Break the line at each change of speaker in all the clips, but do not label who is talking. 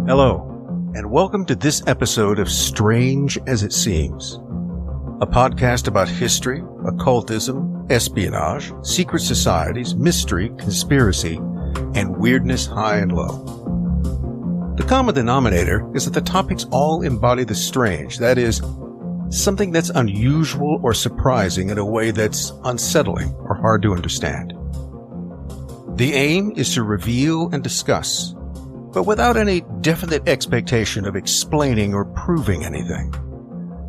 Hello, and welcome to this episode of Strange as It Seems, a podcast about history, occultism, espionage, secret societies, mystery, conspiracy, and weirdness high and low. The common denominator is that the topics all embody the strange, that is, something that's unusual or surprising in a way that's unsettling or hard to understand. The aim is to reveal and discuss, but without any definite expectation of explaining or proving anything.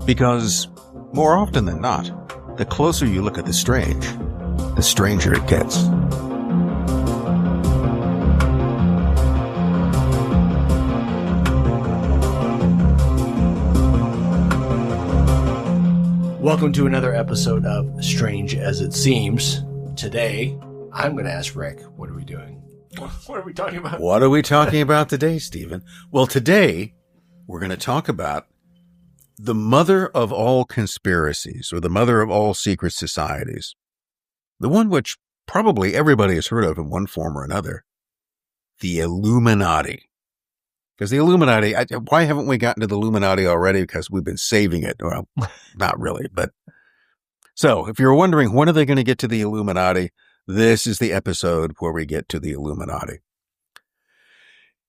Because, more often than not, the closer you look at the strange, the stranger it gets.
Welcome to another episode of Strange as It Seems. Today, I'm going to ask Rick, what are we doing? What are we talking about?
What are we talking about today, Stephen? Well, today, we're going to talk about the mother of all conspiracies, or the mother of all secret societies. The one which probably everybody has heard of in one form or another. The Illuminati. Because the Illuminati, why haven't we gotten to the Illuminati already? Because we've been saving it. Well, not really, but. So, if you're wondering, when are they going to get to the Illuminati? This is the episode where we get to the Illuminati.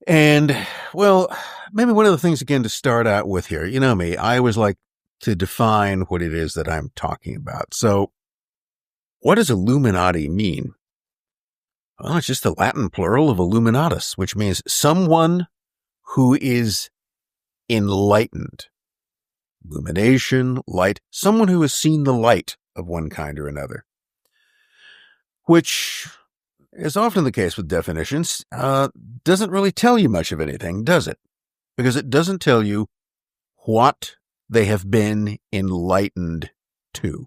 And, well, maybe one of the things, again, to start out with here, you know me, I always like to define what it is that I'm talking about. So, what does Illuminati mean? Well, it's just the Latin plural of illuminatus, which means someone who is enlightened. Illumination, light, someone who has seen the light of one kind or another. Which is often the case with definitions, doesn't really tell you much of anything, does it? Because it doesn't tell you what they have been enlightened to.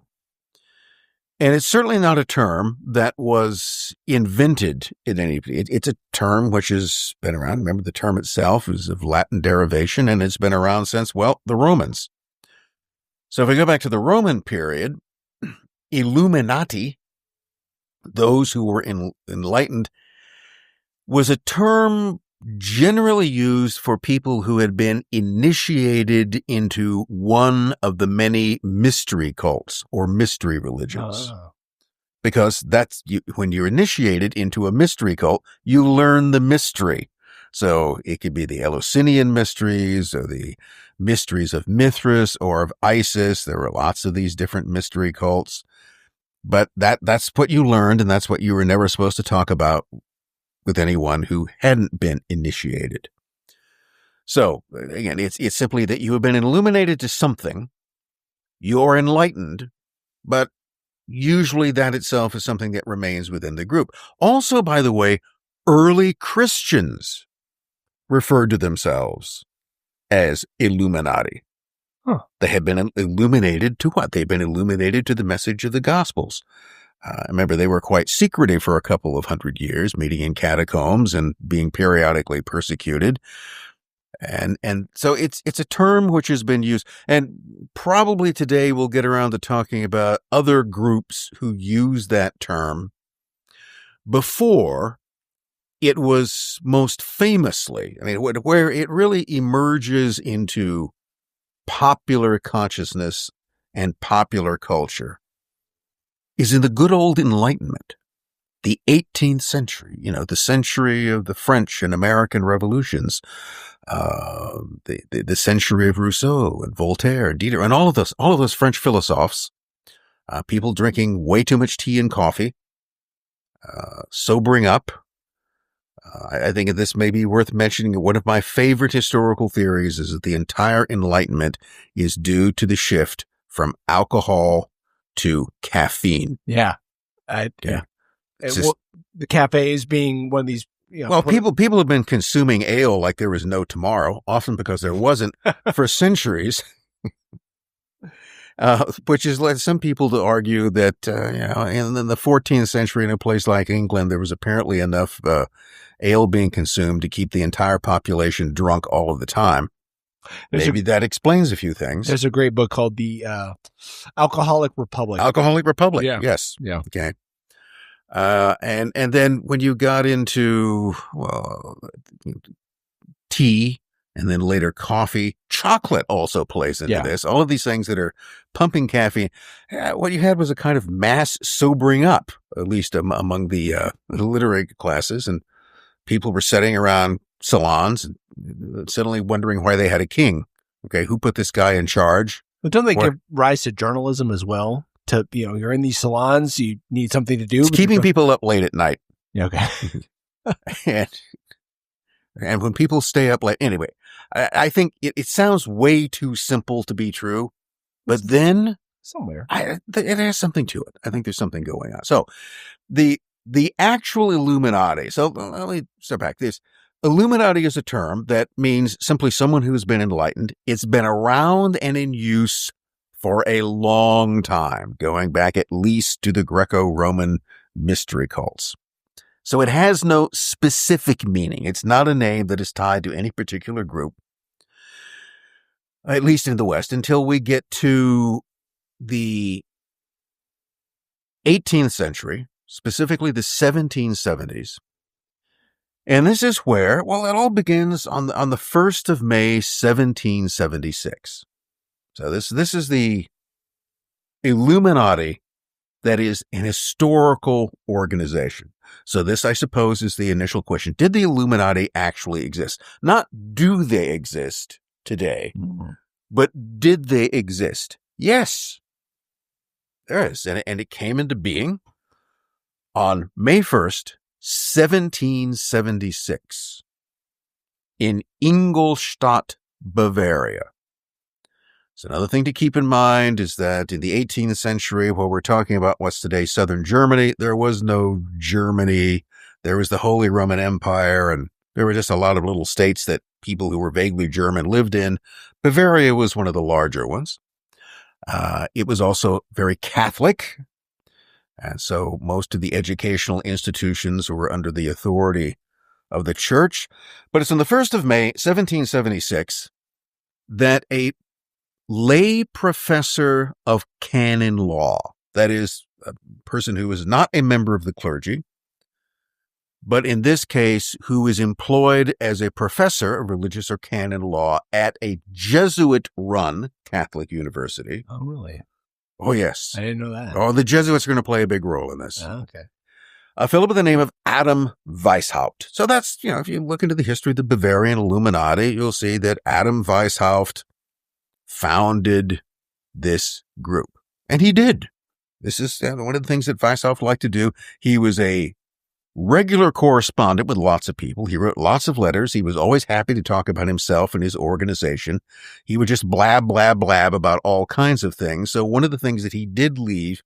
And it's certainly not a term that was invented in any. It's a term which has been around. Remember, the term itself is of Latin derivation, and it's been around since, well, the Romans. So if we go back to the Roman period, Illuminati, those who were enlightened, was a term generally used for people who had been initiated into one of the many mystery cults or mystery religions. Because when you're initiated into a mystery cult, you learn the mystery. So it could be the Eleusinian mysteries or the mysteries of Mithras or of Isis. There were lots of these different mystery cults. But that's what you learned, and that's what you were never supposed to talk about with anyone who hadn't been initiated. So, again, it's simply that you have been illuminated to something, you're enlightened, but usually that itself is something that remains within the group. Also, by the way, early Christians referred to themselves as Illuminati. Huh. They had been illuminated to what? They'd been illuminated to the message of the Gospels. Remember, they were quite secretive for a couple of hundred years, meeting in catacombs and being periodically persecuted. And so it's a term which has been used. And probably today we'll get around to talking about other groups who use that term before it was most famously, where it really emerges into popular consciousness and popular culture is in the good old Enlightenment, the 18th century, the century of the French and American revolutions, the century of Rousseau and Voltaire and Diderot and all of those French philosophers, people drinking way too much tea and coffee, sobering up. I think this may be worth mentioning. One of my favorite historical theories is that the entire Enlightenment is due to the shift from alcohol to caffeine.
Yeah. The cafes being one of these.
People have been consuming ale like there was no tomorrow, often because there wasn't for centuries. Which has led some people to argue that, in the 14th century in a place like England, there was apparently enough ale being consumed to keep the entire population drunk all of the time. Maybe that explains a few things.
There's a great book called The Alcoholic Republic.
Alcoholic Republic,
yeah.
Yes.
Yeah.
Okay. And then when you got into, tea, and then later coffee. Chocolate also plays into this. All of these things that are pumping caffeine. What you had was a kind of mass sobering up, at least among the literary classes, and people were sitting around salons and suddenly wondering why they had a king. Okay, who put this guy in charge?
But don't they give rise to journalism as well? To, you're in these salons, you need something to do.
It's keeping people up late at night.
Yeah, okay.
and when people stay up late, anyway, I think it sounds way too simple to be true, but then
somewhere
it has something to it. I think there's something going on. So the actual Illuminati. So let me step back. This Illuminati is a term that means simply someone who has been enlightened. It's been around and in use for a long time, going back at least to the Greco-Roman mystery cults. So it has no specific meaning. It's not a name that is tied to any particular group, at least in the West, until we get to the 18th century, specifically the 1770s. And this is where, it all begins on the 1st of May, 1776. So this is the Illuminati that is an historical organization. So this, I suppose, is the initial question. Did the Illuminati actually exist? Not do they exist today, but did they exist? Yes, there is. And it came into being on May 1st, 1776 in Ingolstadt, Bavaria. So another thing to keep in mind is that in the 18th century, while we're talking about what's today southern Germany, there was no Germany. There was the Holy Roman Empire, and there were just a lot of little states that people who were vaguely German lived in. Bavaria was one of the larger ones. It was also very Catholic. And so most of the educational institutions were under the authority of the church. But it's on the 1st of May, 1776, that a lay professor of canon law, that is, a person who is not a member of the clergy, but in this case, who is employed as a professor of religious or canon law at a Jesuit-run Catholic university.
Oh, really?
Oh, yes.
I didn't know that.
Oh, the Jesuits are going to play a big role in this.
Oh, okay.
A fellow by the name of Adam Weishaupt. So that's, if you look into the history of the Bavarian Illuminati, you'll see that Adam Weishaupt founded this group. And he did. This is one of the things that Weishaupt liked to do. He was a regular correspondent with lots of people. He wrote lots of letters. He was always happy to talk about himself and his organization. He would just blab, blab, blab about all kinds of things. So one of the things that he did leave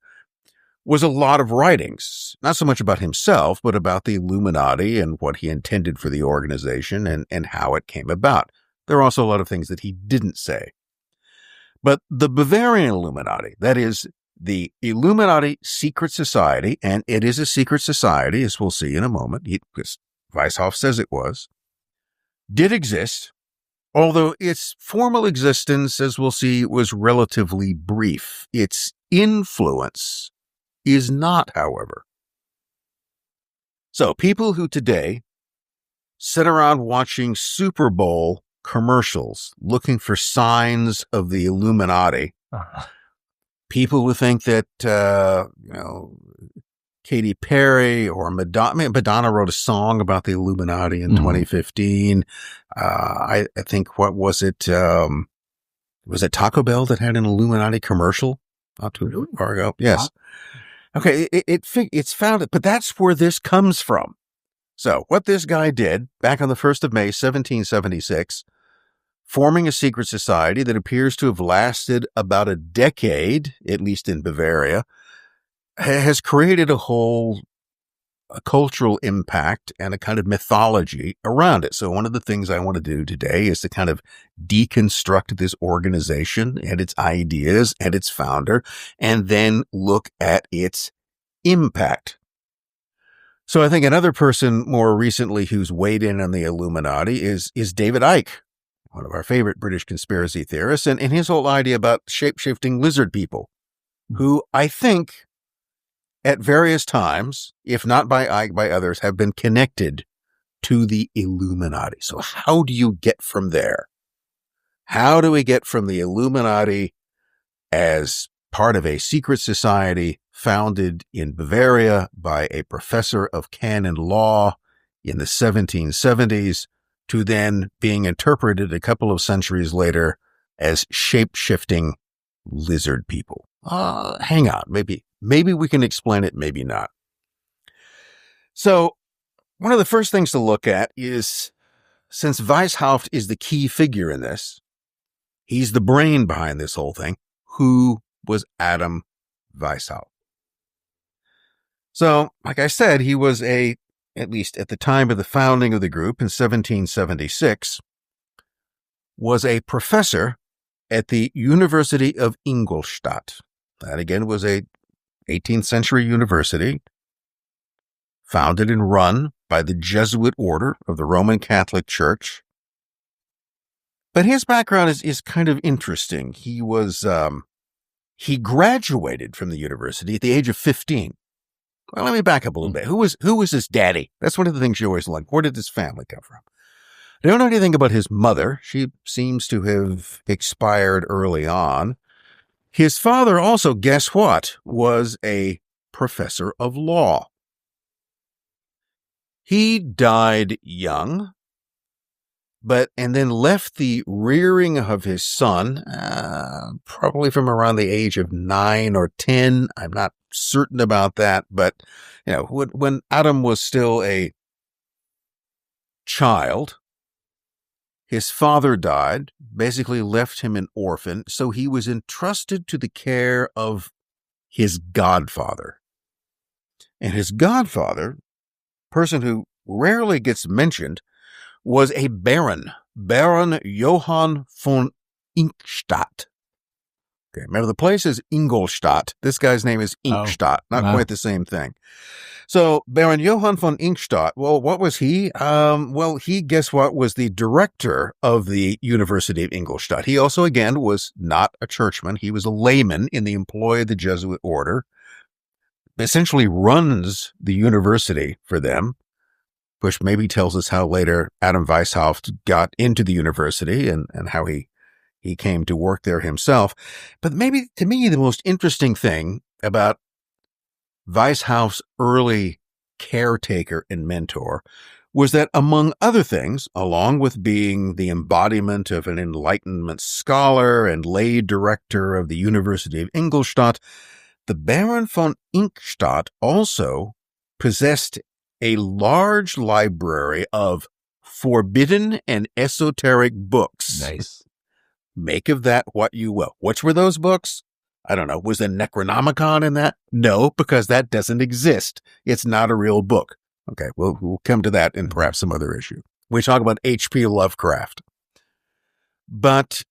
was a lot of writings, not so much about himself, but about the Illuminati and what he intended for the organization and how it came about. There are also a lot of things that he didn't say. But the Bavarian Illuminati, that is the Illuminati secret society, and it is a secret society, as we'll see in a moment, because Weishaupt says it was, did exist, although its formal existence, as we'll see, was relatively brief. Its influence is not, however. So people who today sit around watching Super Bowl commercials looking for signs of the Illuminati, people who think that, Katy Perry or Madonna wrote a song about the Illuminati in 2015. I think, what was it? Was it Taco Bell that had an Illuminati commercial not too far ago? Yes. Okay. It's found, but that's where this comes from. So what this guy did back on the 1st of May, 1776, forming a secret society that appears to have lasted about a decade, at least in Bavaria, has created a cultural impact and a kind of mythology around it. So one of the things I want to do today is to kind of deconstruct this organization and its ideas and its founder, and then look at its impact. So I think another person more recently who's weighed in on the Illuminati is David Icke, one of our favorite British conspiracy theorists, and his whole idea about shape-shifting lizard people, who I think at various times, if not by Icke, by others, have been connected to the Illuminati. So how do you get from there? How do we get from the Illuminati as part of a secret society founded in Bavaria by a professor of canon law in the 1770s to then being interpreted a couple of centuries later as shape-shifting lizard people? Hang on. Maybe we can explain it, maybe not. So one of the first things to look at is, since Weishaupt is the key figure in this, he's the brain behind this whole thing, who was Adam Weishaupt? So, like I said, he was at least at the time of the founding of the group in 1776, was a professor at the University of Ingolstadt. That again was a 18th century university founded and run by the Jesuit order of the Roman Catholic Church. But his background is kind of interesting. He graduated from the university at the age of 15. Well, let me back up a little bit. Who was his daddy? That's one of the things you always like. Where did his family come from? I don't know anything about his mother. She seems to have expired early on. His father also, guess what, was a professor of law. He died young, and then left the rearing of his son, probably from around the age of 9 or 10. I'm not certain about that, but when Adam was still a child, his father died, basically left him an orphan, so he was entrusted to the care of his godfather. And his godfather, person who rarely gets mentioned, was a Baron Johann von Ingolstadt. Okay, remember the place is Ingolstadt. This guy's name is Ingolstadt, not quite the same thing. So Baron Johann von Ingolstadt, well, what was he? He, guess what, was the director of the University of Ingolstadt. He also, again, was not a churchman. He was a layman in the employ of the Jesuit order, essentially runs the university for them, which maybe tells us how later Adam Weishaupt got into the university and how he came to work there himself. But maybe, to me, the most interesting thing about Weishaupt's early caretaker and mentor was that, among other things, along with being the embodiment of an Enlightenment scholar and lay director of the University of Ingolstadt, the Baron von Ingolstadt also possessed a large library of forbidden and esoteric books.
Nice.
Make of that what you will. Which were those books? I don't know. Was the Necronomicon in that? No, because that doesn't exist. It's not a real book. Okay, we'll come to that in perhaps some other issue. We talk about H.P. Lovecraft. But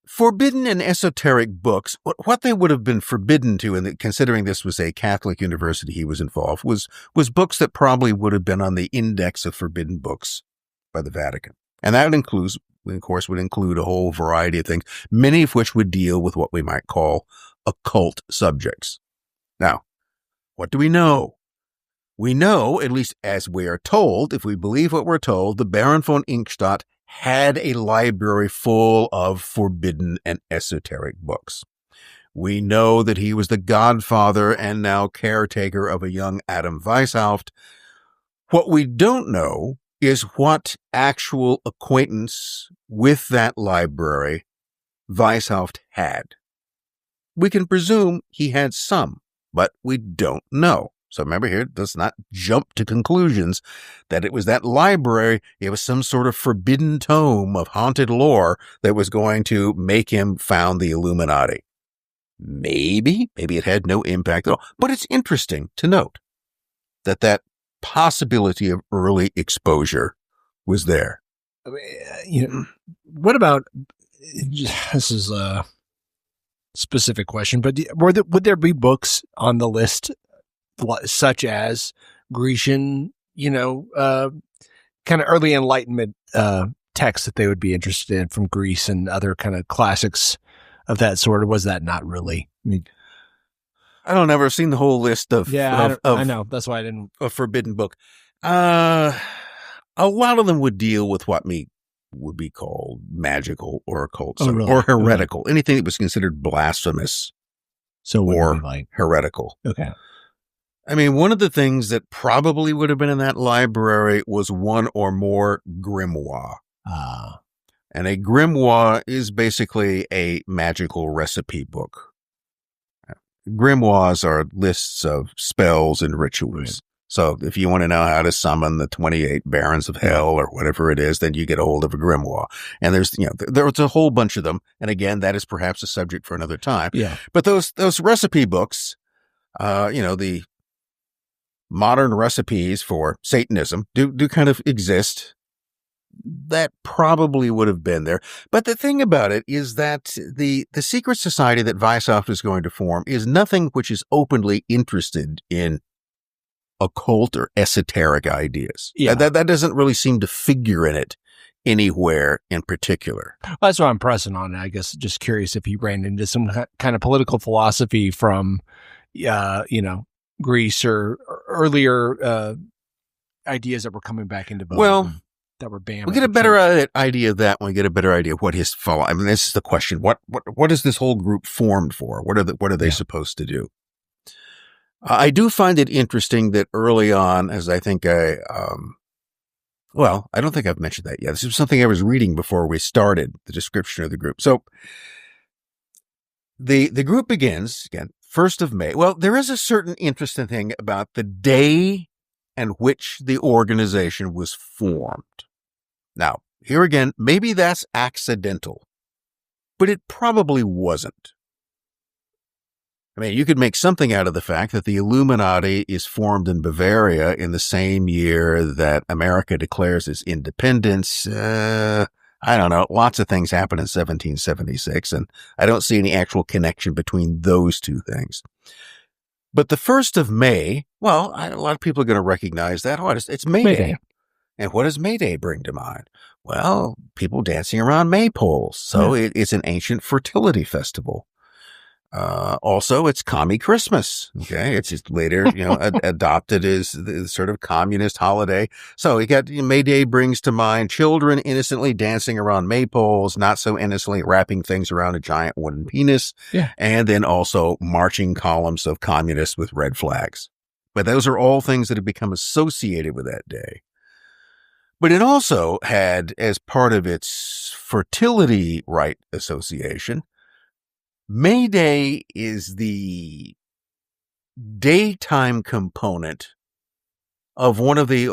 forbidden and esoteric books, what they would have been forbidden to, and considering this was a Catholic university he was involved, was books that probably would have been on the index of forbidden books by the Vatican. And that includes, of course, would include a whole variety of things, many of which would deal with what we might call occult subjects. Now, what do we know? We know, at least as we are told, if we believe what we're told, the Baron von Ingolstadt had a library full of forbidden and esoteric books. We know that he was the godfather and now caretaker of a young Adam Weishaupt. What we don't know is what actual acquaintance with that library Weishaupt had. We can presume he had some, but we don't know. So remember here, let's not jump to conclusions that it was that library, it was some sort of forbidden tome of haunted lore that was going to make him found the Illuminati. Maybe it had no impact at all. But it's interesting to note that possibility of early exposure was there.
What about, this is a specific question, but would there be books on the list such as Grecian, kind of early Enlightenment texts that they would be interested in from Greece and other kind of classics of that sort? Or was that not really?
I don't know. I've never seen the whole list of
I know. That's why I didn't.
A forbidden book. A lot of them would deal with what would be called magical or occult,
really?
or heretical, anything that was considered blasphemous or heretical.
Okay.
I mean, one of the things that probably would have been in that library was one or more grimoire. And a grimoire is basically a magical recipe book. Grimoires are lists of spells and rituals. Right. So if you want to know how to summon the 28 barons of hell or whatever it is, then you get a hold of a grimoire. And there's a whole bunch of them. And again, that is perhaps a subject for another time.
Yeah.
But those recipe books, the modern recipes for Satanism do kind of exist. That probably would have been there. But the thing about it is that the secret society that Weishaupt is going to form is nothing which is openly interested in occult or esoteric ideas.
Yeah.
That doesn't really seem to figure in it anywhere in particular.
Well, that's why I'm pressing on it. I guess just curious if he ran into some kind of political philosophy from, Greece or earlier ideas that were coming back into vogue.
Well,
that were banned.
We get a better idea of that when we get a better idea of what his follow. I mean, this is the question: what is this whole group formed for? What are they supposed to do? I do find it interesting that early on, as I think I don't think I've mentioned that yet. This is something I was reading before we started the description of the group. So the group begins again, 1st of May. Well, there is a certain interesting thing about the day and which the organization was formed. Now, here again, maybe that's accidental, but it probably wasn't. I mean, you could make something out of the fact that the Illuminati is formed in Bavaria in the same year that America declares its independence. I don't know. Lots of things happen in 1776, and I don't see any actual connection between those two things. But the 1st of May, well, a lot of people are going to recognize that. It's May Day. And what does May Day bring to mind? Well, people dancing around maypoles. So it's an ancient fertility festival. Also, it's Commie Christmas. Okay. It's just later, adopted as the sort of communist holiday. So you got May Day brings to mind children innocently dancing around maypoles, not so innocently wrapping things around a giant wooden penis.
Yeah.
And then also marching columns of communists with red flags. But those are all things that have become associated with that day. But it also had, as part of its fertility rite association, May Day is the daytime component of one of the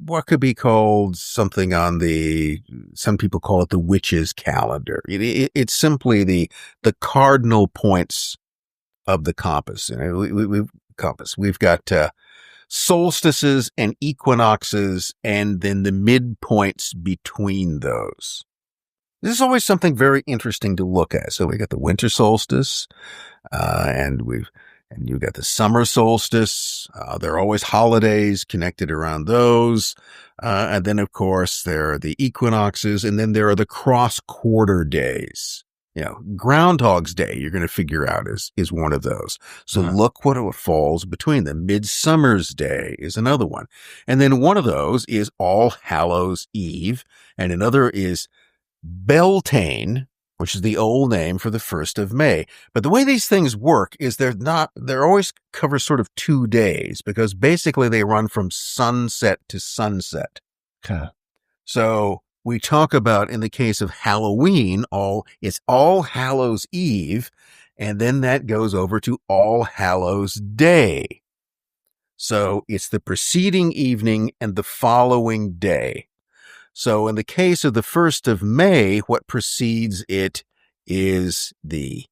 what could be called something some people call it the witches' calendar. It's simply the cardinal points of the compass. We've got solstices and equinoxes, and then the midpoints between those. This is always something very interesting to look at. So we got the winter solstice, and you've got the summer solstice. There are always holidays connected around those. And then, of course, there are the equinoxes, and then there are the cross-quarter days. Groundhog's Day, you're going to figure out is one of those. So look what falls between them. Midsummer's Day is another one. And then one of those is All Hallows Eve, and another is Beltane, which is the old name for the 1st of May. But the way these things work is they're always cover sort of 2 days, because basically they run from sunset to sunset.
Okay.
So we talk about, in the case of Halloween, it's All Hallows Eve, and then that goes over to All Hallows Day. So it's the preceding evening and the following day. So in the case of the 1st of May, what precedes it is the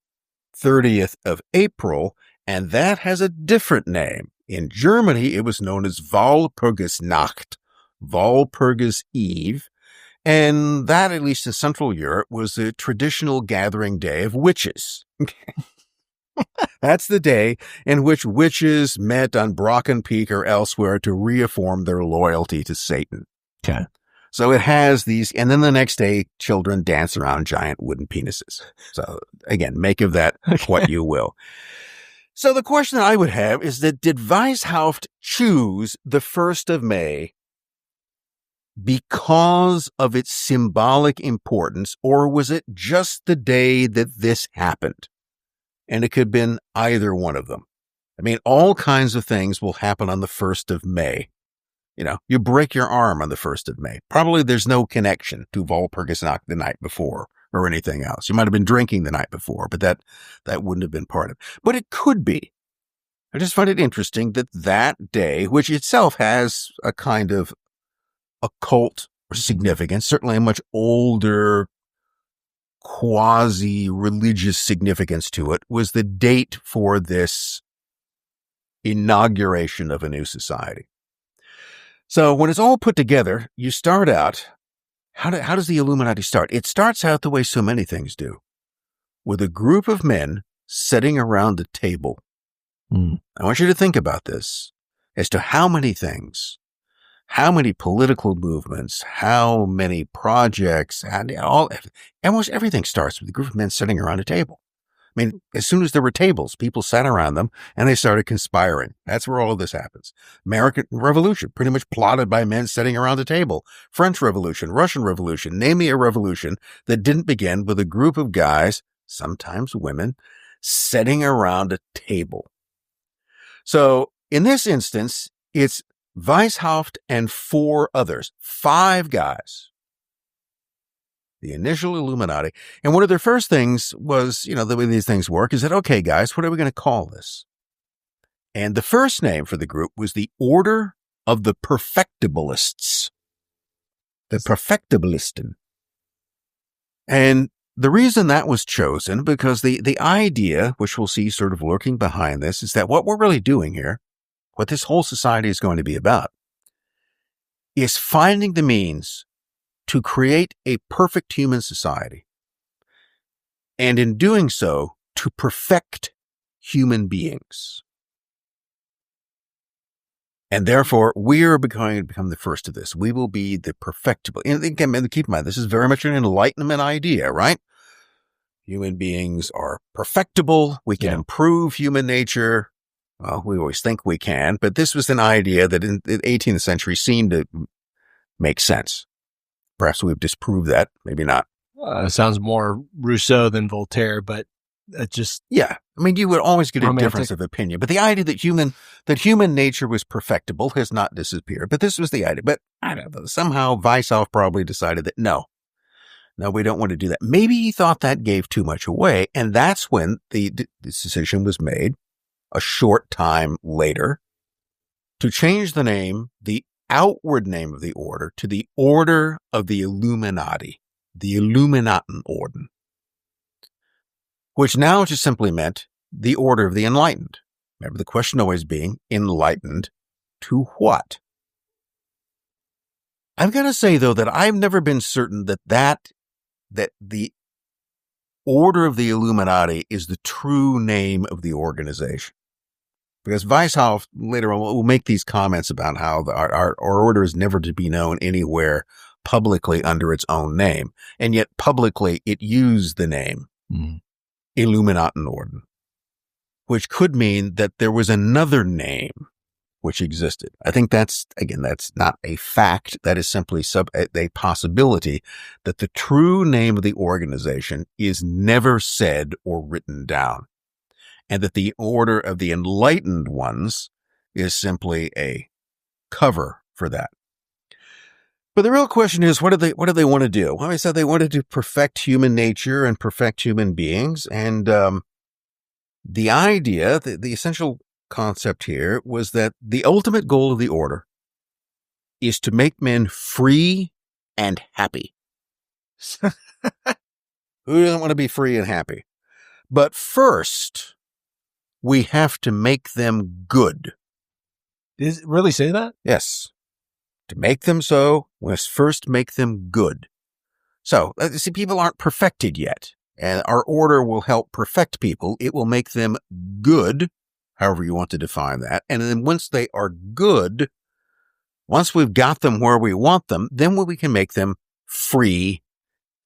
30th of April, and that has a different name. In Germany, it was known as Walpurgisnacht, Walpurgis Eve, and that, at least in Central Europe, was the traditional gathering day of witches. That's the day in which witches met on Brocken Peak or elsewhere to reaffirm their loyalty to Satan.
Okay.
So it has these, and then the next day, children dance around giant wooden penises. So again, make of that what you will. So the question that I would have is that did Weishaupt choose the 1st of May because of its symbolic importance, or was it just the day that this happened? And it could have been either one of them. I mean, all kinds of things will happen on the 1st of May. You break your arm on the 1st of May. Probably there's no connection to Walpurgisnacht the night before or anything else. You might have been drinking the night before, but that wouldn't have been part of it. But it could be. I just find it interesting that day, which itself has a kind of occult significance, certainly a much older quasi-religious significance to it, was the date for this inauguration of a new society. So when it's all put together, you start out, how does the Illuminati start? It starts out the way so many things do, with a group of men sitting around a table. I want you to think about this as to how many things, how many political movements, how many projects, and almost everything starts with a group of men sitting around a table. I mean, as soon as there were tables, people sat around them and they started conspiring. That's where all of this happens. American Revolution, pretty much plotted by men sitting around a table. French Revolution, Russian Revolution, name me a revolution that didn't begin with a group of guys, sometimes women, sitting around a table. So in this instance, it's Weishaupt and 4 others, 5 guys. The initial Illuminati. And one of their first things was, the way these things work is that, okay, guys, what are we going to call this? And the first name for the group was the Order of the Perfectibilists. The Perfectibilisten. And the reason that was chosen, because the idea, which we'll see sort of lurking behind this, is that what we're really doing here, what this whole society is going to be about, is finding the means to create a perfect human society. And in doing so, to perfect human beings. And therefore, we are going to become the first of this. We will be the perfectible. And again, keep in mind, this is very much an Enlightenment idea, right? Human beings are perfectible. We can improve human nature. Well, we always think we can, but this was an idea that in the 18th century seemed to make sense. Perhaps we've disproved that. Maybe not.
Sounds more Rousseau than Voltaire, but it just...
Yeah. I mean, you would always get a difference of opinion, but the idea that human nature was perfectible has not disappeared. But this was the idea. But I don't know. Somehow Weishaupt probably decided that no, we don't want to do that. Maybe he thought that gave too much away. And that's when the decision was made a short time later to change the name, the outward name of the order, to the Order of the Illuminati, the Illuminatenorden, which now just simply meant the Order of the Enlightened. Remember the question always being, enlightened to what? I've got to say, though, that I've never been certain that the Order of the Illuminati is the true name of the organization. Because Weishaupt later on will make these comments about how our order is never to be known anywhere publicly under its own name. And yet publicly it used the name Illuminatenorden, which could mean that there was another name which existed. I think that's not a fact. That is simply a possibility that the true name of the organization is never said or written down. And that the Order of the Enlightened Ones is simply a cover for that. But the real question is, what do they want to do? Well, I said they wanted to perfect human nature and perfect human beings. And the idea, the essential concept here was that the ultimate goal of the order is to make men free and happy. Who doesn't want to be free and happy? But first, we have to make them good.
Does it really say that?
Yes. To make them so, we must first make them good. So, see, people aren't perfected yet. And our order will help perfect people. It will make them good, however you want to define that. And then once they are good, once we've got them where we want them, then we can make them free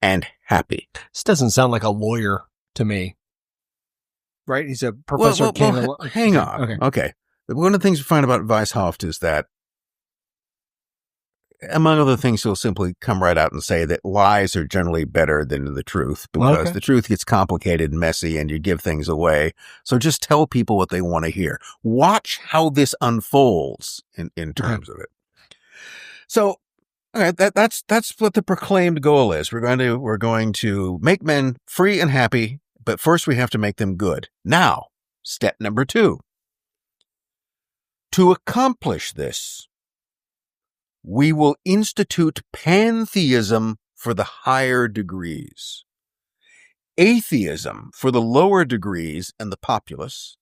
and happy.
This doesn't sound like a lawyer to me. right? He's a professor.
Hang on. Okay. One of the things we find about Weishaupt is that, among other things, he'll simply come right out and say that lies are generally better than the truth, because the truth gets complicated and messy and you give things away. So just tell people what they want to hear. Watch how this unfolds in terms of it. So, okay, that's what the proclaimed goal is. We're going to make men free and happy, but first we have to make them good. Now, step number 2. To accomplish this, we will institute pantheism for the higher degrees, atheism for the lower degrees and the populace,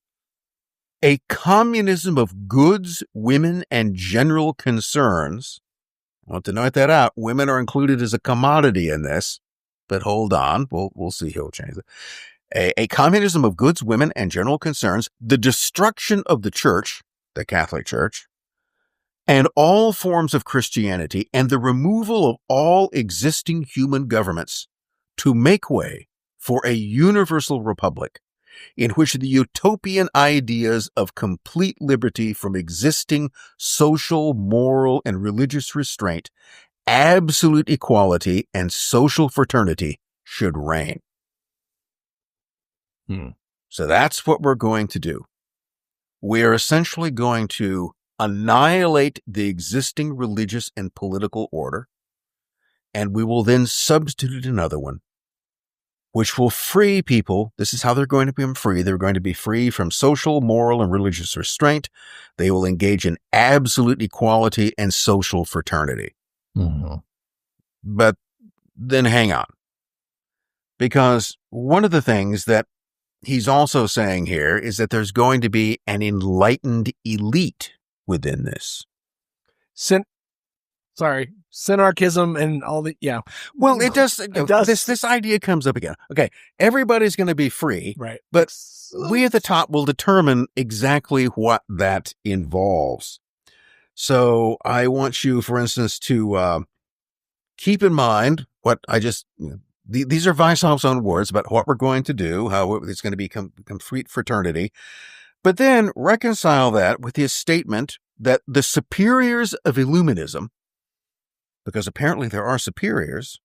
a communism of goods, women, and general concerns. I want to note that out. Women are included as a commodity in this, but hold on. We'll see. He'll change it. A communism of goods, women, and general concerns, the destruction of the church, the Catholic Church, and all forms of Christianity, and the removal of all existing human governments to make way for a universal republic in which the utopian ideas of complete liberty from existing social, moral, and religious restraint, absolute equality, and social fraternity should reign. So that's what we're going to do. We are essentially going to annihilate the existing religious and political order, and we will then substitute another one, which will free people. This is how they're going to be free. They're going to be free from social, moral, and religious restraint. They will engage in absolute equality and social fraternity. But then hang on, because one of the things that he's also saying here is that there's going to be an enlightened elite within this.
Synarchism and all the,
Well, it does. This idea comes up again. Okay, everybody's going to be free,
right?
But we at the top will determine exactly what that involves. So I want you, for instance, to keep in mind what I just. These are Weishaupt's own words about what we're going to do, how it's going to be complete fraternity. But then reconcile that with his statement that the superiors of Illuminism, because apparently there are superiors,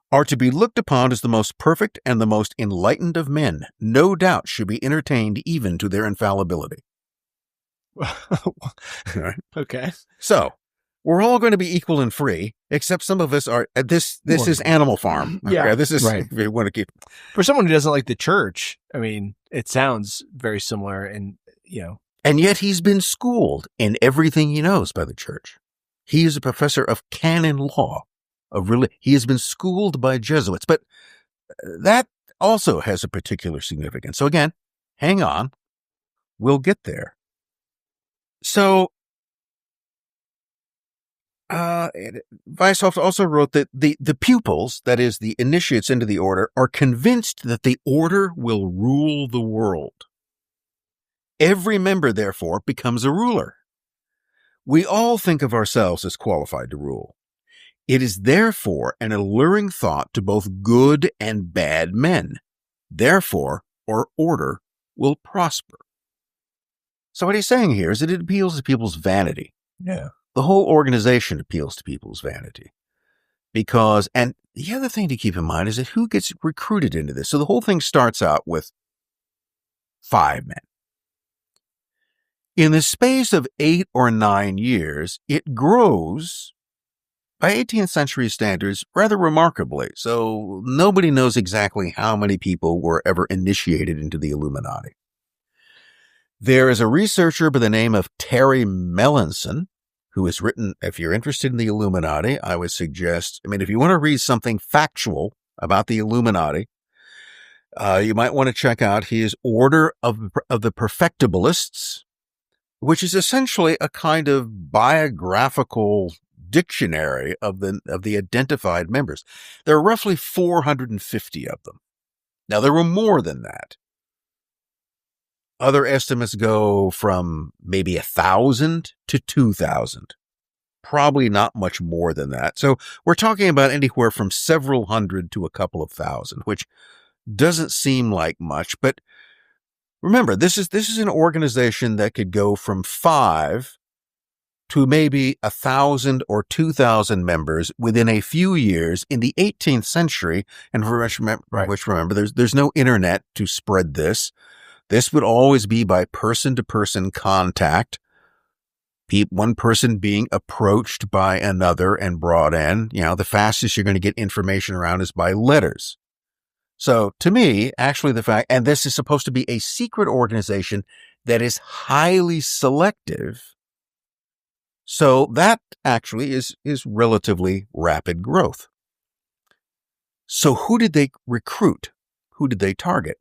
are to be looked upon as the most perfect and the most enlightened of men. No doubt should be entertained even to their infallibility.
Okay.
So, we're all going to be equal and free, except some of us are. This is Animal Farm. Okay? This is right. If you want to keep.
For someone who doesn't like the church, I mean, it sounds very similar, and
And yet he's been schooled in everything he knows by the church. He is a professor of canon law, he has been schooled by Jesuits, but that also has a particular significance. So again, hang on, we'll get there. So. Weishaupt also wrote that the pupils, that is, the initiates into the order, are convinced that the order will rule the world. Every member, therefore, becomes a ruler. We all think of ourselves as qualified to rule. It is therefore an alluring thought to both good and bad men. Therefore, our order will prosper. So what he's saying here is that it appeals to people's vanity.
Yeah.
The whole organization appeals to people's vanity because, and the other thing to keep in mind is that who gets recruited into this? So the whole thing starts out with 5 men. In the space of 8 or 9 years, it grows, by 18th century standards, rather remarkably. So nobody knows exactly how many people were ever initiated into the Illuminati. There is a researcher by the name of Terry Melanson, who has written, if you're interested in the Illuminati, I would suggest, if you want to read something factual about the Illuminati, you might want to check out his Order of the Perfectibilists, which is essentially a kind of biographical dictionary of the identified members. There are roughly 450 of them. Now, there were more than that. Other estimates go from maybe 1,000 to 2,000. Probably not much more than that. So we're talking about anywhere from several hundred to a couple of thousand, which doesn't seem like much. But Remember, this is an organization that could go from 5 to maybe 1,000 or 2,000 members within a few years in the 18th century. And for which remember, there's no internet to spread this. This would always be by person-to-person contact. One person being approached by another and brought in. The fastest you're going to get information around is by letters. So to me, actually and this is supposed to be a secret organization that is highly selective. So that actually is relatively rapid growth. So who did they recruit? Who did they target?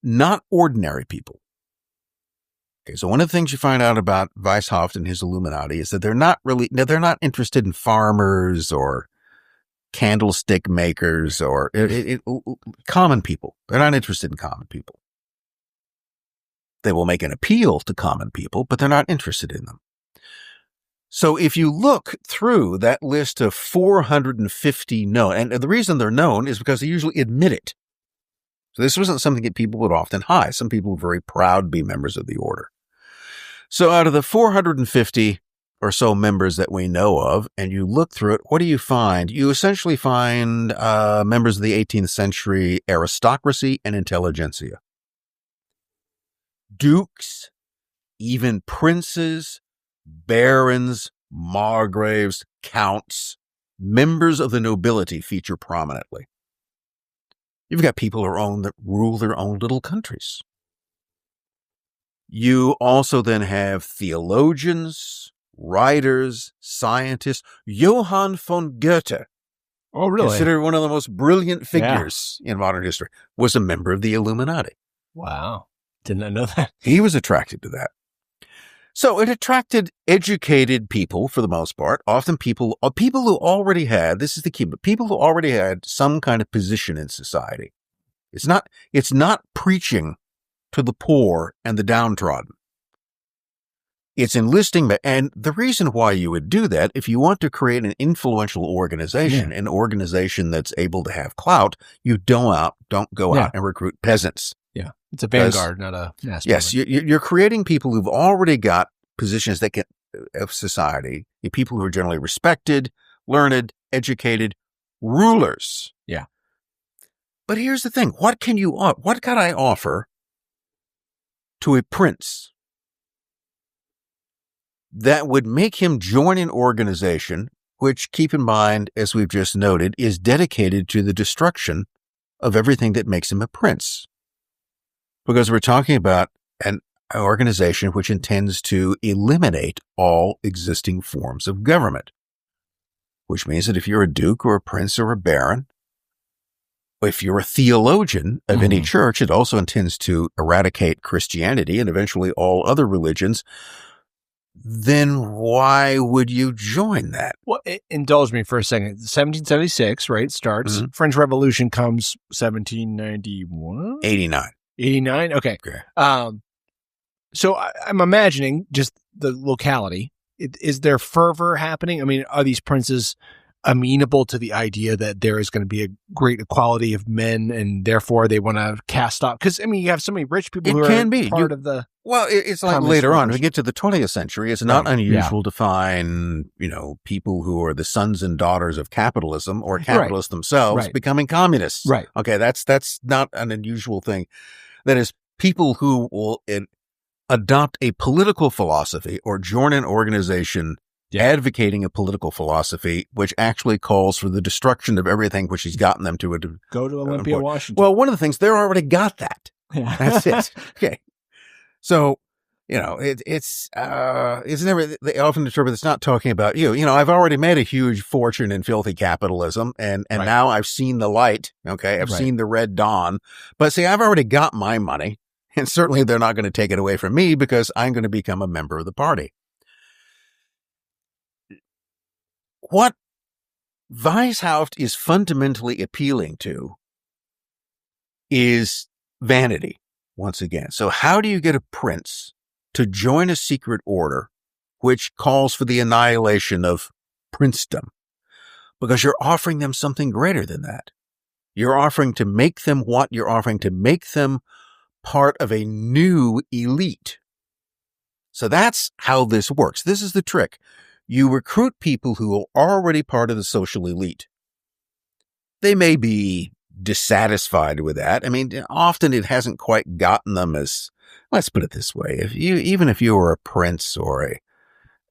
Not ordinary people. Okay, so one of the things you find out about Weishaupt and his Illuminati is that they're not interested in farmers or candlestick makers or common people. They're not interested in common people. They will make an appeal to common people, but they're not interested in them. So if you look through that list of 450 known, and the reason they're known is because they usually admit it. So this wasn't something that people would often hide. Some people were very proud to be members of the order. So out of the 450 or so members that we know of, and you look through it, what do you find? You essentially find members of the 18th century aristocracy and intelligentsia. Dukes, even princes, barons, margraves, counts, members of the nobility feature prominently. You've got people that rule their own little countries. You also then have theologians, writers, scientists. Johann von Goethe, considered one of the most brilliant figures in modern history, was a member of the Illuminati.
Wow. Did not know that.
He was attracted to that. So it attracted educated people for the most part, often people who already had, this is the key, but people who already had some kind of position in society. It's not preaching to the poor and the downtrodden. It's enlisting, and the reason why you would do that, if you want to create an influential organization, an organization that's able to have clout, you don't go out and recruit peasants.
Yeah, it's a vanguard, not a mass.
Yes, you're creating people who've already got positions of society, people who are generally respected, learned, educated, rulers.
Yeah.
But here's the thing: what can I offer to a prince that would make him join an organization which, keep in mind, as we've just noted, is dedicated to the destruction of everything that makes him a prince? Because we're talking about an organization which intends to eliminate all existing forms of government, which means that if you're a duke or a prince or a baron, if you're a theologian of any church, it also intends to eradicate Christianity and eventually all other religions. Then why would you join that?
Well, indulge me for a second. 1776, right? Starts. French Revolution comes 1791?
89.
89? Okay. So I'm imagining just the locality. Is there fervor happening? I mean, are these princes amenable to the idea that there is going to be a great equality of men and therefore they want to cast off? Because, I mean, you have so many rich people who are part of the...
Well, it's like later on, when we get to the 20th century, it's not unusual to find, people who are the sons and daughters of capitalism or capitalists themselves becoming communists.
Right.
Okay, that's not an unusual thing. That is, people who will adopt a political philosophy or join an organization advocating a political philosophy which actually calls for the destruction of everything which has gotten them to
go to Olympia, Washington.
Well, one of the things, they're already got that. Yeah. That's it. Okay. So, it's never, they often interpret it's not talking about you. I've already made a huge fortune in filthy capitalism and now I've seen the light. Okay. I've seen the red dawn, but see, I've already got my money and certainly they're not going to take it away from me because I'm going to become a member of the party. What Weishaupt is fundamentally appealing to is vanity, once again. So how do you get a prince to join a secret order which calls for the annihilation of princedom? Because you're offering them something greater than that. You're offering to make them what? You're offering to make them part of a new elite. So that's how this works. This is the trick. You recruit people who are already part of the social elite. They may be dissatisfied with that. I mean, often it hasn't quite gotten them as, let's put it this way, even if you were a prince or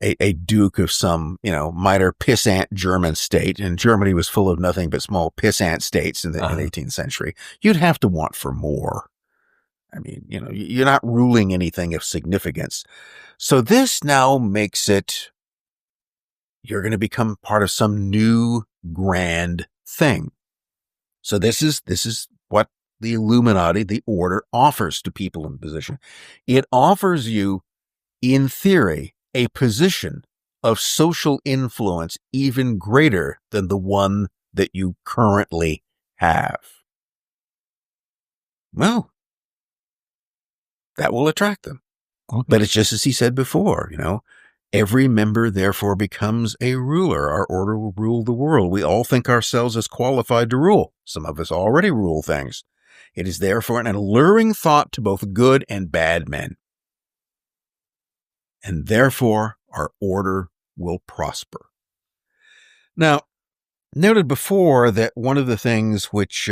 a duke of some, minor pissant German state, and Germany was full of nothing but small pissant states in the 18th century, you'd have to want for more. I mean, you're not ruling anything of significance. So this now makes it, you're going to become part of some new grand thing. So this is what the Illuminati, the order, offers to people in position. It offers you, in theory, a position of social influence even greater than the one that you currently have. Well, that will attract them.
Okay.
But it's just as he said before, every member therefore becomes a ruler. Our order will rule the world. We all think ourselves as qualified to rule. Some of us already rule things. It is therefore an alluring thought to both good and bad men. And therefore our order will prosper. Now, noted before that one of the things which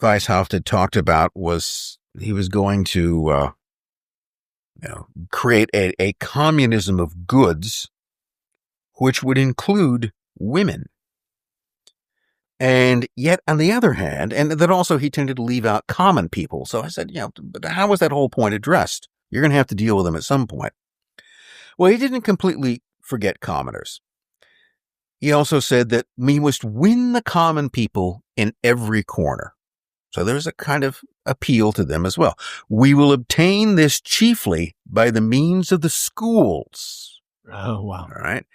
Weishaupt had talked about was he was going to create a communism of goods, which would include women. And yet, on the other hand, and that also he tended to leave out common people. So I said, but how was that whole point addressed? You're going to have to deal with them at some point. Well, he didn't completely forget commoners. He also said that we must win the common people in every corner. So there's a kind of appeal to them as well. We will obtain this chiefly by the means of the schools.
Oh, wow.
All right.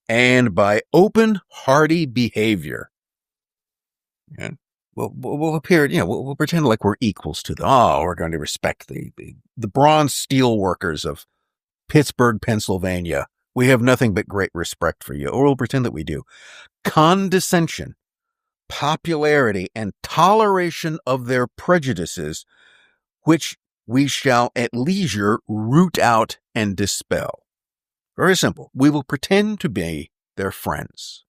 And by open, hearty behavior. And we'll appear, we'll pretend like we're equals to them. Oh, we're going to respect the bronze steel workers of Pittsburgh, Pennsylvania. We have nothing but great respect for you. Or we'll pretend that we do. Condescension, popularity, and toleration of their prejudices, which we shall at leisure root out and dispel. Very simple. We will pretend to be their friends.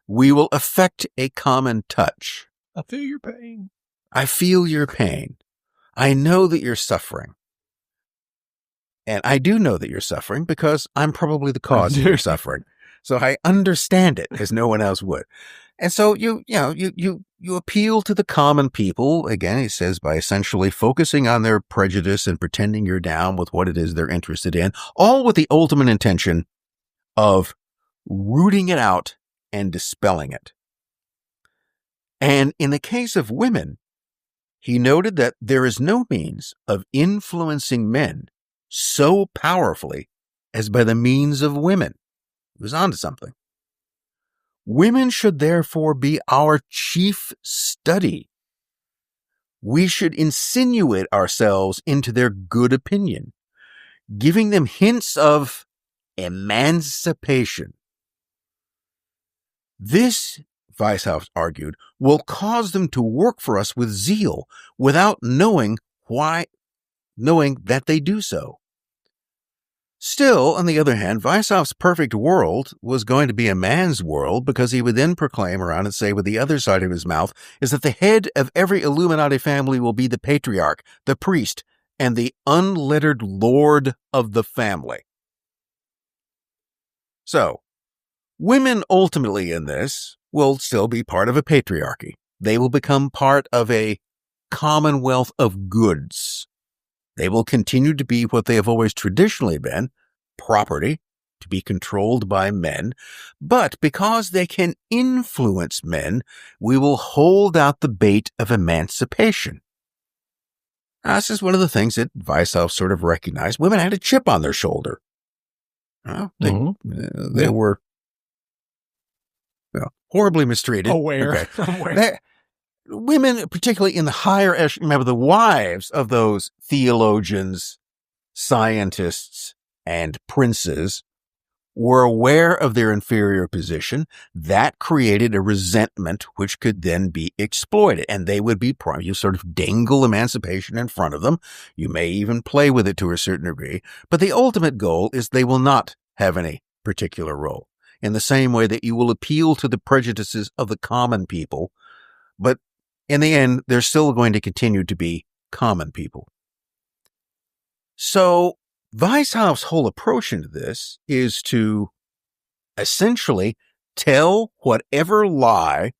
We will affect a common touch.
I feel your pain.
I feel your pain. I know that you're suffering. And I do know that you're suffering because I'm probably the cause of your suffering. So I understand it as no one else would. And so you appeal to the common people. Again, he says, by essentially focusing on their prejudice and pretending you're down with what it is they're interested in, all with the ultimate intention of rooting it out and dispelling it. And in the case of women, he noted that there is no means of influencing men so powerfully as by the means of women. He was onto something. Women should therefore be our chief study. We should insinuate ourselves into their good opinion, giving them hints of emancipation. This, Weishaupt argued, will cause them to work for us with zeal without knowing that they do so. Still, on the other hand, Weishaupt's perfect world was going to be a man's world, because he would then proclaim around and say with the other side of his mouth is that the head of every Illuminati family will be the patriarch, the priest, and the unlettered lord of the family. So, women ultimately in this will still be part of a patriarchy. They will become part of a commonwealth of goods. They will continue to be what they have always traditionally been, property, to be controlled by men. But because they can influence men, we will hold out the bait of emancipation. Now, this is one of the things that Weishaupt sort of recognized. Women had a chip on their shoulder. They were horribly mistreated.
Aware.
Okay. Women, particularly in the higher echelon, remember the wives of those theologians, scientists, and princes, were aware of their inferior position. That created a resentment which could then be exploited, and they would be you sort of dangle emancipation in front of them. You may even play with it to a certain degree, but the ultimate goal is they will not have any particular role, in the same way that you will appeal to the prejudices of the common people, but in the end, they're still going to continue to be common people. So Weishaupt's whole approach into this is to essentially tell whatever lie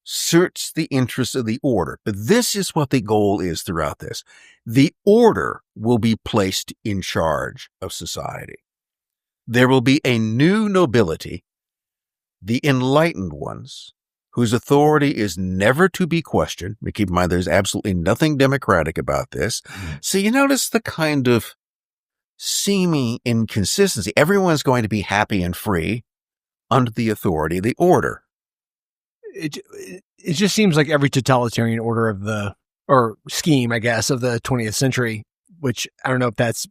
suits the interests of the order. But this is what the goal is throughout this. The order will be placed in charge of society. There will be a new nobility, the enlightened ones, whose authority is never to be questioned. But keep in mind, there's absolutely nothing democratic about this. So you notice the kind of seeming inconsistency. Everyone's going to be happy and free under the authority of the order.
It just seems like every totalitarian order or scheme, I guess, of the 20th century, which I don't know if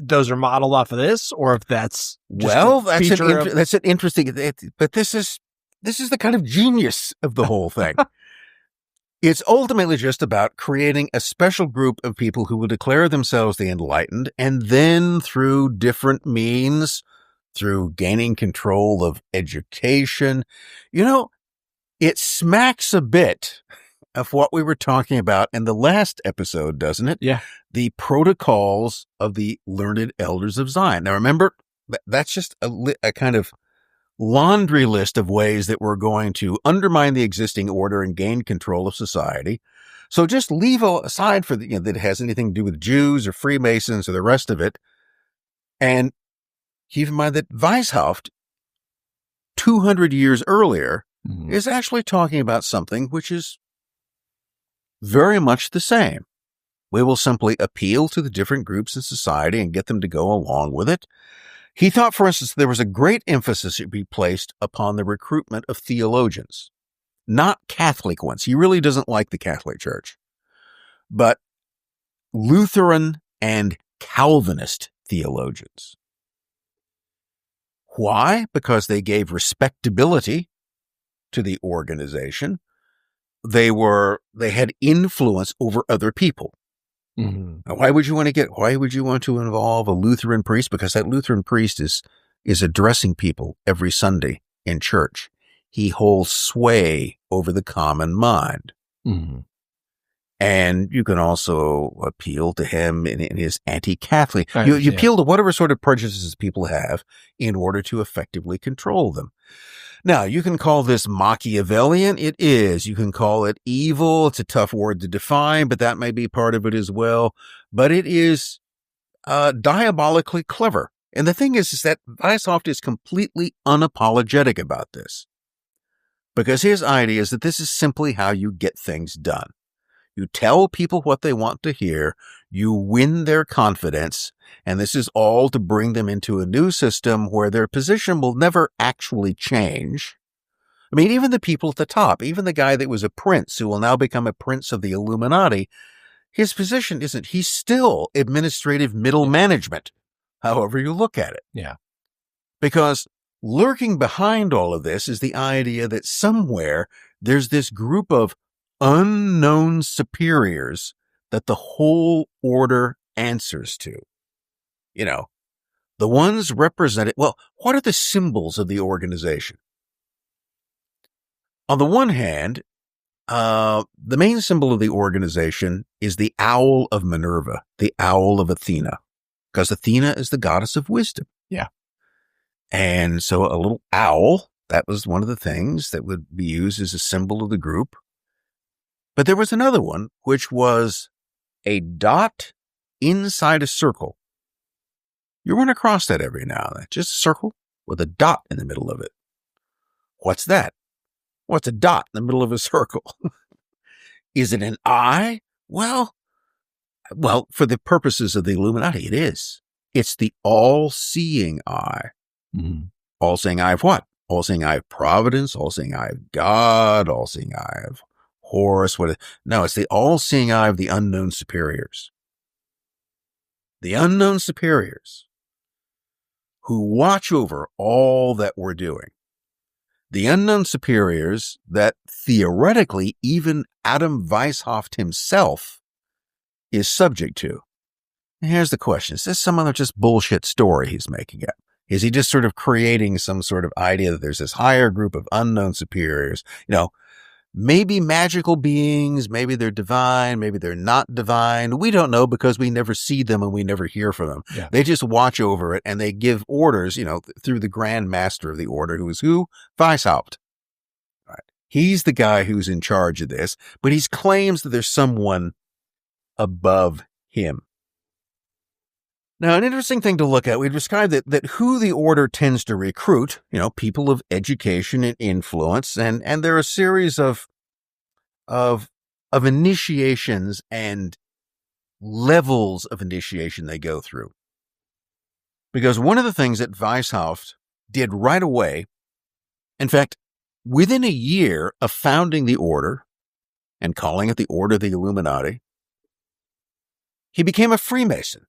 those are modeled off of this, or if that's
that's an interesting. But this is the kind of genius of the whole thing. It's ultimately just about creating a special group of people who will declare themselves the enlightened, and then through different means, through gaining control of education, it smacks a bit of what we were talking about in the last episode, doesn't it?
Yeah.
The protocols of the learned elders of Zion. Now remember, that's just a kind of laundry list of ways that we're going to undermine the existing order and gain control of society. So just leave aside for that it has anything to do with Jews or Freemasons or the rest of it. And keep in mind that Weishaupt, 200 years earlier, is actually talking about something which is very much the same. We will simply appeal to the different groups in society and get them to go along with it. He thought, for instance, there was a great emphasis to be placed upon the recruitment of theologians, not Catholic ones. He really doesn't like the Catholic Church, but Lutheran and Calvinist theologians. Why? Because they gave respectability to the organization. They had influence over other people. Now, why would you want to involve a Lutheran priest? Because that Lutheran priest is addressing people every Sunday in church. He holds sway over the common mind. And you can also appeal to him in his anti-Catholic. You appeal to whatever sort of prejudices people have in order to effectively control them. Now, you can call this Machiavellian. It is. You can call it evil. It's a tough word to define, but that may be part of it as well. But it is diabolically clever. And the thing is that Weishaupt is completely unapologetic about this, because his idea is that this is simply how you get things done. You tell people what they want to hear, you win their confidence, and this is all to bring them into a new system where their position will never actually change. I mean, even the people at the top, even the guy that was a prince who will now become a prince of the Illuminati, his position he's still administrative middle management, however you look at it.
Yeah.
Because lurking behind all of this is the idea that somewhere there's this group of unknown superiors that the whole order answers to. The ones represented. Well, what are the symbols of the organization? On the one hand, the main symbol of the organization is the owl of Minerva, the owl of Athena, because Athena is the goddess of wisdom.
Yeah.
And so a little owl, that was one of the things that would be used as a symbol of the group. But there was another one, which was a dot inside a circle. You run across that every now and then. Just a circle with a dot in the middle of it. What's that? What's a dot in the middle of a circle? Is it an eye? Well, for the purposes of the Illuminati, it is. It's the all-seeing eye. All-seeing eye of what? All-seeing eye of providence, all-seeing eye of God, all-seeing eye of Horus. No, it's the all-seeing eye of the unknown superiors. The unknown superiors who watch over all that we're doing. The unknown superiors that theoretically even Adam Weishaupt himself is subject to. And here's the question. Is this some other just bullshit story he's making up? Is he just sort of creating some sort of idea that there's this higher group of unknown superiors? Maybe magical beings, maybe they're divine, maybe they're not divine. We don't know because we never see them and we never hear from them.
Yeah.
They just watch over it and they give orders, through the Grand Master of the Order, who is who? Weishaupt. Right. He's the guy who's in charge of this, but he claims that there's someone above him. Now, an interesting thing to look at, we described that who the order tends to recruit, people of education and influence, and there are a series of initiations and levels of initiation they go through. Because one of the things that Weishaupt did right away, in fact, within a year of founding the order and calling it the Order of the Illuminati, he became a Freemason.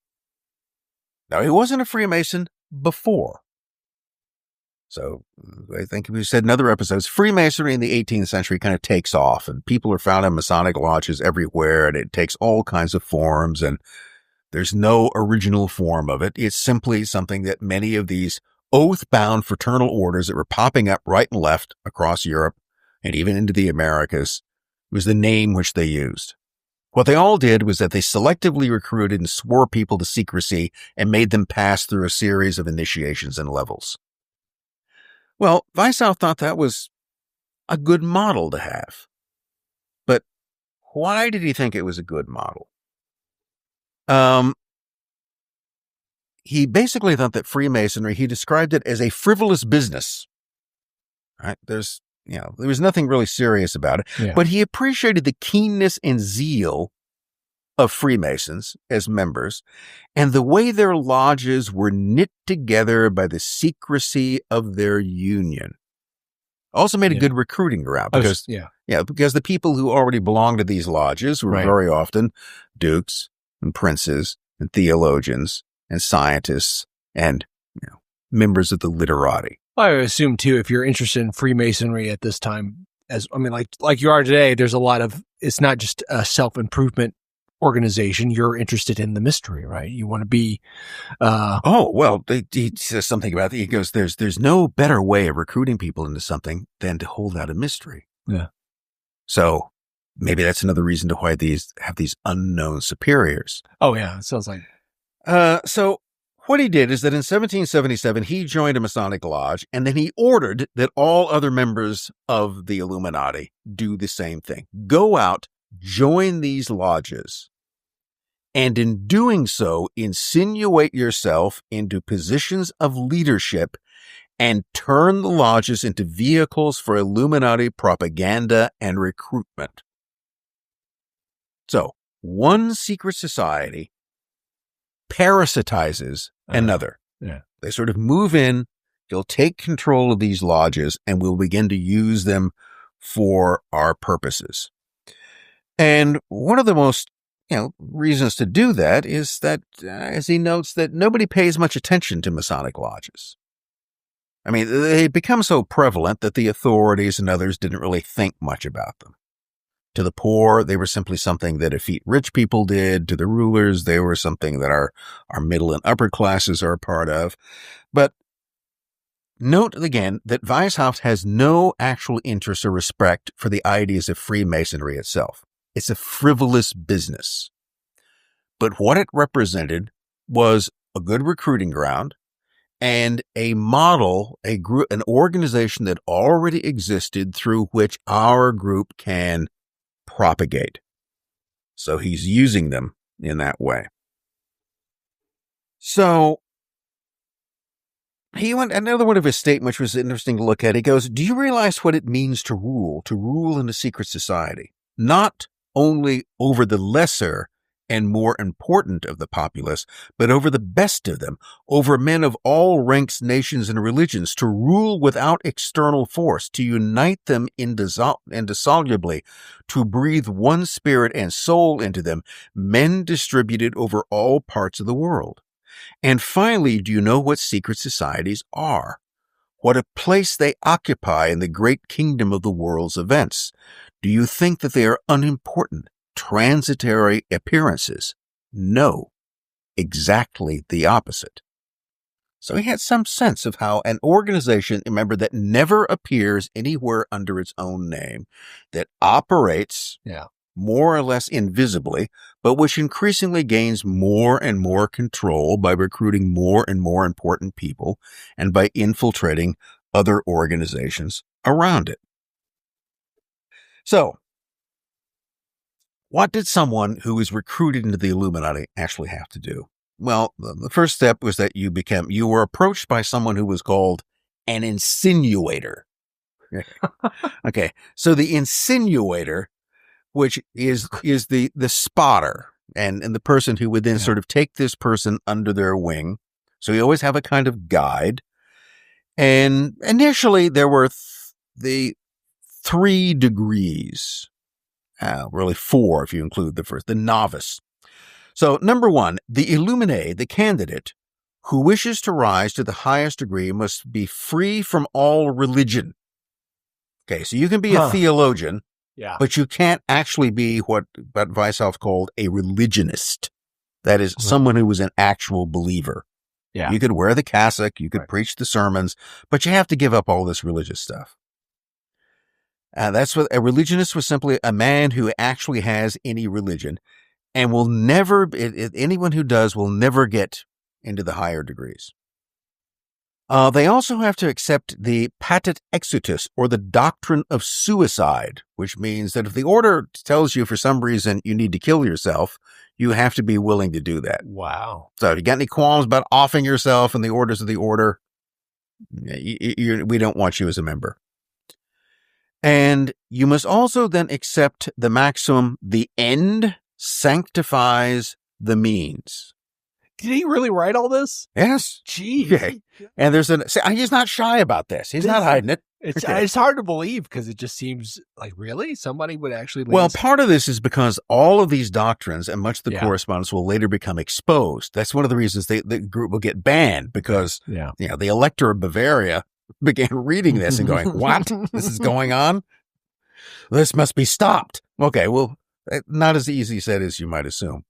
Now, he wasn't a Freemason before. So I think we said in other episodes, Freemasonry in the 18th century kind of takes off, and people are found in Masonic lodges everywhere, and it takes all kinds of forms, and there's no original form of it. It's simply something that many of these oath-bound fraternal orders that were popping up right and left across Europe and even into the Americas was the name which they used. What they all did was that they selectively recruited and swore people to secrecy and made them pass through a series of initiations and levels. Well, Weishaupt thought that was a good model to have. But why did he think it was a good model? He basically thought that Freemasonry, he described it as a frivolous business. Right? There was nothing really serious about it, but he appreciated the keenness and zeal of Freemasons as members and the way their lodges were knit together by the secrecy of their union. Also made a good recruiting ground because the people who already belonged to these lodges were very often dukes and princes and theologians and scientists and members of the literati.
I assume too, if you're interested in Freemasonry at this time, like you are today, there's a lot of, it's not just a self-improvement organization. You're interested in the mystery, right? You want to be,
he says something about that. He goes, there's no better way of recruiting people into something than to hold out a mystery.
Yeah.
So maybe that's another reason to why these have these unknown superiors.
Oh yeah. It sounds like,
so what he did is that in 1777, he joined a Masonic lodge, and then he ordered that all other members of the Illuminati do the same thing. Go out, join these lodges, and in doing so, insinuate yourself into positions of leadership and turn the lodges into vehicles for Illuminati propaganda and recruitment. So, one secret society parasitizes another. They sort of move in, they'll take control of these lodges, and we'll begin to use them for our purposes. And one of the most reasons to do that is that, as he notes, that nobody pays much attention to Masonic lodges. I mean, they become so prevalent that the authorities and others didn't really think much about them. To the poor, they were simply something that effete rich people did. To the rulers, they were something that our middle and upper classes are a part of. But note again that Weishaupt has no actual interest or respect for the ideas of Freemasonry itself. It's a frivolous business. But what it represented was a good recruiting ground and a model, a group, an organization that already existed through which our group can propagate. So he's using them in that way. So he went, another one of his statements, which was interesting to look at. He goes, do you realize what it means to rule in a secret society? Not only over the lesser and more important of the populace, but over the best of them, over men of all ranks, nations, and religions, to rule without external force, to unite them indissolubly, to breathe one spirit and soul into them, men distributed over all parts of the world. And finally, do you know what secret societies are? What a place they occupy in the great kingdom of the world's events. Do you think that they are unimportant, transitory appearances? No, exactly the opposite. So he had some sense of how an organization, remember, that never appears anywhere under its own name, that operates more or less invisibly, but which increasingly gains more and more control by recruiting more and more important people and by infiltrating other organizations around it. So, what did someone who was recruited into the Illuminati actually have to do? Well, the first step was that you were approached by someone who was called an insinuator. Okay. So the insinuator, which is the spotter and the person who would then sort of take this person under their wing. So you always have a kind of guide. And initially there were the 3 degrees, really 4 if you include the first, the novice. So, number 1, the illuminate, the candidate who wishes to rise to the highest degree must be free from all religion. Okay, so you can be a theologian, but you can't actually be what Weishaupt called a religionist. That is someone who was an actual believer. Yeah. You could wear the cassock, you could preach the sermons, but you have to give up all this religious stuff. That's what a religionist was, simply a man who actually has any religion. And will never, anyone who does will never get into the higher degrees. They also have to accept the patet exitus, or the doctrine of suicide, which means that if the order tells you for some reason you need to kill yourself, you have to be willing to do that.
Wow.
So if you got any qualms about offing yourself and the orders of the order, we don't want you as a member. And you must also then accept the maxim, the end sanctifies the means.
Did he really write all this?
Yes.
Gee.
Okay. And he's not shy about this. He's not hiding it.
It's hard to believe because it just seems like, really? Somebody would actually...
Well, part of this is because all of these doctrines and much of the correspondence will later become exposed. That's one of the reasons the group will get banned, because the elector of Bavaria began reading this and going, what? This is going on? This must be stopped. Okay, well, not as easy said as you might assume.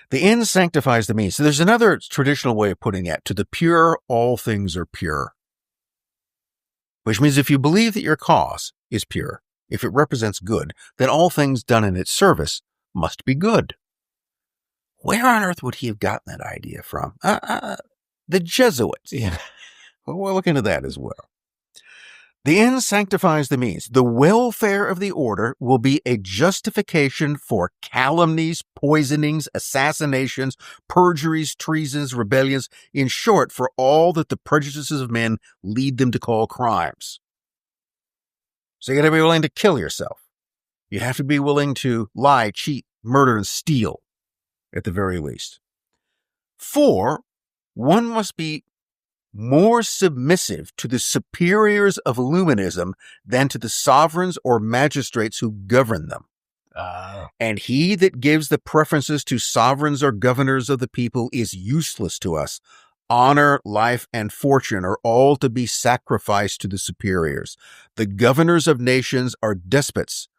The end sanctifies the means. So there's another traditional way of putting it. To the pure, all things are pure. Which means if you believe that your cause is pure, if it represents good, then all things done in its service must be good. Where on earth would he have gotten that idea from? The Jesuits. Yeah. Well, we'll look into that as well. The end sanctifies the means. The welfare of the order will be a justification for calumnies, poisonings, assassinations, perjuries, treasons, rebellions, in short, for all that the prejudices of men lead them to call crimes. So you got to be willing to kill yourself. You have to be willing to lie, cheat, murder, and steal, at the very least. 4, one must be more submissive to the superiors of Illuminism than to the sovereigns or magistrates who govern them. And he that gives the preferences to sovereigns or governors of the people is useless to us. Honor, life, and fortune are all to be sacrificed to the superiors. The governors of nations are despots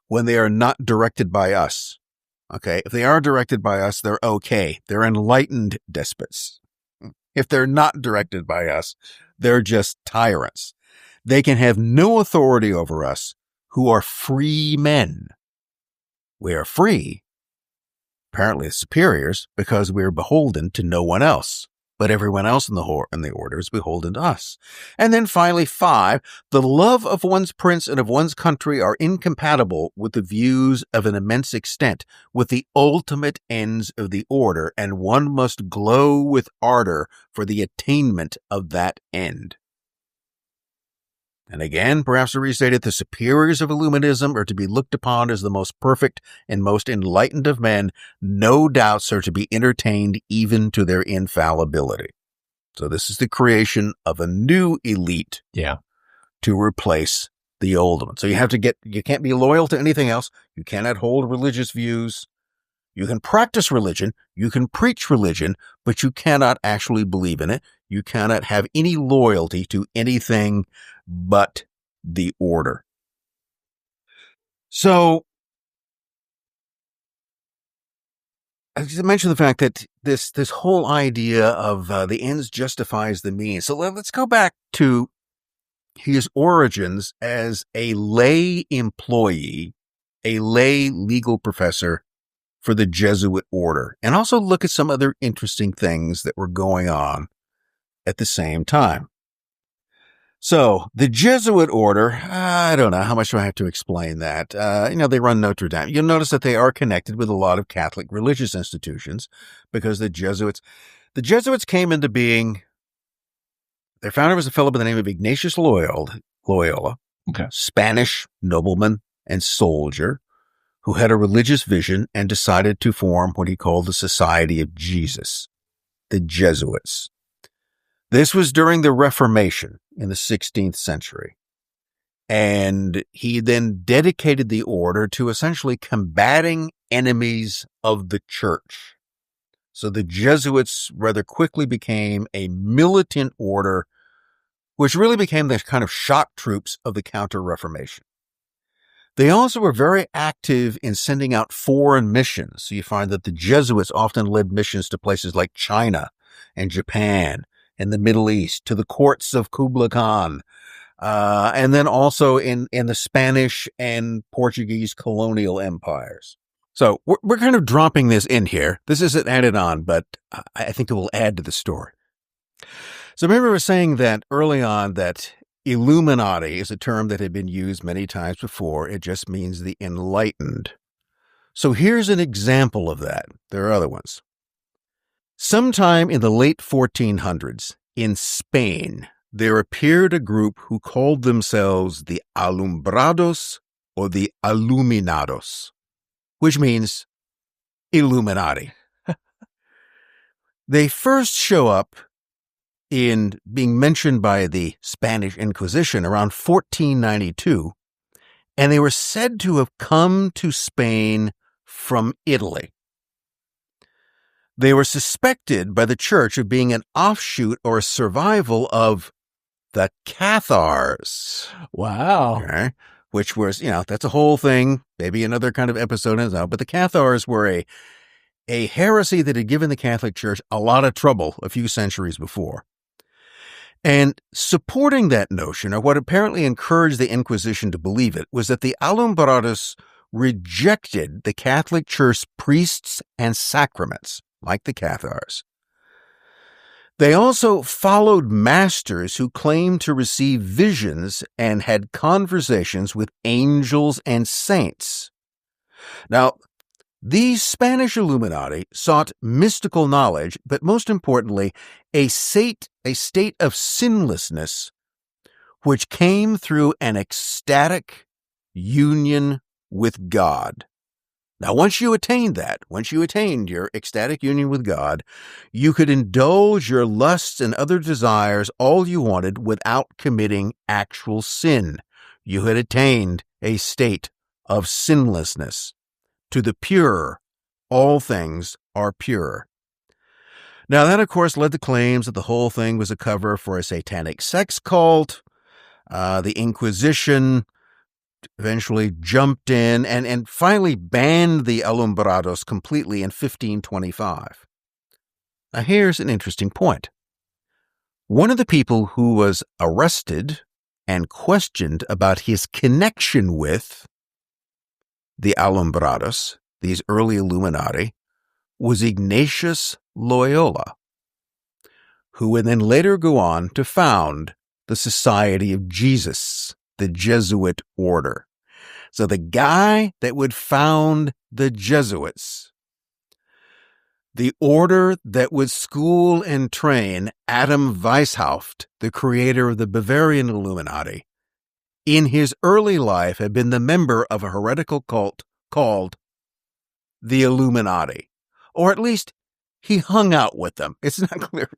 when they are not directed by us. Okay, if they are directed by us, they're okay. They're enlightened despots. If they're not directed by us, they're just tyrants. They can have no authority over us who are free men. We are free, apparently as superiors, because we are beholden to no one else. But everyone else in the order is beholden to us. And then finally, 5, the love of one's prince and of one's country are incompatible with the views of an immense extent, with the ultimate ends of the order, and one must glow with ardor for the attainment of that end. And again, perhaps to restate it, the superiors of Illuminism are to be looked upon as the most perfect and most enlightened of men. No doubts are to be entertained even to their infallibility. So this is the creation of a new elite to replace the old one. So you can't be loyal to anything else. You cannot hold religious views. You can practice religion, you can preach religion, but you cannot actually believe in it. You cannot have any loyalty to anything but the order. So, I just mentioned the fact that this whole idea of the ends justifies the means. So let's go back to his origins as a lay employee, a lay legal professor for the Jesuit order, and also look at some other interesting things that were going on at the same time. So the Jesuit order, I don't know, how much do I have to explain that? They run Notre Dame. You'll notice that they are connected with a lot of Catholic religious institutions because the Jesuits came into being. Their founder was a fellow by the name of Ignatius Loyola,
Okay.
Spanish nobleman and soldier who had a religious vision and decided to form what he called the Society of Jesus, the Jesuits. This was during the Reformation in the 16th century. And he then dedicated the order to essentially combating enemies of the church. So the Jesuits rather quickly became a militant order, which really became the kind of shock troops of the Counter-Reformation. They also were very active in sending out foreign missions. So you find that the Jesuits often led missions to places like China and Japan and the Middle East, to the courts of Kublai Khan, and then also in the Spanish and Portuguese colonial empires. So we're kind of dropping this in here. This isn't added on, but I think it will add to the story. So remember we were saying that early on that Illuminati is a term that had been used many times before. It just means the enlightened. So here's an example of that. There are other ones. Sometime in the late 1400s, in Spain, there appeared a group who called themselves the Alumbrados or the Illuminados, which means Illuminati. They first show up in being mentioned by the Spanish Inquisition around 1492, and they were said to have come to Spain from Italy. They were suspected by the church of being an offshoot or a survival of the Cathars.
Wow.
Okay, which was, that's a whole thing, maybe another kind of episode. But the Cathars were a heresy that had given the Catholic Church a lot of trouble a few centuries before. And supporting that notion, or what apparently encouraged the Inquisition to believe it, was that the Alumbrados rejected the Catholic Church priests and sacraments, like the Cathars. They also followed masters who claimed to receive visions and had conversations with angels and saints. Now, these Spanish Illuminati sought mystical knowledge, but most importantly, a state of sinlessness, which came through an ecstatic union with God. Now, once you attained your ecstatic union with God, you could indulge your lusts and other desires all you wanted without committing actual sin. You had attained a state of sinlessness. To the pure, all things are pure. Now, that, of course, led to claims that the whole thing was a cover for a satanic sex cult. The Inquisition eventually jumped in and finally banned the Alumbrados completely in 1525. Now, here's an interesting point. One of the people who was arrested and questioned about his connection with the Alumbrados, these early Illuminati, was Ignatius Loyola, who would then later go on to found the Society of Jesus, the Jesuit order. So the guy that would found the Jesuits, the order that would school and train Adam Weishaupt, the creator of the Bavarian Illuminati, in his early life had been the member of a heretical cult called the Illuminati. Or at least he hung out with them. It's not clear.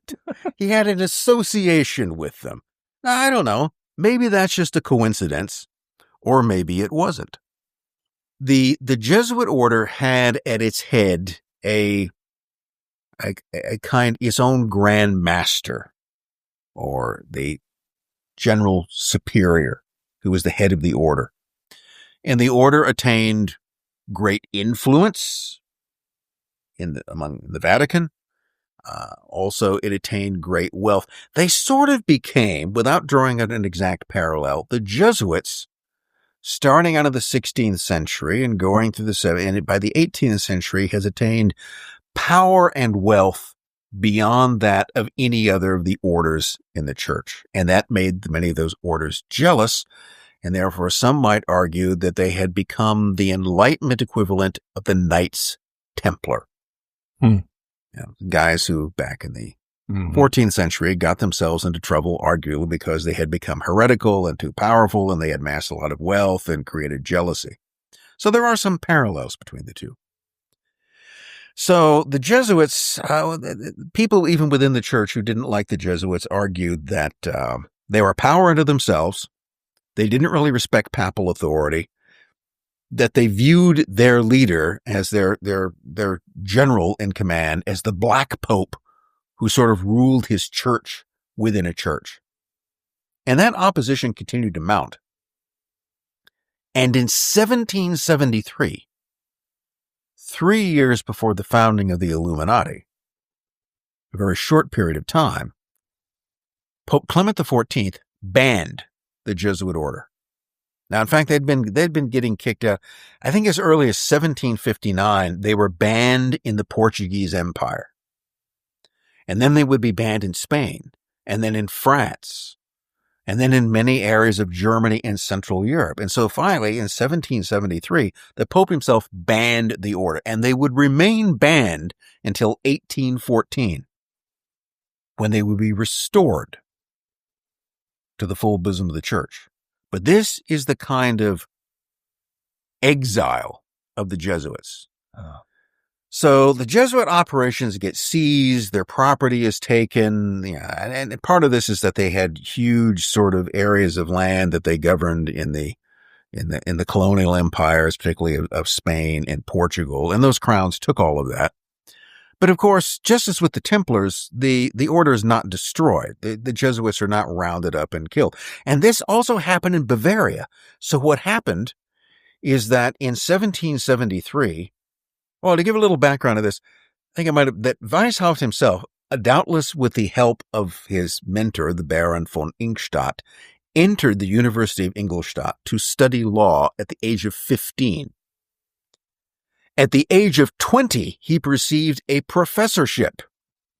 He had an association with them. I don't know. Maybe that's just a coincidence, or maybe it wasn't. The Jesuit order had at its head its own grand master, or the general superior, who was the head of the order. And the order attained great influence among the Vatican. Also, it attained great wealth. They sort of became, without drawing out an exact parallel, the Jesuits, starting out of the 16th century and going through the 17th, and by the 18th century has attained power and wealth beyond that of any other of the orders in the church. And that made many of those orders jealous. And therefore, some might argue that they had become the Enlightenment equivalent of the Knights Templar. Guys who, back in the 14th century, got themselves into trouble, arguably because they had become heretical and too powerful, and they had amassed a lot of wealth and created jealousy. So there are some parallels between the two. So the Jesuits, people even within the church who didn't like the Jesuits argued that they were a power unto themselves. They didn't really respect papal authority, that they viewed their leader as their general in command as the Black Pope who sort of ruled his church within a church. And that opposition continued to mount. And in 1773, 3 years before the founding of the Illuminati, a very short period of time, Pope Clement XIV banned the Jesuit order. Now, in fact, they'd been getting kicked out. I think as early as 1759, they were banned in the Portuguese Empire. And then they would be banned in Spain, and then in France, and then in many areas of Germany and Central Europe. And so finally, in 1773, the Pope himself banned the order, and they would remain banned until 1814, when they would be restored to the full bosom of the church. But this is the kind of exile of the Jesuits. So the Jesuit operations get seized, their property is taken, and part of this is that they had huge sort of areas of land that they governed in the colonial empires, particularly of Spain and Portugal, and those crowns took all of that. But of course, just as with the Templars, the order is not destroyed. The Jesuits are not rounded up and killed. And this also happened in Bavaria. So what happened is that in 1773, well, to give a little background to this, I think that Weishaupt himself, doubtless with the help of his mentor, the Baron von Ingolstadt, entered the University of Ingolstadt to study law at the age of 15. At the age of 20, he received a professorship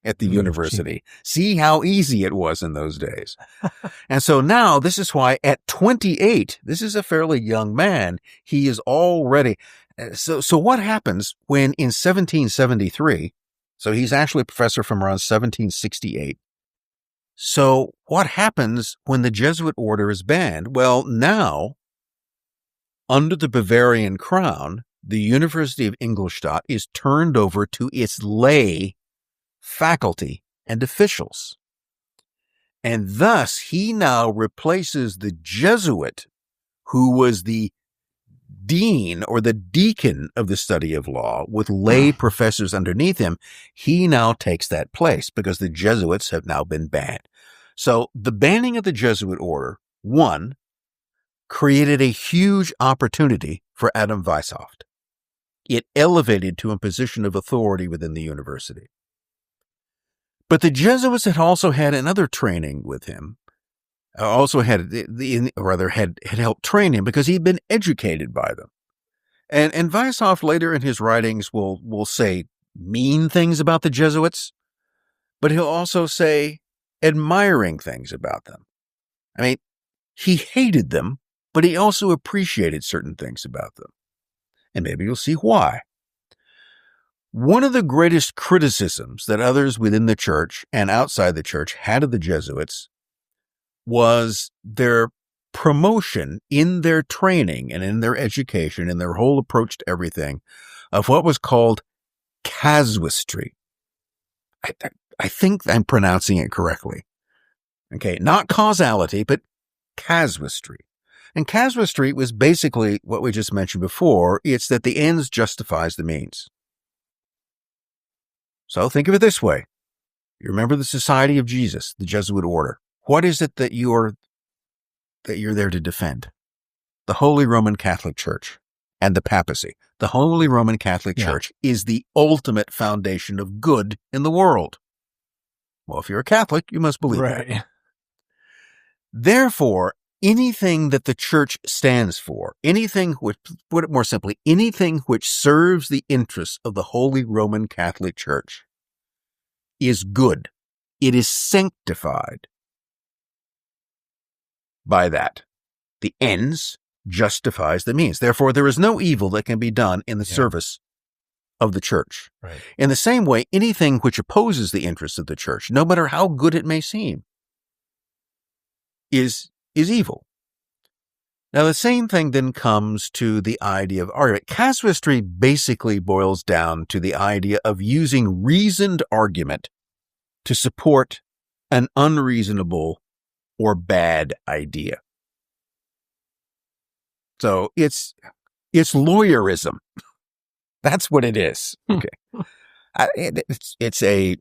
at the university. See how easy it was in those days. And so now this is why at 28, this is a fairly young man, he is already. So what happens when in 1773, so he's actually a professor from around 1768. So what happens when the Jesuit order is banned? Well, now, under the Bavarian crown, the University of Ingolstadt is turned over to its lay faculty and officials. And thus, he now replaces the Jesuit, who was the dean or the deacon of the study of law, with lay professors underneath him. He now takes that place because the Jesuits have now been banned. So the banning of the Jesuit order, one, created a huge opportunity for Adam Weishaupt. It elevated to a position of authority within the university. But the Jesuits had also had another training with him, had helped train him because he'd been educated by them. And Weishaupt later in his writings will say mean things about the Jesuits, but he'll also say admiring things about them. I mean, he hated them, but he also appreciated certain things about them. And maybe you'll see why. One of the greatest criticisms that others within the church and outside the church had of the Jesuits was their promotion in their training and in their education and their whole approach to everything of what was called casuistry. I think I'm pronouncing it correctly. Okay, not causality, but casuistry. And casuistry was basically what we just mentioned before. It's that the ends justifies the means. So think of it this way. You remember the Society of Jesus, the Jesuit order. What is it that you're there to defend? The Holy Roman Catholic Church and the papacy. The Holy Roman Catholic Church is the ultimate foundation of good in the world. Well, if you're a Catholic, you must believe that. Therefore, anything that the church stands for, anything which, put it more simply, anything which serves the interests of the Holy Roman Catholic Church is good. It is sanctified by that. The ends justifies the means. Therefore, there is no evil that can be done in the service of the church.
Right.
In the same way, anything which opposes the interests of the church, no matter how good it may seem, is evil. Now, the same thing then comes to the idea of argument. Casuistry basically boils down to the idea of using reasoned argument to support an unreasonable or bad idea. So it's lawyerism. That's what it is. Okay. It's a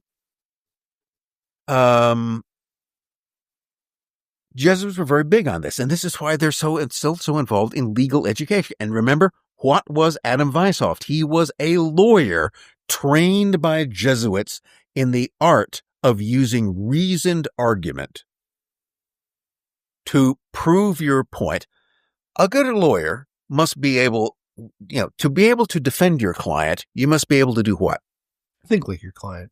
Jesuits were very big on this, and this is why they're still so involved in legal education. And remember, what was Adam Weishaupt? He was a lawyer trained by Jesuits in the art of using reasoned argument to prove your point. A good lawyer must be able, to be able to defend your client, you must be able to do what?
Think like your client.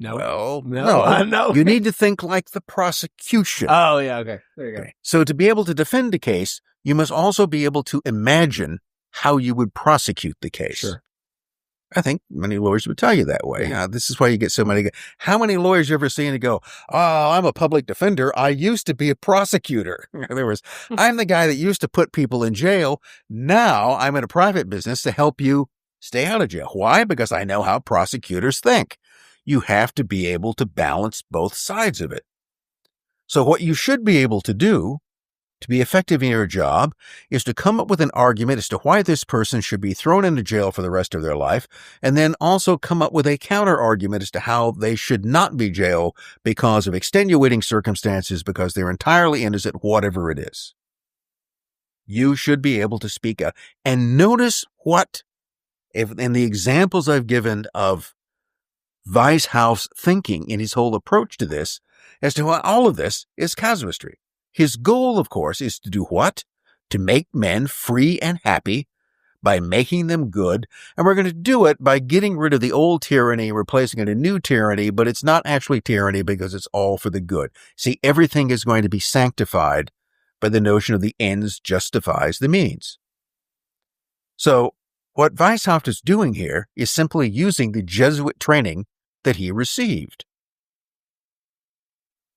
No.
Well,
no.
You need to think like the prosecution.
Oh, yeah. Okay. There you go.
Okay. So to be able to defend a case, you must also be able to imagine how you would prosecute the case.
Sure.
I think many lawyers would tell you that way. This is why you get so many. How many lawyers you ever seen to go, oh, I'm a public defender. I used to be a prosecutor. I'm the guy that used to put people in jail. Now I'm in a private business to help you stay out of jail. Why? Because I know how prosecutors think. You have to be able to balance both sides of it. So what you should be able to do to be effective in your job is to come up with an argument as to why this person should be thrown into jail for the rest of their life, and then also come up with a counter argument as to how they should not be jailed because of extenuating circumstances, because they're entirely innocent, whatever it is. You should be able to speak up. And notice what, in the examples I've given of Weishaupt's thinking in his whole approach to this, as to why all of this is casuistry. His goal, of course, is to do what? To make men free and happy by making them good. And we're going to do it by getting rid of the old tyranny and replacing it with a new tyranny, but it's not actually tyranny because it's all for the good. See, everything is going to be sanctified by the notion of the ends justifies the means. So what Weishaupt is doing here is simply using the Jesuit training that he received.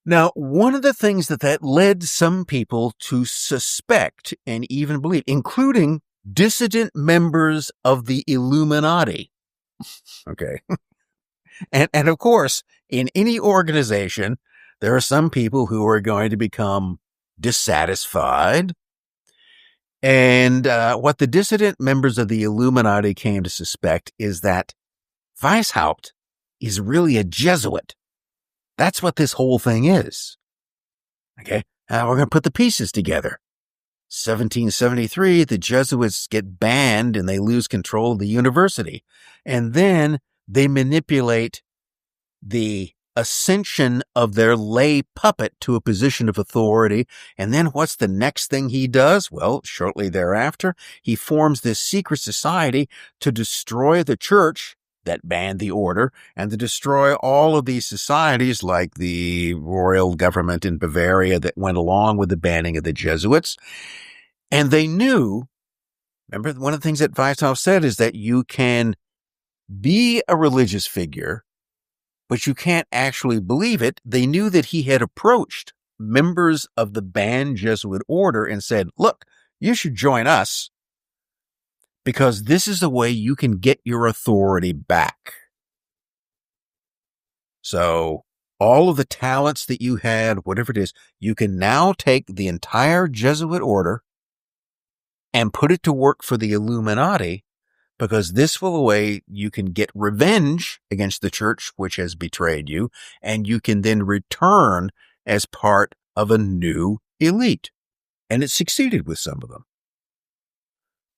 Now, one of the things that led some people to suspect and even believe, including dissident members of the Illuminati. Okay. And of course, in any organization, there are some people who are going to become dissatisfied. And what the dissident members of the Illuminati came to suspect is that Weishaupt is really a Jesuit. That's what this whole thing is. Okay, now we're going to put the pieces together. 1773, the Jesuits get banned and they lose control of the university. And then they manipulate the ascension of their lay puppet to a position of authority. And then what's the next thing he does? Well, shortly thereafter, he forms this secret society to destroy the church that banned the order and to destroy all of these societies like the royal government in Bavaria that went along with the banning of the Jesuits. And they knew, remember, one of the things that Weishaupt said is that you can be a religious figure, but you can't actually believe it. They knew that he had approached members of the banned Jesuit order and said, look, you should join us because this is the way you can get your authority back. So all of the talents that you had, whatever it is, you can now take the entire Jesuit order and put it to work for the Illuminati, because this will a way you can get revenge against the church which has betrayed you, and you can then return as part of a new elite. And it succeeded with some of them.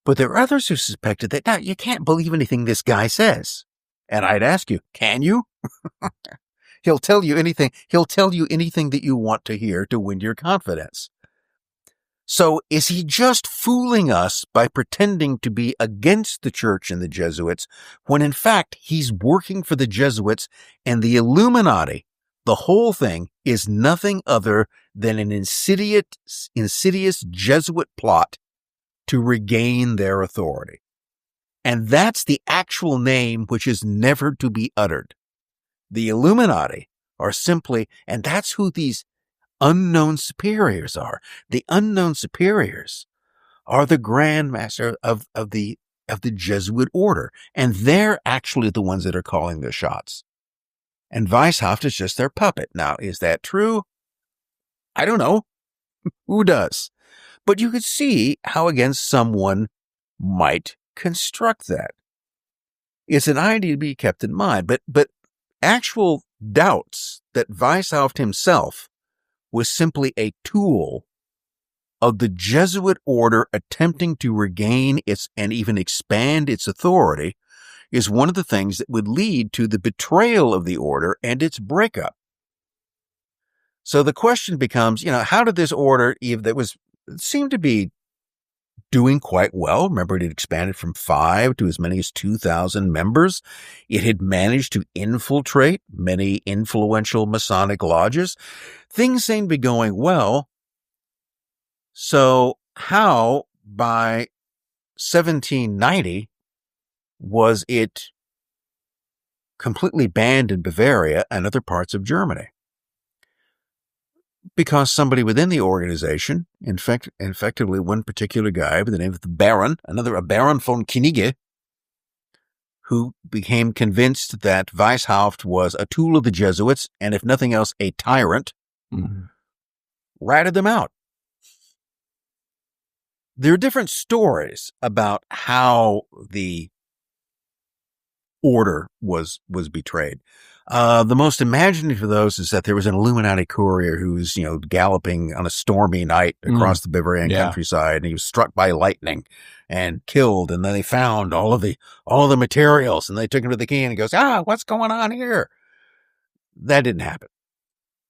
But there are others who suspected that, now, you can't believe anything this guy says. And I'd ask you, can you? He'll tell you anything. He'll tell you anything that you want to hear to win your confidence. So is he just fooling us by pretending to be against the church and the Jesuits, when in fact he's working for the Jesuits and the Illuminati? The whole thing is nothing other than an insidious Jesuit plot to regain their authority. And that's the actual name which is never to be uttered. The Illuminati are simply, and that's who these unknown superiors are. The unknown superiors are the Grand Master of the Jesuit order, and they're actually the ones that are calling the shots. And Weishaupt is just their puppet. Now, is that true? I don't know. Who does? But you could see how, again, someone might construct that. It's an idea to be kept in mind, but actual doubts that Weishaupt himself was simply a tool of the Jesuit order attempting to regain its and even expand its authority is one of the things that would lead to the betrayal of the order and its breakup. So the question becomes, how did this order, that seemed to be doing quite well. Remember, it had expanded from 5 to as many as 2,000 members. It had managed to infiltrate many influential Masonic lodges. Things seemed to be going well. So how, by 1790, was it completely banned in Bavaria and other parts of Germany? Because somebody within the organization, effectively one particular guy by the name of the Baron, a Baron von Knigge, who became convinced that Weishaupt was a tool of the Jesuits, and if nothing else, a tyrant, ratted them out. There are different stories about how the order was betrayed. The most imaginative of those is that there was an Illuminati courier who was, galloping on a stormy night across the Bavarian countryside, and he was struck by lightning and killed. And then they found all the materials, and they took him to the king, and he goes, what's going on here? That didn't happen,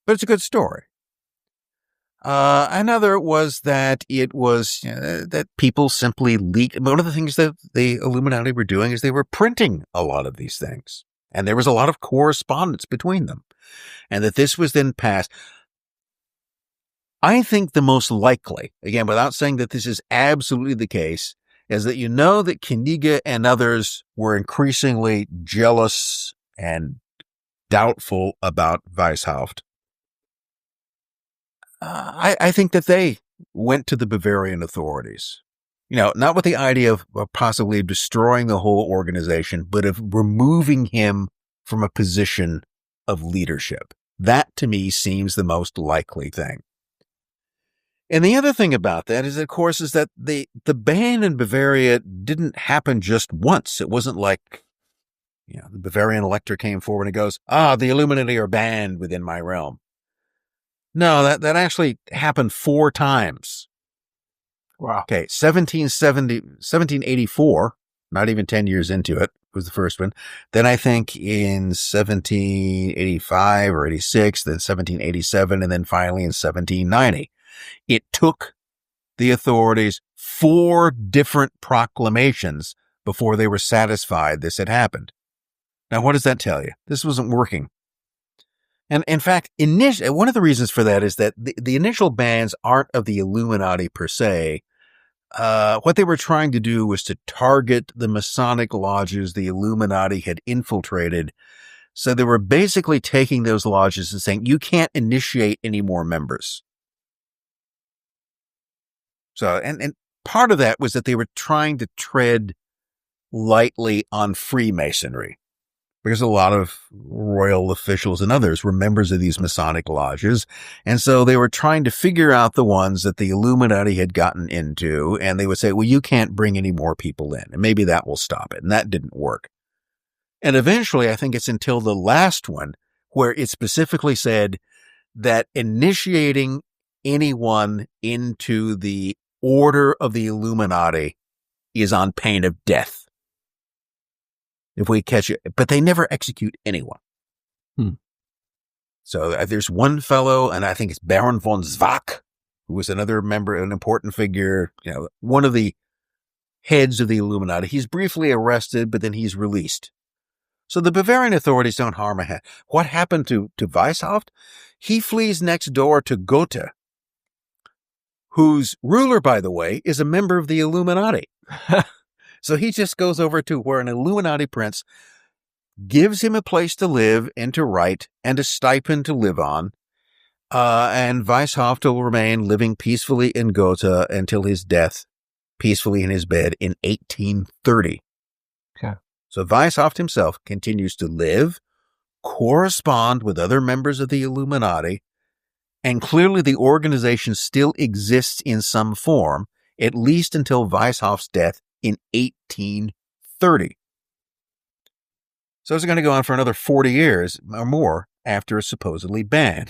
but it's a good story. Another was that it was that people simply leaked. One of the things that the Illuminati were doing is they were printing a lot of these things. And there was a lot of correspondence between them. And that this was then passed. I think the most likely, again, without saying that this is absolutely the case, is that that Knigge and others were increasingly jealous and doubtful about Weishaupt. I think that they went to the Bavarian authorities. Not with the idea of possibly destroying the whole organization, but of removing him from a position of leadership. That, to me, seems the most likely thing. And the other thing about that is, of course, is that the ban in Bavaria didn't happen just once. It wasn't like, the Bavarian elector came forward and goes, the Illuminati are banned within my realm. No, that actually happened 4 times.
Wow.
Okay, 1784, not even 10 years into it, was the first one. Then I think in 1785 or 86, then 1787, and then finally in 1790. It took the authorities 4 different proclamations before they were satisfied this had happened. Now, what does that tell you? This wasn't working. And in fact, one of the reasons for that is that the initial bans aren't of the Illuminati per se. What they were trying to do was to target the Masonic lodges the Illuminati had infiltrated. So they were basically taking those lodges and saying, you can't initiate any more members. So, and part of that was that they were trying to tread lightly on Freemasonry, because a lot of royal officials and others were members of these Masonic lodges. And so they were trying to figure out the ones that the Illuminati had gotten into. And they would say, well, you can't bring any more people in, and maybe that will stop it. And that didn't work. And eventually, I think it's until the last one where it specifically said that initiating anyone into the order of the Illuminati is on pain of death if we catch it. But they never execute anyone. So there's one fellow, and I think it's Baron von Zwack, who was another member, an important figure, one of the heads of the Illuminati. He's briefly arrested, but then he's released. So the Bavarian authorities don't harm a hat. What happened to Weishaupt? He flees next door to Gotha, whose ruler, by the way, is a member of the Illuminati. So he just goes over to where an Illuminati prince gives him a place to live and to write and a stipend to live on. And Weishaupt will remain living peacefully in Gotha until his death, peacefully in his bed in 1830.
Okay.
So Weishaupt himself continues to live, correspond with other members of the Illuminati, and clearly the organization still exists in some form, at least until Weishaupt's death in 1830. So it's going to go on for another 40 years or more after it's supposedly banned.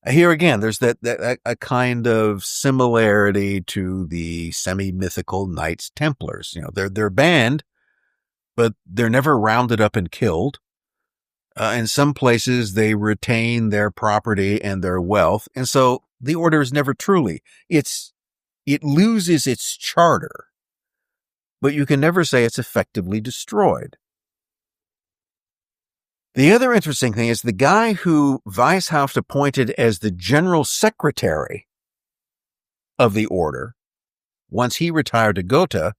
Here again, there's that a kind of similarity to the semi-mythical Knights Templars. They're banned, but they're never rounded up and killed. In some places, they retain their property and their wealth. And so the order is never truly, it loses its charter, but you can never say it's effectively destroyed. The other interesting thing is the guy who Weishaupt appointed as the general secretary of the order, once he retired to Gotha,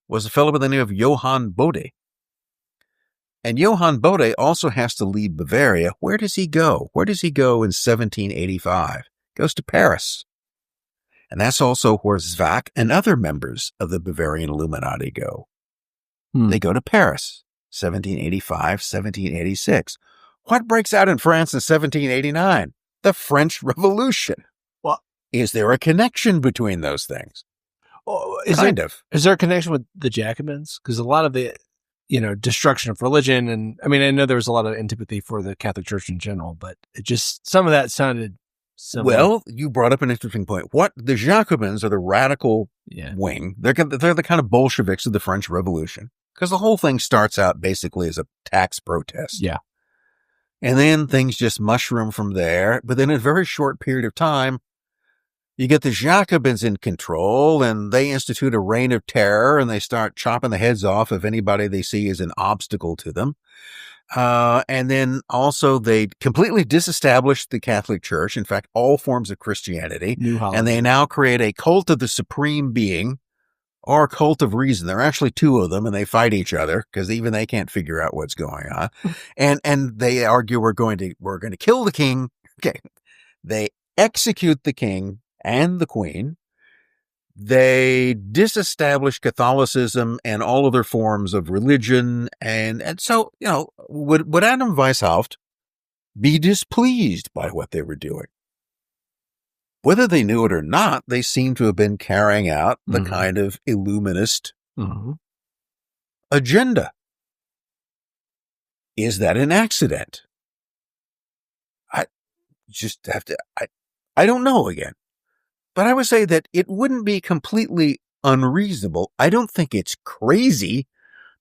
was a fellow by the name of Johann Bode. And Johann Bode also has to leave Bavaria. Where does he go? Where does he go in 1785? Goes to Paris. And that's also where Zwack and other members of the Bavarian Illuminati go. They go to Paris, 1785, 1786. What breaks out in France in 1789? The French Revolution. Well, is there a connection between those things?
Is there a connection with the Jacobins? Because a lot of the, destruction of religion, and I know there was a lot of antipathy for the Catholic Church in general, but it just, some of that sounded similar.
Well, you brought up an interesting point. The Jacobins are the radical wing. They're the kind of Bolsheviks of the French Revolution, because the whole thing starts out basically as a tax protest.
Yeah.
And then things just mushroom from there. But then in a very short period of time, you get the Jacobins in control, and they institute a reign of terror, and they start chopping the heads off of anybody they see as an obstacle to them. And then also they completely disestablished the Catholic Church, in fact, all forms of Christianity. And they now create a cult of the supreme being, or a cult of reason. There are actually two of them, and they fight each other because even they can't figure out what's going on. And they argue we're going to kill the king. Okay. They execute the king and the queen. They disestablish Catholicism and all other forms of religion. And so, would Adam Weishaupt be displeased by what they were doing? Whether they knew it or not, they seem to have been carrying out the kind of Illuminist agenda. Is that an accident? I don't know again. But I would say that it wouldn't be completely unreasonable. I don't think it's crazy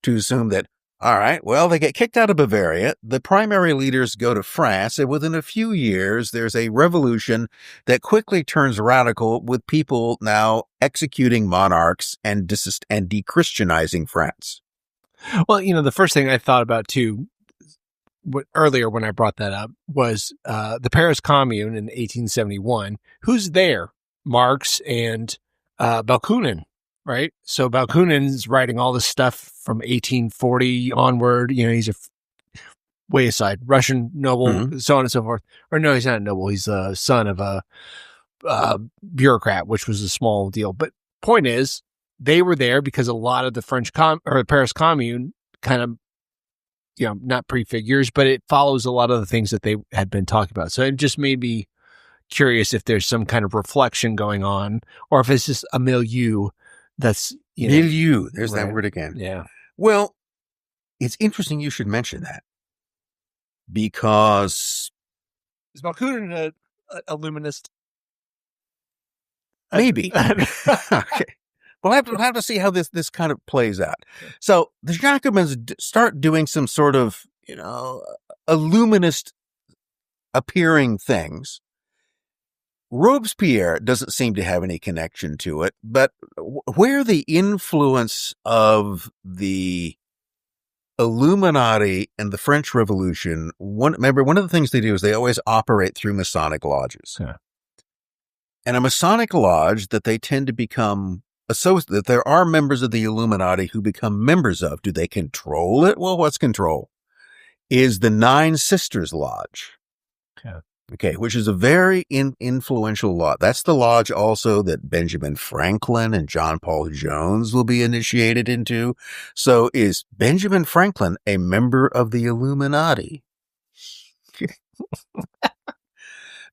to assume that, all right, well, they get kicked out of Bavaria. The primary leaders go to France, and within a few years, there's a revolution that quickly turns radical with people now executing monarchs and de-Christianizing France.
Well, the first thing I thought about too, earlier when I brought that up, was the Paris Commune in 1871. Who's there? Marx and Bakunin, right? So Bakunin's writing all this stuff from 1840 onward. He's a way aside Russian noble, so on and so forth. Or no, he's not a noble. He's a son of a bureaucrat, which was a small deal. But point is, they were there because a lot of the Paris Commune kind of not prefigures, but it follows a lot of the things that they had been talking about. So it just made me curious if there's some kind of reflection going on, or if it's just a milieu that's,
milieu. There's
right.
that word again.
Yeah.
Well, it's interesting you should mention that, because
Is Bakunin a illuminist?
Maybe. Okay. We'll have to see how this kind of plays out. So the Jacobins start doing some sort of, illuminist appearing things. Robespierre doesn't seem to have any connection to it, but where the influence of the Illuminati and the French Revolution, remember, one of the things they do is they always operate through Masonic lodges.
Yeah.
And a Masonic lodge that they tend to become associated, that there are members of the Illuminati who become members of. Do they control it? Well, what's control? Is the Nine Sisters Lodge.
Yeah.
Okay, which is a very influential lodge. That's the lodge also that Benjamin Franklin and John Paul Jones will be initiated into. So is Benjamin Franklin a member of the Illuminati?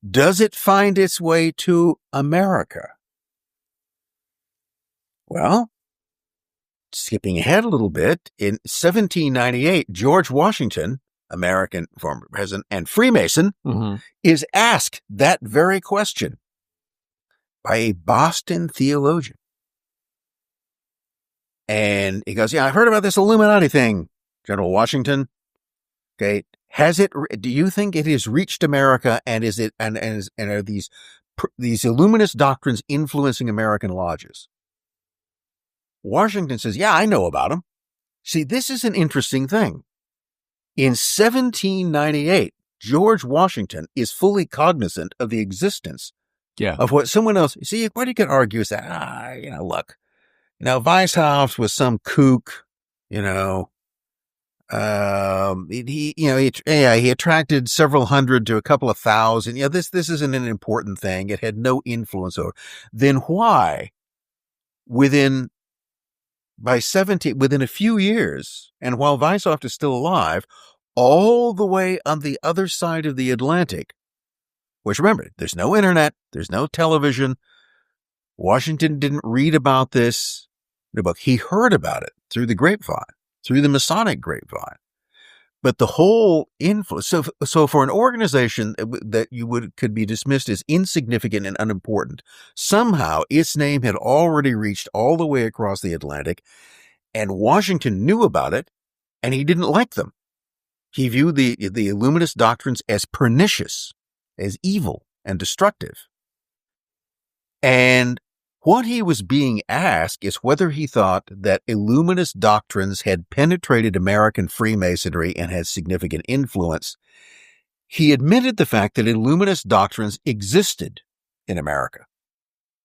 Does it find its way to America? Well, skipping ahead a little bit, in 1798, George Washington, American former president and Freemason, is asked that very question by a Boston theologian. And he goes, I've heard about this Illuminati thing, General Washington. Okay. Do you think it has reached America, and is it, and are these Illuminist doctrines influencing American lodges? Washington says, I know about them. See, this is an interesting thing. In 1798, George Washington is fully cognizant of the existence of what someone else, see, what you could argue is that, look, Weishaupt was some kook, he attracted several hundred to a couple of thousand. This isn't an important thing. It had no influence over. Then why, within a few years, and while Weishaupt is still alive, all the way on the other side of the Atlantic, which, remember, there's no internet, there's no television. Washington didn't read about this in a book. He heard about it through the grapevine, through the Masonic grapevine. But the whole influence, so for an organization that could be dismissed as insignificant and unimportant, somehow its name had already reached all the way across the Atlantic, and Washington knew about it, and he didn't like them. He viewed the Illuminist doctrines as pernicious, as evil and destructive. And what he was being asked is whether he thought that Illuminist doctrines had penetrated American Freemasonry and had significant influence. He admitted the fact that Illuminist doctrines existed in America,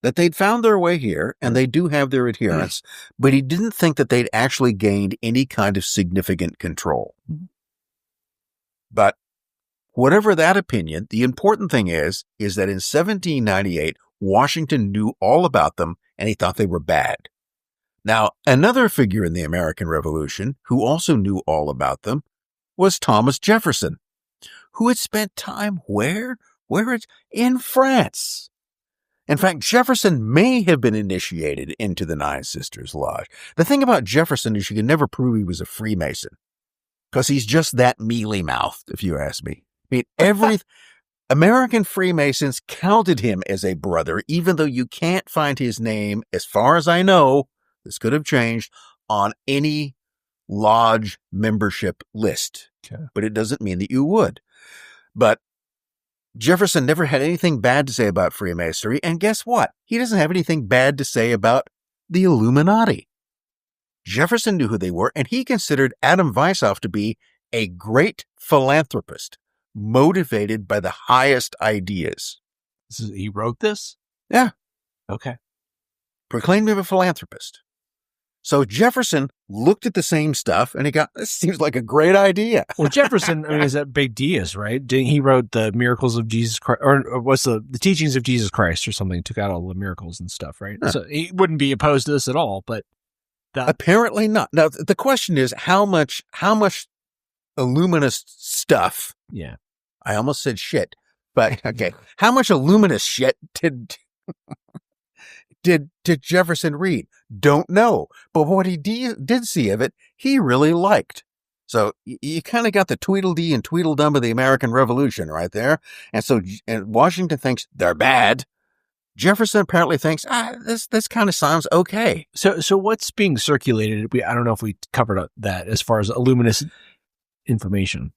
that they'd found their way here, and they do have their adherents, but he didn't think that they'd actually gained any kind of significant control. But whatever that opinion, the important thing is that in 1798, Washington knew all about them, and he thought they were bad. Now, another figure in the American Revolution who also knew all about them was Thomas Jefferson, who had spent time where? In France. In fact, Jefferson may have been initiated into the Nine Sisters Lodge. The thing about Jefferson is you can never prove he was a Freemason, because he's just that mealy-mouthed, if you ask me. I mean, American Freemasons counted him as a brother, even though you can't find his name, as far as I know, this could have changed, on any lodge membership list.
Okay.
But it doesn't mean that you would. But Jefferson never had anything bad to say about Freemasonry, and guess what? He doesn't have anything bad to say about the Illuminati. Jefferson knew who they were, and he considered Adam Weishaupt to be a great philanthropist, motivated by the highest ideas.
He wrote this?
Yeah.
Okay.
Proclaimed him a philanthropist. So Jefferson looked at the same stuff, and this seems like a great idea.
Well, Jefferson, is that big deist, right? He wrote the miracles of Jesus Christ, or what's the teachings of Jesus Christ or something, took out all the miracles and stuff, right? Huh. So he wouldn't be opposed to this at all, but apparently
not. Now, the question is how much Illuminist stuff.
Yeah.
I almost said shit, but okay. How much Illuminist shit did Jefferson read? Don't know. But what he did see of it, he really liked. So you kind of got the Tweedledee and Tweedledum of the American Revolution right there. And so Washington thinks they're bad. Jefferson apparently thinks, this kind of sounds okay.
So what's being circulated? I don't know if we covered that as far as Illuminist information.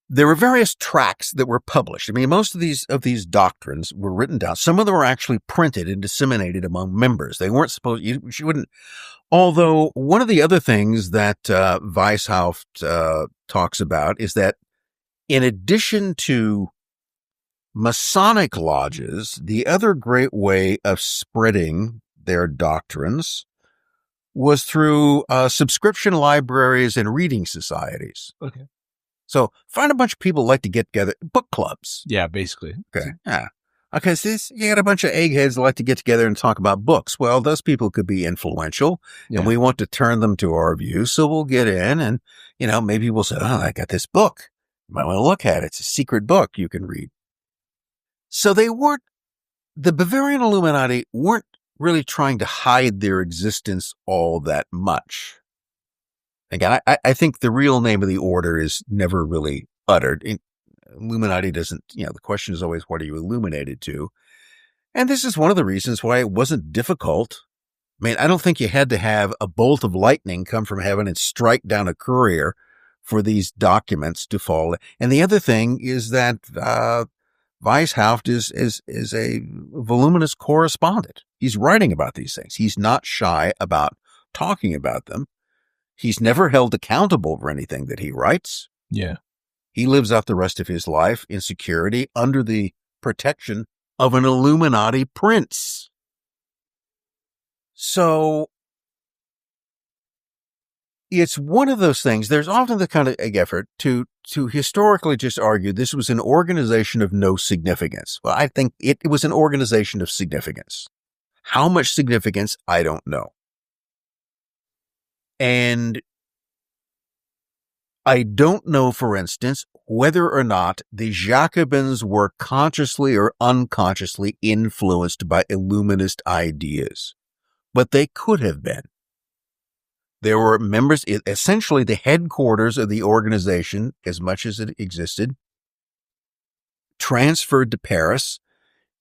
There were various tracts that were published. I mean, most of these doctrines were written down. Some of them were actually printed and disseminated among members. They weren't supposed, you wouldn't, although one of the other things that Weishaupt talks about is that in addition to Masonic lodges, the other great way of spreading their doctrines was through subscription libraries and reading societies.
Okay.
So find a bunch of people who like to get together, book clubs.
Yeah, basically.
Okay. Yeah. Okay. So you got a bunch of eggheads that like to get together and talk about books. Well, those people could be influential, and we want to turn them to our views. So we'll get in and, maybe we'll say, I got this book. You might want to look at it. It's a secret book you can read. So the Bavarian Illuminati weren't really trying to hide their existence all that much. Again, I think the real name of the order is never really uttered. Illuminati doesn't, the question is always, what are you illuminated to? And this is one of the reasons why it wasn't difficult. I mean, I don't think you had to have a bolt of lightning come from heaven and strike down a courier for these documents to fall. And the other thing is that Weishaupt is a voluminous correspondent. He's writing about these things. He's not shy about talking about them. He's never held accountable for anything that he writes.
Yeah.
He lives out the rest of his life in security under the protection of an Illuminati prince. So it's one of those things. There's often the kind of effort to historically just argue this was an organization of no significance. Well, I think it was an organization of significance. How much significance, I don't know. And I don't know, for instance, whether or not the Jacobins were consciously or unconsciously influenced by Illuminist ideas, but they could have been. There were members, essentially the headquarters of the organization, as much as it existed, transferred to Paris.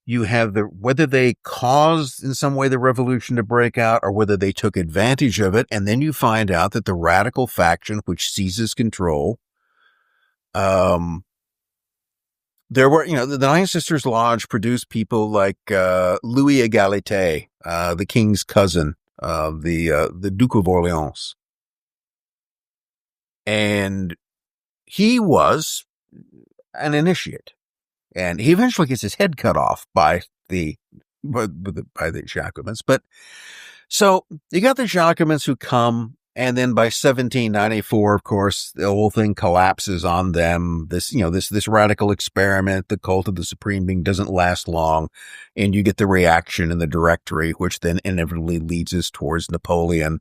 You have whether they caused in some way the revolution to break out or whether they took advantage of it. And then you find out that the radical faction which seizes control, there were, the Nine Sisters Lodge produced people like Louis Égalité, the king's cousin, the Duke of Orleans. And he was an initiate. And he eventually gets his head cut off by the Jacobins. But so you got the Jacobins who come, and then by 1794, of course, the whole thing collapses on them. This radical experiment, the cult of the supreme being, doesn't last long, and you get the reaction in the Directory, which then inevitably leads us towards Napoleon,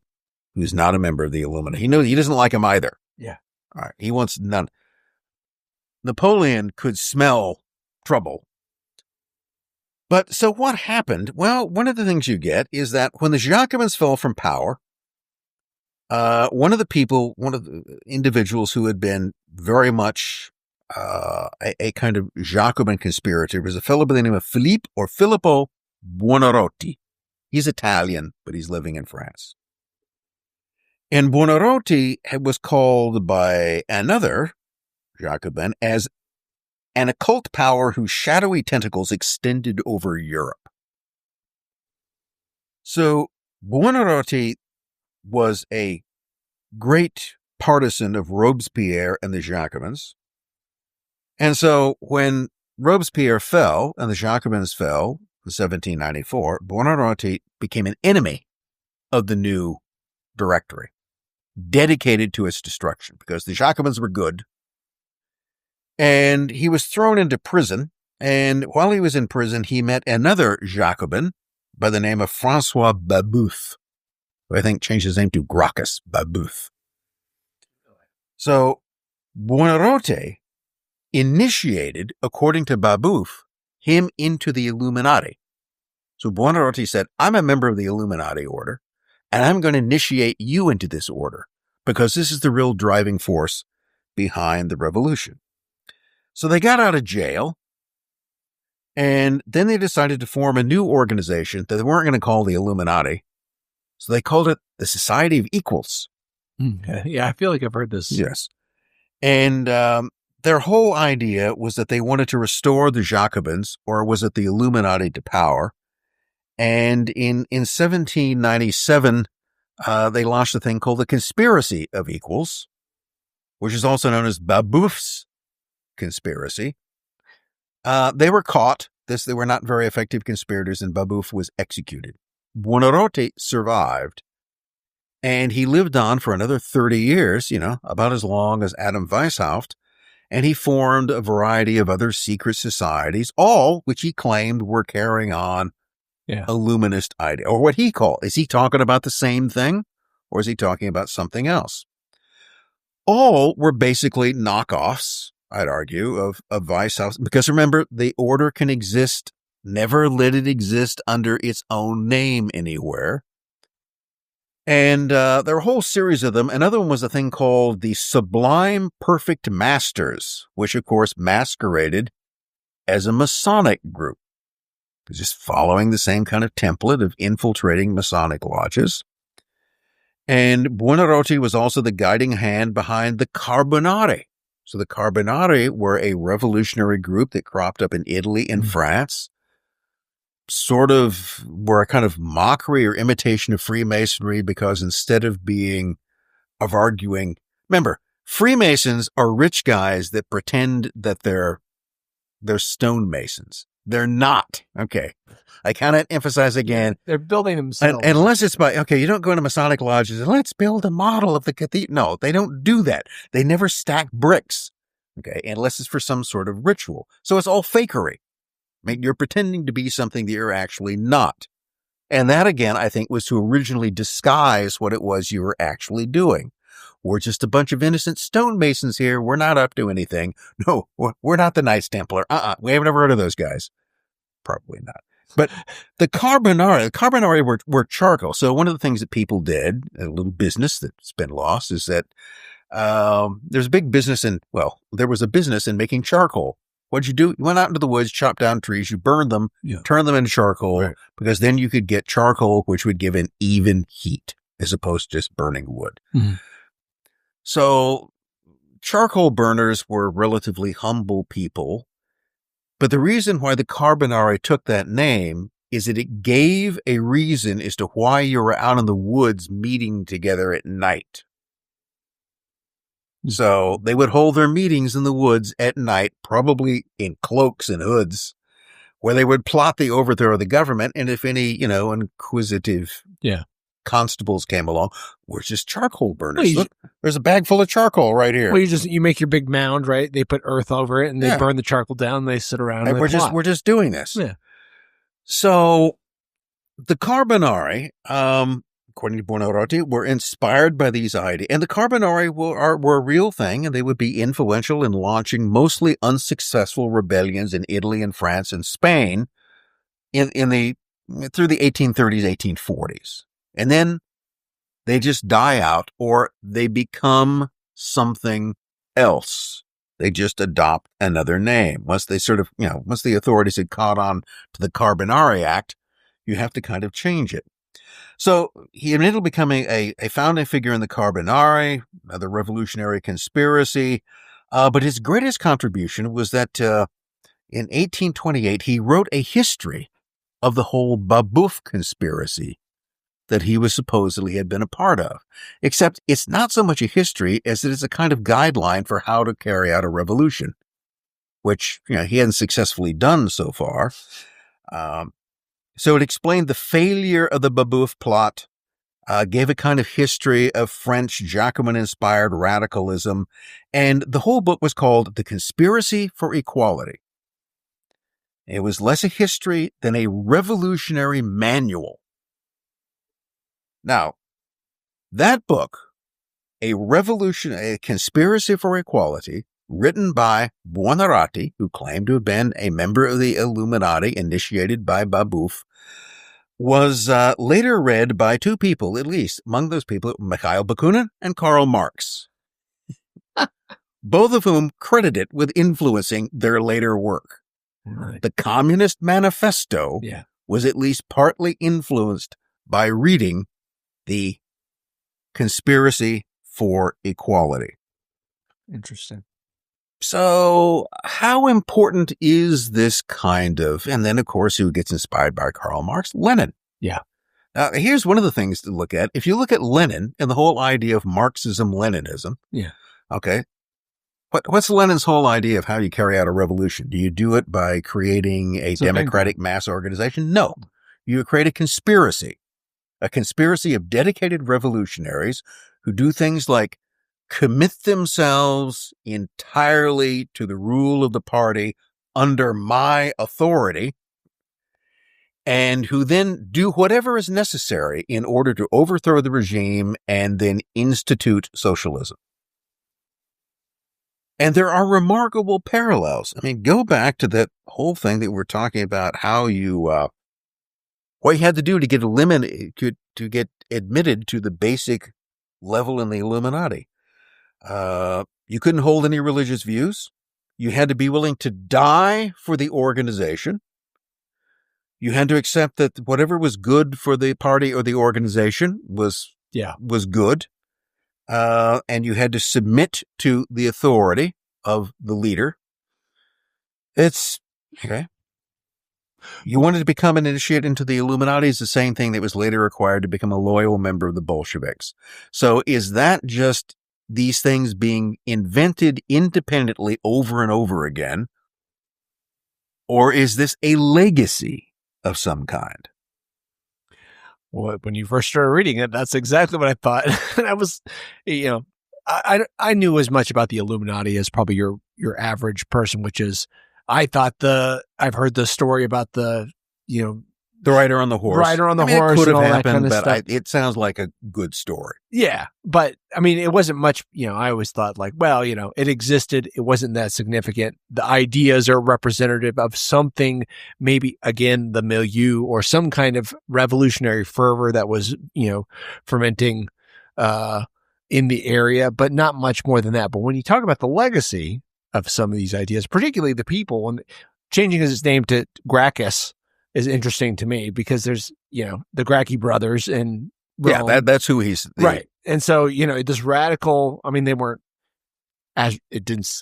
who's not a member of the Illuminati. He knows he doesn't like him either.
Yeah.
All right. He wants none. Napoleon could smell trouble. But so what happened? Well, one of the things you get is that when the Jacobins fell from power, one of the individuals who had been very much a kind of Jacobin conspirator was a fellow by the name of Filippo Buonarroti. He's Italian, but he's living in France. And Buonarroti was called by another Jacobin as an occult power whose shadowy tentacles extended over Europe. So Buonarroti was a great partisan of Robespierre and the Jacobins. And so when Robespierre fell and the Jacobins fell in 1794, Buonarroti became an enemy of the new Directory, dedicated to its destruction because the Jacobins were good. And he was thrown into prison. And while he was in prison, he met another Jacobin by the name of Francois Babeuf, who I think changed his name to Gracchus Babeuf. So Buonarroti initiated, according to Babeuf, him into the Illuminati. So Buonarroti said, I'm a member of the Illuminati order, and I'm going to initiate you into this order because this is the real driving force behind the revolution. So they got out of jail, and then they decided to form a new organization that they weren't going to call the Illuminati. So they called it the Society of Equals.
Yeah, I feel like I've heard this.
Yes. And their whole idea was that they wanted to restore the Jacobins, or was it the Illuminati, to power. And in 1797, they launched a thing called the Conspiracy of Equals, which is also known as Babeuf's conspiracy. They were caught. They were not very effective conspirators, and Babeuf was executed. Buonarroti survived, and he lived on for another 30 years, about as long as Adam Weishaupt, and he formed a variety of other secret societies, all which he claimed were carrying on Illuminist idea, or what he called. Is he talking about the same thing, or is he talking about something else? All were basically knockoffs, I'd argue, of Weishaupt, because remember, the order can exist, never let it exist under its own name anywhere. And there were a whole series of them. Another one was a thing called the Sublime Perfect Masters, which of course masqueraded as a Masonic group, just following the same kind of template of infiltrating Masonic lodges. And Buonarroti was also the guiding hand behind the Carbonari. So the Carbonari were a revolutionary group that cropped up in Italy and France, sort of were a kind of mockery or imitation of Freemasonry, because instead of arguing, remember, Freemasons are rich guys that pretend that they're stonemasons. They're not. Okay. I cannot emphasize again.
They're building themselves.
And unless it's you don't go into Masonic lodges and let's build a model of the cathedral. No, they don't do that. They never stack bricks. Okay. Unless it's for some sort of ritual. So it's all fakery. I mean, you're pretending to be something that you're actually not. And that, again, I think was to originally disguise what it was you were actually doing. We're just a bunch of innocent stonemasons here. We're not up to anything. No, we're not the Knights Templar. We haven't ever heard of those guys. Probably not. But the Carbonari were charcoal. So one of the things that people did, a little business that's been lost, is that there's a big business there was a business in making charcoal. What'd you do? You went out into the woods, chopped down trees, you burned them, turned them into charcoal, because then you could get charcoal, which would give an even heat, as opposed to just burning wood. Mm-hmm. So charcoal burners were relatively humble people. But the reason why the Carbonari took that name is that it gave a reason as to why you were out in the woods meeting together at night. So they would hold their meetings in the woods at night, probably in cloaks and hoods, where they would plot the overthrow of the government. And if any, inquisitive constables came along, we're just charcoal burners. Look, there's a bag full of charcoal right here.
Well, you make your big mound, right? They put earth over it and they burn the charcoal down and they sit around and
we're just doing this.
Yeah.
So the Carbonari, according to Buonarroti, were inspired by these ideas. And the Carbonari were a real thing, and they would be influential in launching mostly unsuccessful rebellions in Italy and France and Spain through the 1830s, 1840s. And then they just die out, or they become something else. They just adopt another name. Once they once the authorities had caught on to the Carbonari Act, you have to kind of change it. So he ended up becoming a founding figure in the Carbonari, the revolutionary conspiracy. But his greatest contribution was that in 1828, he wrote a history of the whole Babeuf conspiracy that he was supposedly had been a part of. Except it's not so much a history as it is a kind of guideline for how to carry out a revolution, which he hadn't successfully done so far. So it explained the failure of the Babeuf plot, gave a kind of history of French Jacobin-inspired radicalism, and the whole book was called The Conspiracy for Equality. It was less a history than a revolutionary manual. Now, that book a conspiracy for equality written by Buonarroti, who claimed to have been a member of the Illuminati initiated by Babeuf, was later read by two people, at least. Among those people, Mikhail Bakunin and Karl Marx, both of whom credit it with influencing their later work.
Right.
The Communist Manifesto was at least partly influenced by reading the Conspiracy for Equality.
Interesting.
So how important is this kind of, and then of course who gets inspired by Karl Marx? Lenin.
Yeah.
Now here's one of the things to look at. If you look at Lenin and the whole idea of Marxism-Leninism, okay, what's Lenin's whole idea of how you carry out a revolution? Do you do it by creating a democratic mass organization? No. You create a conspiracy of dedicated revolutionaries who do things like commit themselves entirely to the rule of the party under my authority, and who then do whatever is necessary in order to overthrow the regime and then institute socialism. And there are remarkable parallels. I mean, go back to that whole thing that we're talking about, how you, what you had to do to get to get admitted to the basic level in the Illuminati. You couldn't hold any religious views. You had to be willing to die for the organization. You had to accept that whatever was good for the party or the organization was good. And you had to submit to the authority of the leader. It's okay. You wanted to become an initiate into the Illuminati is the same thing that was later required to become a loyal member of the Bolsheviks. So is that just these things being invented independently over and over again? Or is this a legacy of some kind?
Well, when you first started reading it, that's exactly what I thought. And I was, I knew as much about the Illuminati as probably your average person, which is, I thought I've heard the story about the
rider on the horse.
Horse.
It could have happened,
kind of
but
stuff.
It sounds like a good story.
Yeah. But I mean, it wasn't much, I always thought like, well, it existed. It wasn't that significant. The ideas are representative of something, maybe again, the milieu or some kind of revolutionary fervor that was, fermenting, in the area, but not much more than that. But when you talk about the legacy of some of these ideas, particularly the people, and changing his name to Gracchus is interesting to me because there's, the Gracchi brothers and
that's who he's
right. And so, this radical, I mean, they weren't I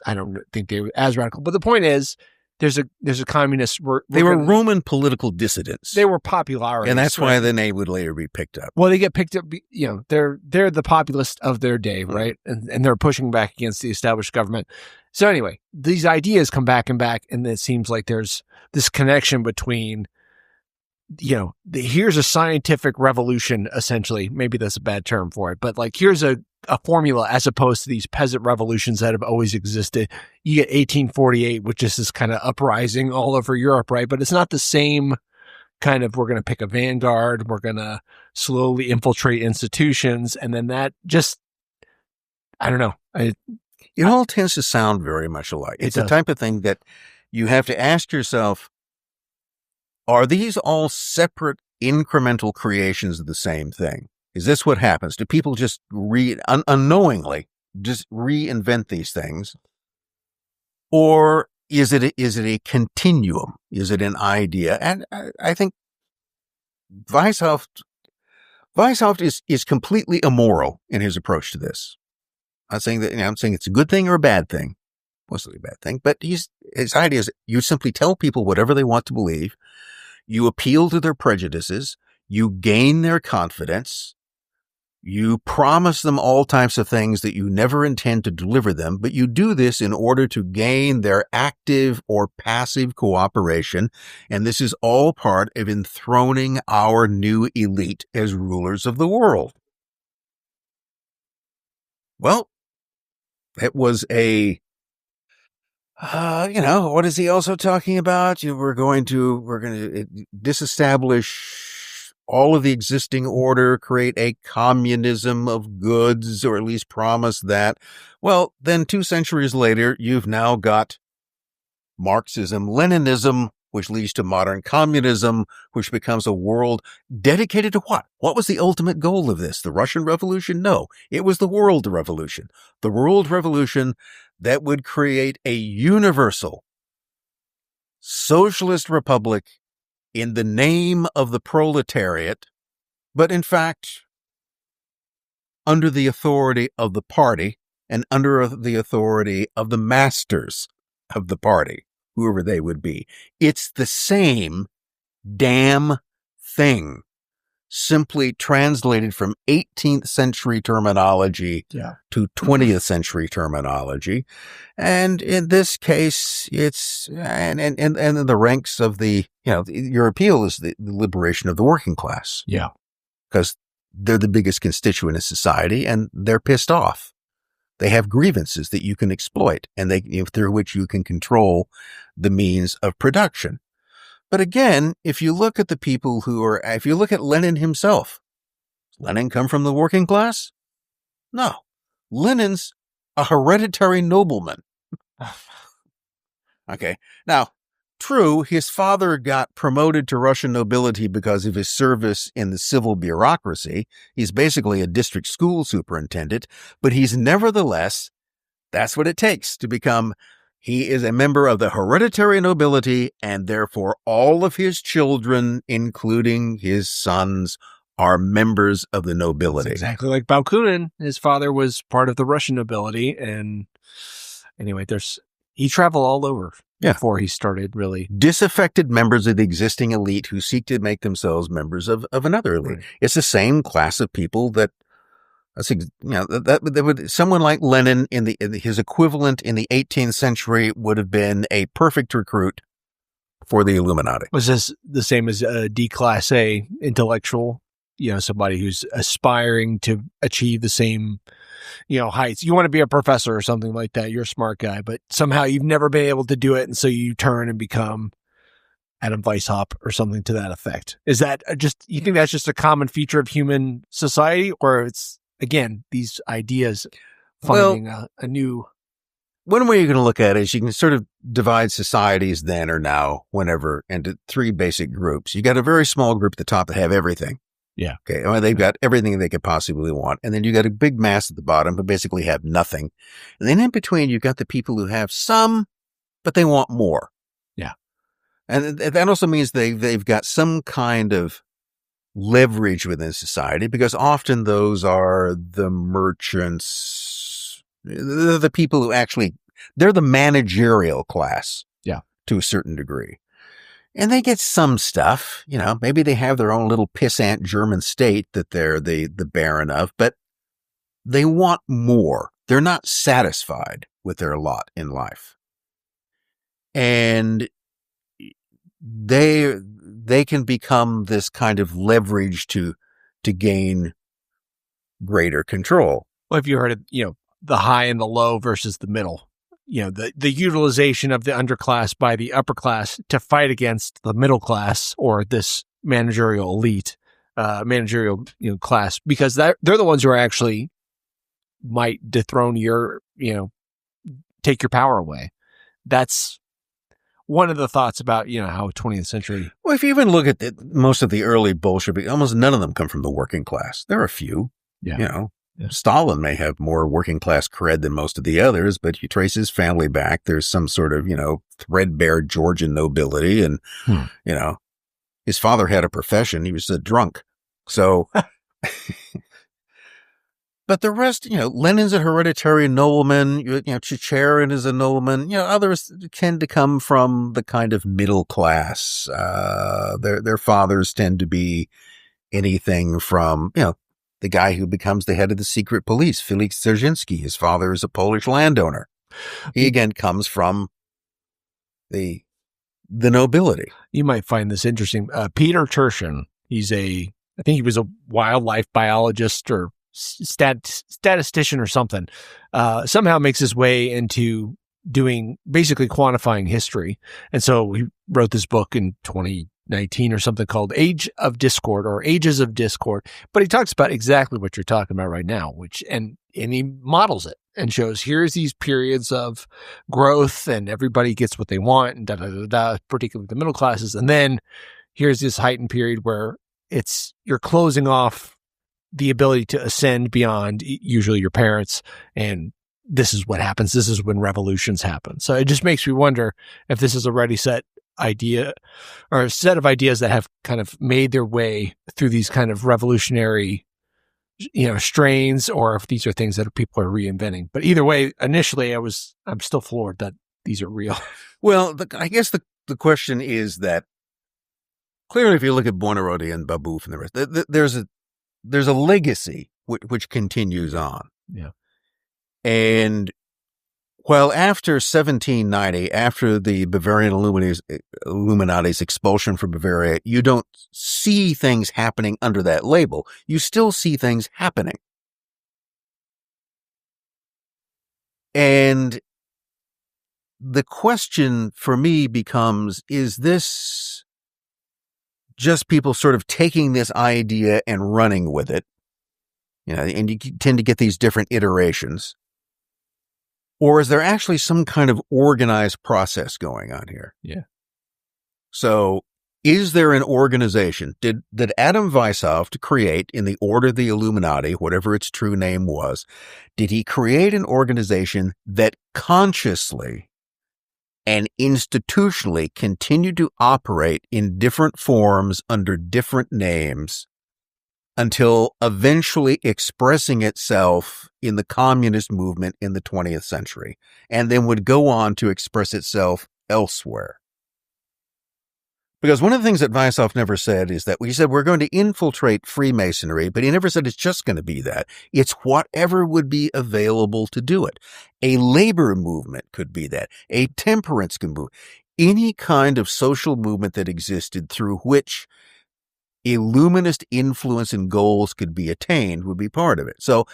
don't think they were as radical, but the point is there's a communist.
They were Roman political dissidents.
They were popularists.
And that's why the name would later be picked up.
Well, they get picked up, they're the populists of their day, right? And they're pushing back against the established government. So anyway, these ideas come back, and it seems like there's this connection between, here's a scientific revolution, essentially. Maybe that's a bad term for it, but like here's a formula as opposed to these peasant revolutions that have always existed. You get 1848, which is this kind of uprising all over Europe, right? But it's not the same kind of, we're going to pick a vanguard, we're going to slowly infiltrate institutions, and then that just, I don't know.
It all tends to sound very much alike. It's the type of thing that you have to ask yourself, are these all separate incremental creations of the same thing? Is this what happens? Do people just unknowingly just reinvent these things? Or is it a continuum? Is it an idea? And I think Weishaupt is completely immoral in his approach to this. I'm saying that, I'm saying it's a good thing or a bad thing. Mostly a bad thing. But his idea is you simply tell people whatever they want to believe. You appeal to their prejudices. You gain their confidence. You promise them all types of things that you never intend to deliver them, but you do this in order to gain their active or passive cooperation. And this is all part of enthroning our new elite as rulers of the world. Well, it was what is he also talking about? We're going to disestablish all of the existing order, create a communism of goods, or at least promise that. Well, then 2 centuries later, you've now got Marxism, Leninism, which leads to modern communism, which becomes a world dedicated to what? What was the ultimate goal of this? The Russian Revolution? No, it was the World Revolution. The World Revolution that would create a universal socialist republic in the name of the proletariat, but in fact, under the authority of the party and under the authority of the masters of the party, whoever they would be. It's the same damn thing, simply translated from 18th century terminology to 20th century terminology. And in this case, it's, and in the ranks of the, your appeal is the liberation of the working class.
Yeah.
Because they're the biggest constituent in society and they're pissed off. They have grievances that you can exploit and through which you can control the means of production. But again, if you look at the people if you look at Lenin himself, does Lenin come from the working class? No. Lenin's a hereditary nobleman. Okay. Now, true, his father got promoted to Russian nobility because of his service in the civil bureaucracy. He's basically a district school superintendent, but he's nevertheless, that's what it takes to become. He is a member of the hereditary nobility, and therefore all of his children, including his sons, are members of the nobility.
That's exactly like Bakunin. His father was part of the Russian nobility, and anyway, he traveled all over before he started really.
Disaffected members of the existing elite who seek to make themselves members of another elite. Right. It's the same class of people that someone like Lenin his equivalent in the 18th century would have been a perfect recruit for the Illuminati.
Was this the same as a D class A intellectual? Somebody who's aspiring to achieve the same, heights. You want to be a professor or something like that. You're a smart guy, but somehow you've never been able to do it. And so you turn and become Adam Weishaupt or something to that effect. Is that you think that's just a common feature of human society, or it's, again, these ideas finding a new...
One way you're going to look at it is you can sort of divide societies then or now, whenever, into 3 basic groups. You got a very small group at the top that have everything.
Yeah.
Okay. I mean, they've got everything they could possibly want. And then you got a big mass at the bottom who basically have nothing. And then in between, you've got the people who have some, but they want more.
Yeah.
And that also means they've got some kind of leverage within society, because often those are the merchants, the people who actually, they're the managerial class.
Yeah.
To a certain degree. And they get some stuff, maybe they have their own little pissant German state that they're the baron of, but they want more. They're not satisfied with their lot in life. And they can become this kind of leverage to gain greater control.
Well, if you heard of, the high and the low versus the middle. The utilization of the underclass by the upper class to fight against the middle class or this managerial elite, class, because they're the ones who are actually might dethrone your, take your power away. That's one of the thoughts about, how 20th century.
Well, if you even look at most of the early Bolshevik, almost none of them come from the working class. There are a few,
Yeah.
Stalin may have more working class cred than most of the others, but you trace his family back. There's some sort of, threadbare Georgian nobility. And, his father had a profession. He was a drunk. So, but the rest, Lenin's a hereditary nobleman. Chicherin is a nobleman. Others tend to come from the kind of middle class. Their fathers tend to be anything from, the guy who becomes the head of the secret police, Felix Dzerzhinsky. His father is a Polish landowner. He again comes from the nobility.
You might find this interesting. Peter Turchin, I think he was a wildlife biologist or statistician or something, somehow makes his way into doing basically quantifying history. And so he wrote this book in 19 or something called Age of Discord or Ages of Discord. But he talks about exactly what you're talking about right now, and he models it and shows here's these periods of growth and everybody gets what they want and particularly the middle classes. And then here's this heightened period where you're closing off the ability to ascend beyond usually your parents. And this is what happens. This is when revolutions happen. So it just makes me wonder if this is already set idea or a set of ideas that have kind of made their way through these kind of revolutionary, strains, or if these are things that people are reinventing. But either way, initially I'm still floored that these are real.
Well, I guess the question is that clearly, if you look at Buonarroti and Babeuf and the rest, there's a legacy which continues on.
Yeah.
And while after 1790, after the Bavarian Illuminati's expulsion from Bavaria, you don't see things happening under that label. You still see things happening. And the question for me becomes, is this just people sort of taking this idea and running with it? And you tend to get these different iterations. Or is there actually some kind of organized process going on here?
Yeah.
So is there an organization? Did Adam Weishaupt create in the Order of the Illuminati, whatever its true name was, did he create an organization that consciously and institutionally continued to operate in different forms under different names until eventually expressing itself in the communist movement in the 20th century, and then would go on to express itself elsewhere? Because one of the things that Weishaupt never said is that he said we're going to infiltrate Freemasonry, but he never said it's just going to be that. It's whatever would be available to do it. A labor movement could be that. A temperance movement. Any kind of social movement that existed through which Illuminist influence and goals could be attained would be part of it. So,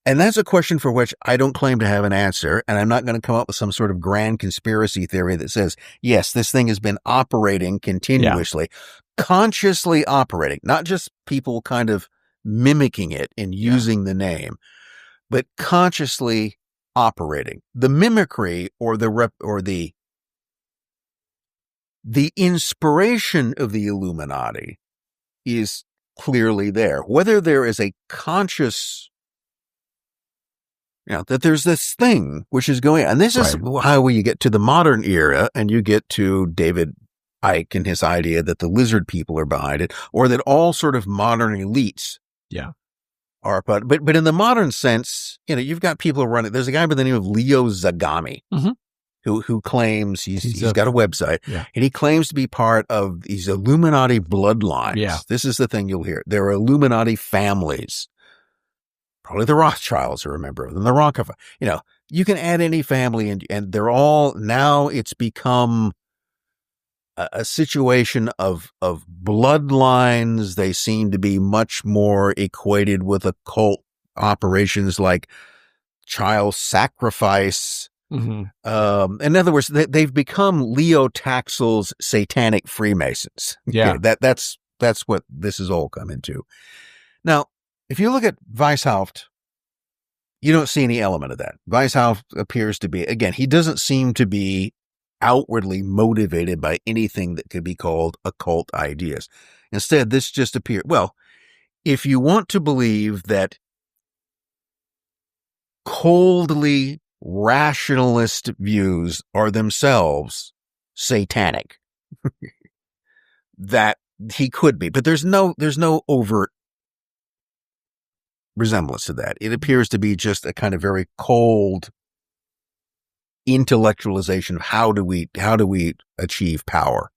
and that's a question for which I don't claim to have an answer, and I'm not going to come up with some sort of grand conspiracy theory that says, yes, this thing has been operating continuously, consciously operating, not just people kind of mimicking it and using the name, but consciously operating. The mimicry or the inspiration of the Illuminati is clearly there. Whether there is a conscious, that there's this thing which is going on. And this is how you get to the modern era, and you get to David Icke and his idea that the lizard people are behind it, or that all sort of modern elites are. But in the modern sense, you've got people running. There's a guy by the name of Leo Zagami. Mm-hmm. Who claims he's got a website, and he claims to be part of these Illuminati bloodlines. Yeah. This is the thing you'll hear. There are Illuminati families. Probably the Rothschilds are a member of them, the Rockefeller. You can add any family, and they're all, now it's become a situation of bloodlines. They seem to be much more equated with occult operations like child sacrifice. Mm-hmm. In other words, they've become Leo Taxil's satanic Freemasons.
Yeah.
Okay, that's what this has all come into. Now, if you look at Weishaupt, you don't see any element of that. Weishaupt appears to be, again, he doesn't seem to be outwardly motivated by anything that could be called occult ideas. Instead, this just appears, well, if you want to believe that coldly rationalist views are themselves satanic, that he could be, but there's no overt resemblance to that. It appears to be just a kind of very cold intellectualization of how do we achieve power.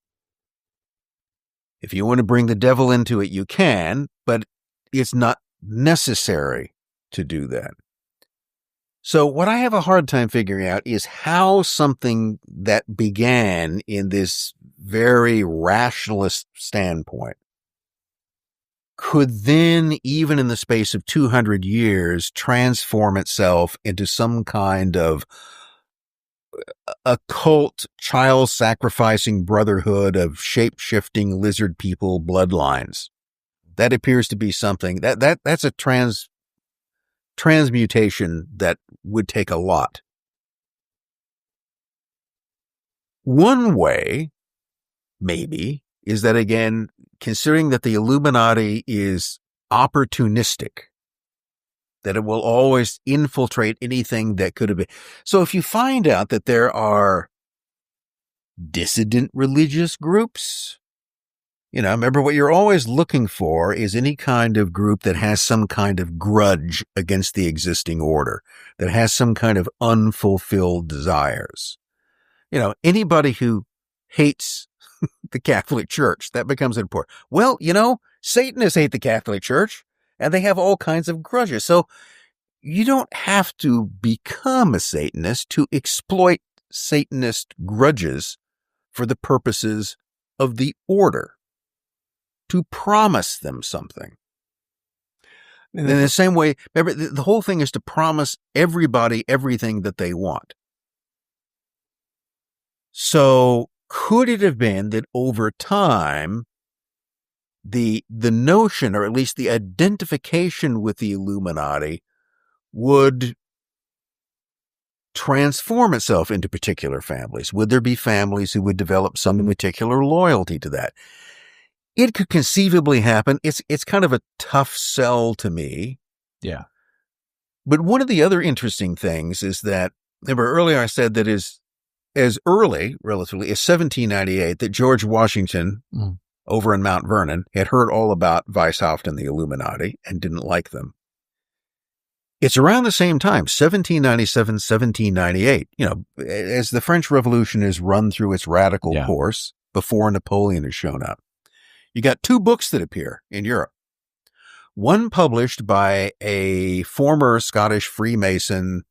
If you want to bring the devil into it, you can, but it's not necessary to do that. So what I have a hard time figuring out is how something that began in this very rationalist standpoint could then, even in the space of 200 years, transform itself into some kind of occult, child-sacrificing brotherhood of shape-shifting lizard people bloodlines. That appears to be something that's a transmutation that would take a lot. One way, maybe, is that, again, considering that the Illuminati is opportunistic, that it will always infiltrate anything that could have been. So if you find out that there are dissident religious groups, remember what you're always looking for is any kind of group that has some kind of grudge against the existing order, that has some kind of unfulfilled desires. Anybody who hates the Catholic Church, that becomes important. Well, Satanists hate the Catholic Church, and they have all kinds of grudges. So you don't have to become a Satanist to exploit Satanist grudges for the purposes of the order, to promise them something. In the same way, remember, the whole thing is to promise everybody everything that they want. So could it have been that over time, the notion, or at least the identification with the Illuminati, would transform itself into particular families? Would there be families who would develop some particular loyalty to that? It could conceivably happen. It's kind of a tough sell to me.
Yeah.
But one of the other interesting things is that, remember earlier I said that as early, relatively, as 1798, that George Washington, over in Mount Vernon, had heard all about Weishaupt and the Illuminati and didn't like them. It's around the same time, 1797, 1798, as the French Revolution is run through its radical course before Napoleon has shown up. You got two books that appear in Europe. One published by a former Scottish Freemason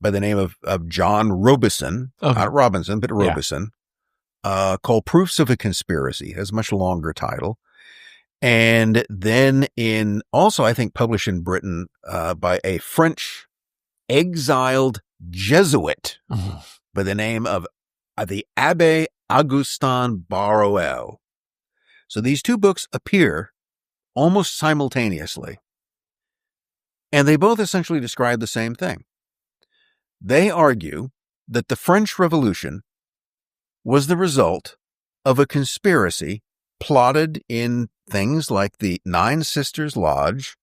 by the name of John Robison, not Robinson, but Robison, called Proofs of a Conspiracy. It has a much longer title. And then also I think published in Britain by a French exiled Jesuit by the name of the Abbé Augustin Barruel. So these two books appear almost simultaneously, and they both essentially describe the same thing. They argue that the French Revolution was the result of a conspiracy plotted in things like the Nine Sisters Lodge,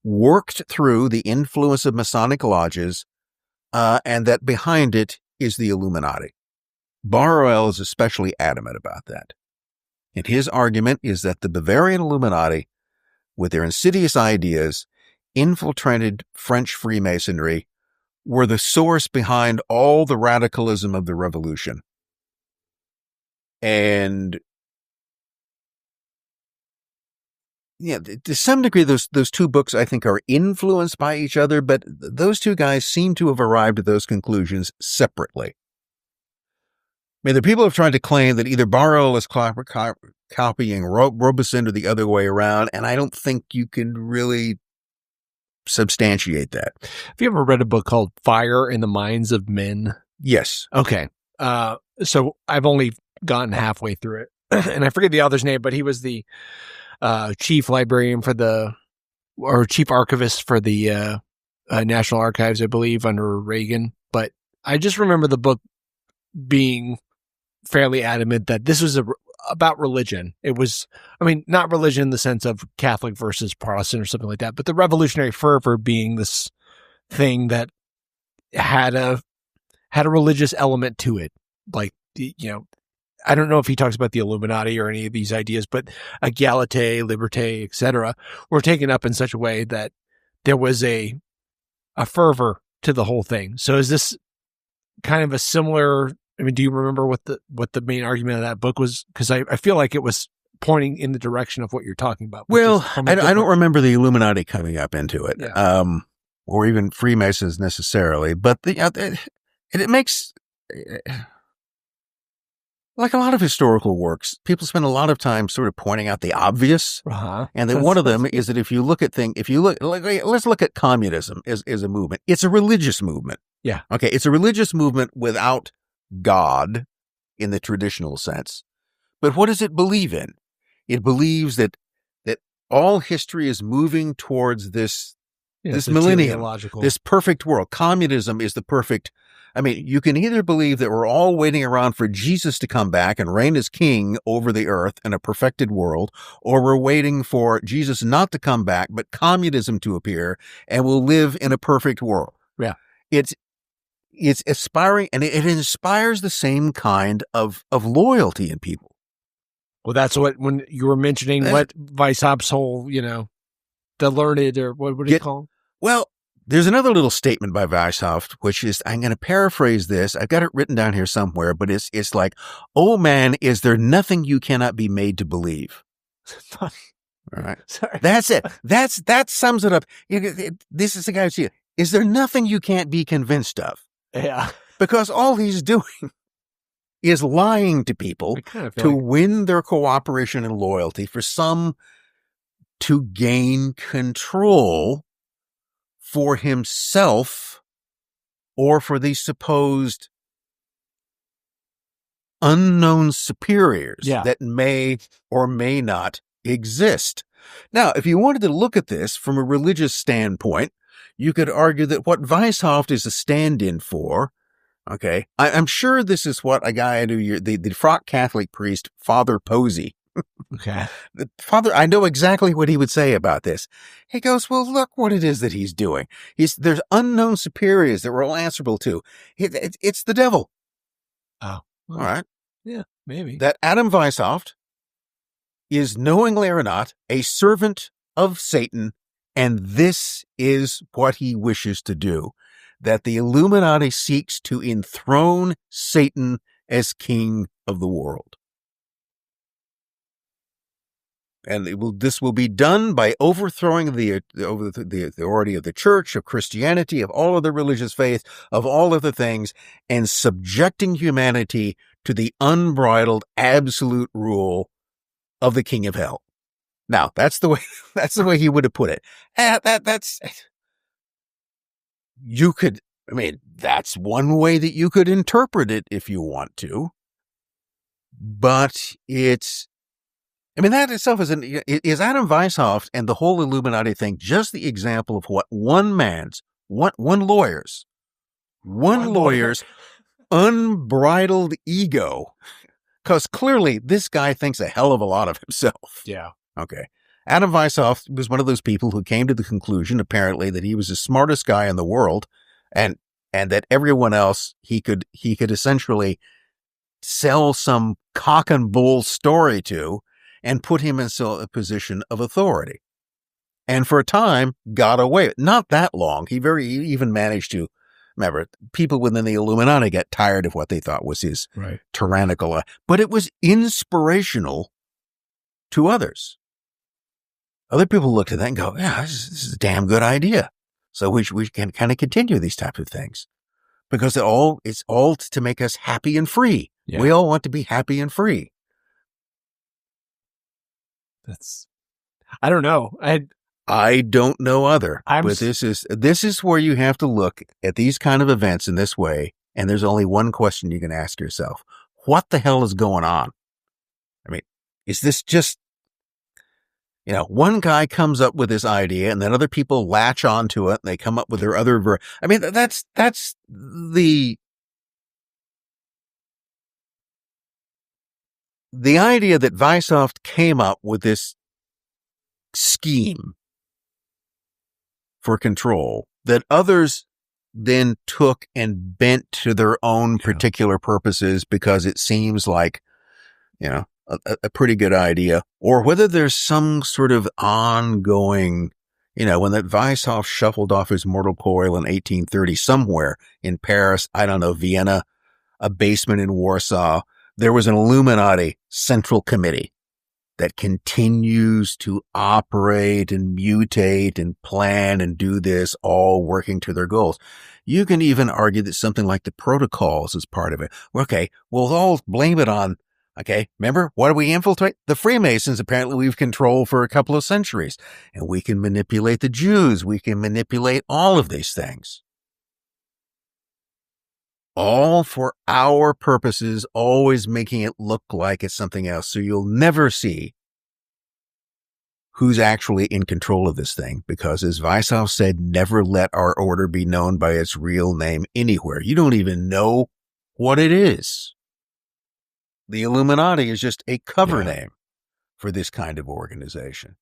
worked through the influence of Masonic lodges, and that behind it is the Illuminati. Barruel is especially adamant about that. And his argument is that the Bavarian Illuminati, with their insidious ideas, infiltrated French Freemasonry, were the source behind all the radicalism of the revolution. And to some degree, those two books, I think, are influenced by each other, but those two guys seem to have arrived at those conclusions separately. I mean, the people have tried to claim that either Barruel is copying Robison or the other way around, and I don't think you can really substantiate that.
Have you ever read a book called Fire in the Minds of Men?
Yes.
Okay. So I've only gotten halfway through it, and I forget the author's name, but he was the chief librarian or chief archivist for the National Archives, I believe, under Reagan. But I just remember the book being fairly adamant that this was about religion. It was, not religion in the sense of Catholic versus Protestant or something like that, but the revolutionary fervor being this thing that had a religious element to it. Like, I don't know if he talks about the Illuminati or any of these ideas, but equality, liberté, etc., were taken up in such a way that there was a fervor to the whole thing. So is this kind of a similar? Do you remember what the main argument of that book was? Because I feel like it was pointing in the direction of what you're talking about.
Well, I don't remember the Illuminati coming up into it, or even Freemasons necessarily, but it makes, like a lot of historical works, people spend a lot of time sort of pointing out the obvious, and then one of them is that if you look at let's look at communism as a movement. It's a religious movement.
Yeah.
Okay, it's a religious movement without God in the traditional sense. But what does it believe in? It believes that all history is moving towards this millennium,
teleological.
this perfect world. Communism is the perfect. I mean, you can either believe that we're all waiting around for Jesus to come back and reign as king over the earth in a perfected world, or we're waiting for Jesus not to come back, but communism to appear, and we'll live in a perfect world.
Yeah.
It's aspiring, and it inspires the same kind of loyalty in people.
Well, that's what, when you were mentioning what Weishaupt's whole, the learned, or what do you call them?
Well, there's another little statement by Weishaupt, which is, I'm going to paraphrase this. I've got it written down here somewhere, but it's like, oh man, is there nothing you cannot be made to believe? All right.
Sorry.
That's it. That sums it up. This is the guy who's here. Is there nothing you can't be convinced of?
Yeah.
Because all he's doing is lying to people to win their cooperation and loyalty to gain control for himself or for these supposed unknown superiors that may or may not exist. Now, if you wanted to look at this from a religious standpoint, you could argue that what Weishaupt is a stand-in for, okay, I'm sure this is what a guy, the frock Catholic priest, Father Posey,
okay,
I know exactly what he would say about this. He goes, well, look what it is that he's doing. There's unknown superiors that we're all answerable to. It's the devil.
Oh,
well, all right.
Yeah, maybe.
That Adam Weishaupt is, knowingly or not, a servant of Satan, and this is what he wishes to do. That the Illuminati seeks to enthrone Satan as king of the world. And this will be done by overthrowing the authority of the church, of Christianity, of all of the religious faith, of all of the things, and subjecting humanity to the unbridled absolute rule of the king of hell. Now, that's the way he would have put it. That's one way that you could interpret it if you want to. But that itself is Adam Weishaupt and the whole Illuminati thing just the example of what one lawyer's unbridled ego, because clearly this guy thinks a hell of a lot of himself.
Yeah.
Okay. Adam Weishaupt was one of those people who came to the conclusion, apparently, that he was the smartest guy in the world, and that everyone else he could essentially sell some cock and bull story to and put him in a position of authority. And for a time, got away. Not that long. He even managed to, remember, people within the Illuminati got tired of what they thought was his tyrannical, but it was inspirational to others. Other people looked at that and go, yeah, this is a damn good idea. So we can kind of continue these types of things because it's all to make us happy and free. Yeah. We all want to be happy and free.
I don't know.
I don't know either. But this is where you have to look at these kind of events in this way. And there's only one question you can ask yourself. What the hell is going on? I mean, is this just, one guy comes up with this idea and then other people latch onto it and they come up with their other, that's the idea that Weishaupt came up with this scheme for control that others then took and bent to their own particular purposes because it seems like, a pretty good idea, or whether there's some sort of ongoing, when that Weishaupt shuffled off his mortal coil in 1830 somewhere in Paris, I don't know, Vienna, a basement in Warsaw, there was an Illuminati Central Committee that continues to operate and mutate and plan and do this, all working to their goals. You can even argue that something like the protocols is part of it. Okay, we'll all blame it on, remember, what do we infiltrate? The Freemasons, apparently we've controlled for a couple of centuries. And we can manipulate the Jews. We can manipulate all of these things. all for our purposes, always making it look like it's something else. So you'll never see who's actually in control of this thing, because as Weishaupt said, never let our order be known by its real name anywhere. You don't even know what it is. The Illuminati is just a cover name for this kind of organization.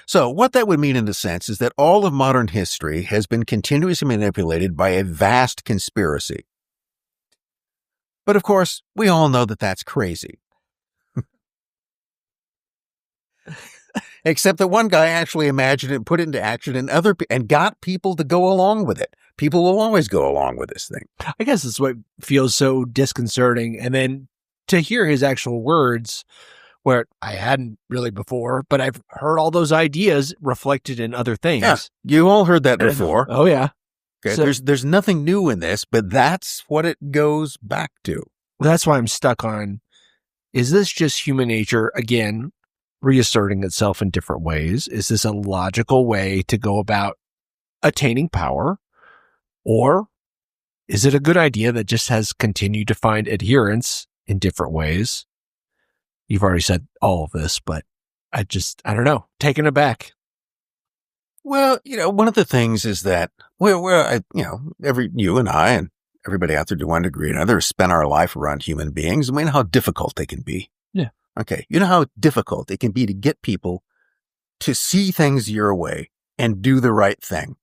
So what that would mean in a sense is that all of modern history has been continuously manipulated by a vast conspiracy. But of course, we all know that that's crazy. Except that one guy actually imagined it, put it into action, and got people to go along with it. People will always go along with this thing.
I guess that's what feels so disconcerting. And then to hear his actual words, where I hadn't really before, but I've heard all those ideas reflected in other things.
Yeah, you all heard that before.
Oh, yeah.
Okay,
So,
there's nothing new in this, but that's what it goes back to.
that's why I'm stuck on, is this just human nature, again, reasserting itself in different ways? Is this a logical way to go about attaining power? Or is it a good idea that just has continued to find adherents in different ways? You've already said all of this, but I don't know, taken aback.
Well, one of the things is that you and I and everybody out there to one degree or another spend our life around human beings. I mean, how difficult they can be.
Yeah.
Okay. You know how difficult it can be to get people to see things your way and do the right thing,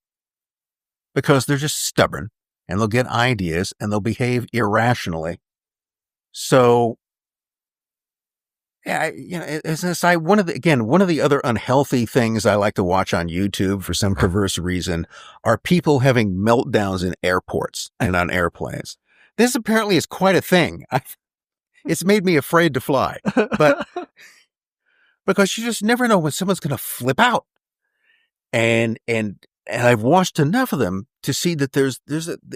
because they're just stubborn and they'll get ideas and they'll behave irrationally. So, yeah, as an aside, one of the other unhealthy things I like to watch on YouTube for some perverse reason are people having meltdowns in airports and on airplanes. This apparently is quite a thing. It's made me afraid to fly, but because you just never know when someone's going to flip out. And I've watched enough of them to see that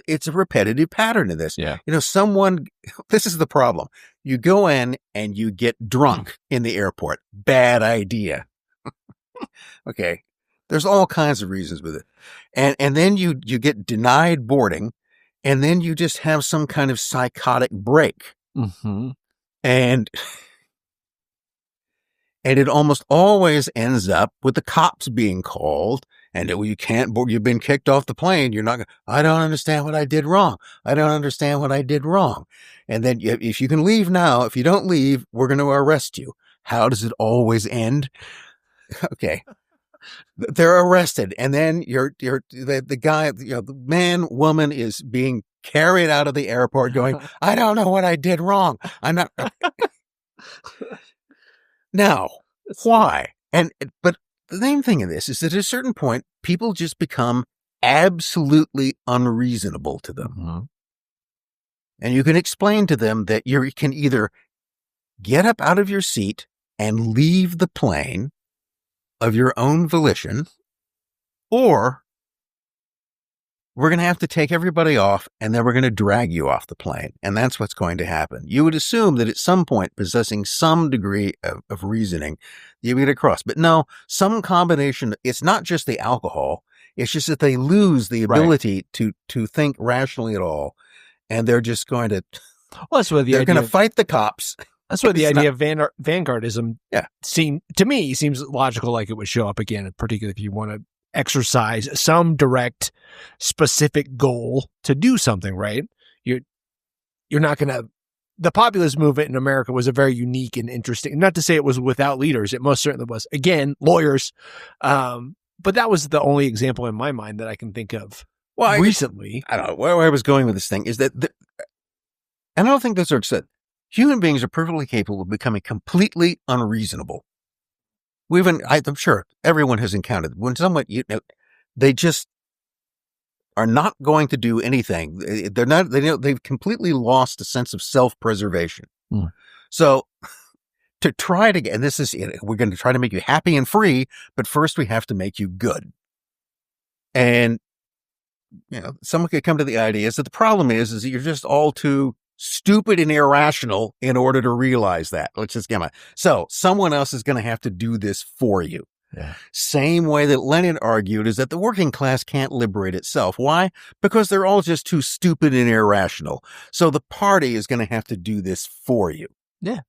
it's a repetitive pattern in this.
Yeah.
This is the problem. You go in and you get drunk in the airport. Bad idea. Okay. There's all kinds of reasons with it. And then you get denied boarding, and then you just have some kind of psychotic break.
Mm-hmm.
And it almost always ends up with the cops being called. And you can't board. You've been kicked off the plane. You're not. I don't understand what I did wrong. I don't understand what I did wrong. And then if you can leave now, if you don't leave, we're going to arrest you. How does it always end? Okay, they're arrested, and then the guy, the man, woman is being carried out of the airport, going, I don't know what I did wrong. I'm not. Now, why? But the main thing in this is that at a certain point, people just become absolutely unreasonable to them.
Mm-hmm.
And you can explain to them that you can either get up out of your seat and leave the plane of your own volition, or we're going to have to take everybody off, and then we're going to drag you off the plane. And that's what's going to happen. You would assume that at some point, possessing some degree of reasoning, you get across. But no, some combination. It's not just the alcohol. It's just that they lose the ability to think rationally at all. And they're just going to, they're going to fight the cops.
That's why the idea of vanguardism seems logical, like it would show up again, particularly if you want to exercise some direct, specific goal to do something, right? You're not going to. The populist movement in America was a very unique and interesting. Not to say it was without leaders; it most certainly was. Again, lawyers, but that was the only example in my mind that I can think of. Well, recently,
I don't know where I was going with this thing is that, and I don't think those are said. Human beings are perfectly capable of becoming completely unreasonable. I'm sure everyone has encountered when someone, they just are not going to do anything. They've completely lost a sense of self-preservation. Mm. So to try to get, and this is, we're going to try to make you happy and free, but first we have to make you good. And, someone could come to the idea is that the problem is that you're just all too stupid and irrational in order to realize that. Let's just get so someone else is going to have to do this for you.
Yeah.
Same way that Lenin argued is that the working class can't liberate itself. Why? Because they're all just too stupid and irrational. So the party is going to have to do this for you.
Yeah.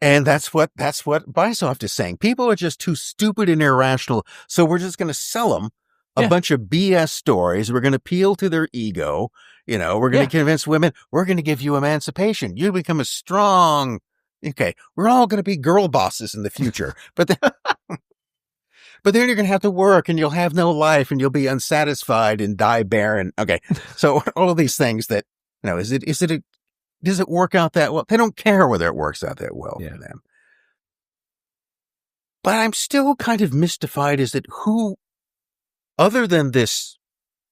And that's what Weishaupt is saying. People are just too stupid and irrational. So we're just going to sell them a bunch of BS stories. We're going to appeal to their ego. You know, we're going to convince women, we're going to give you emancipation. You become a strong, okay, we're all going to be girl bosses in the future. But then, but then you're going to have to work and you'll have no life and you'll be unsatisfied and die barren. Okay. So all of these things that, you know, does it work out that well? They don't care whether it works out that well for them. But I'm still kind of mystified as that who, other than this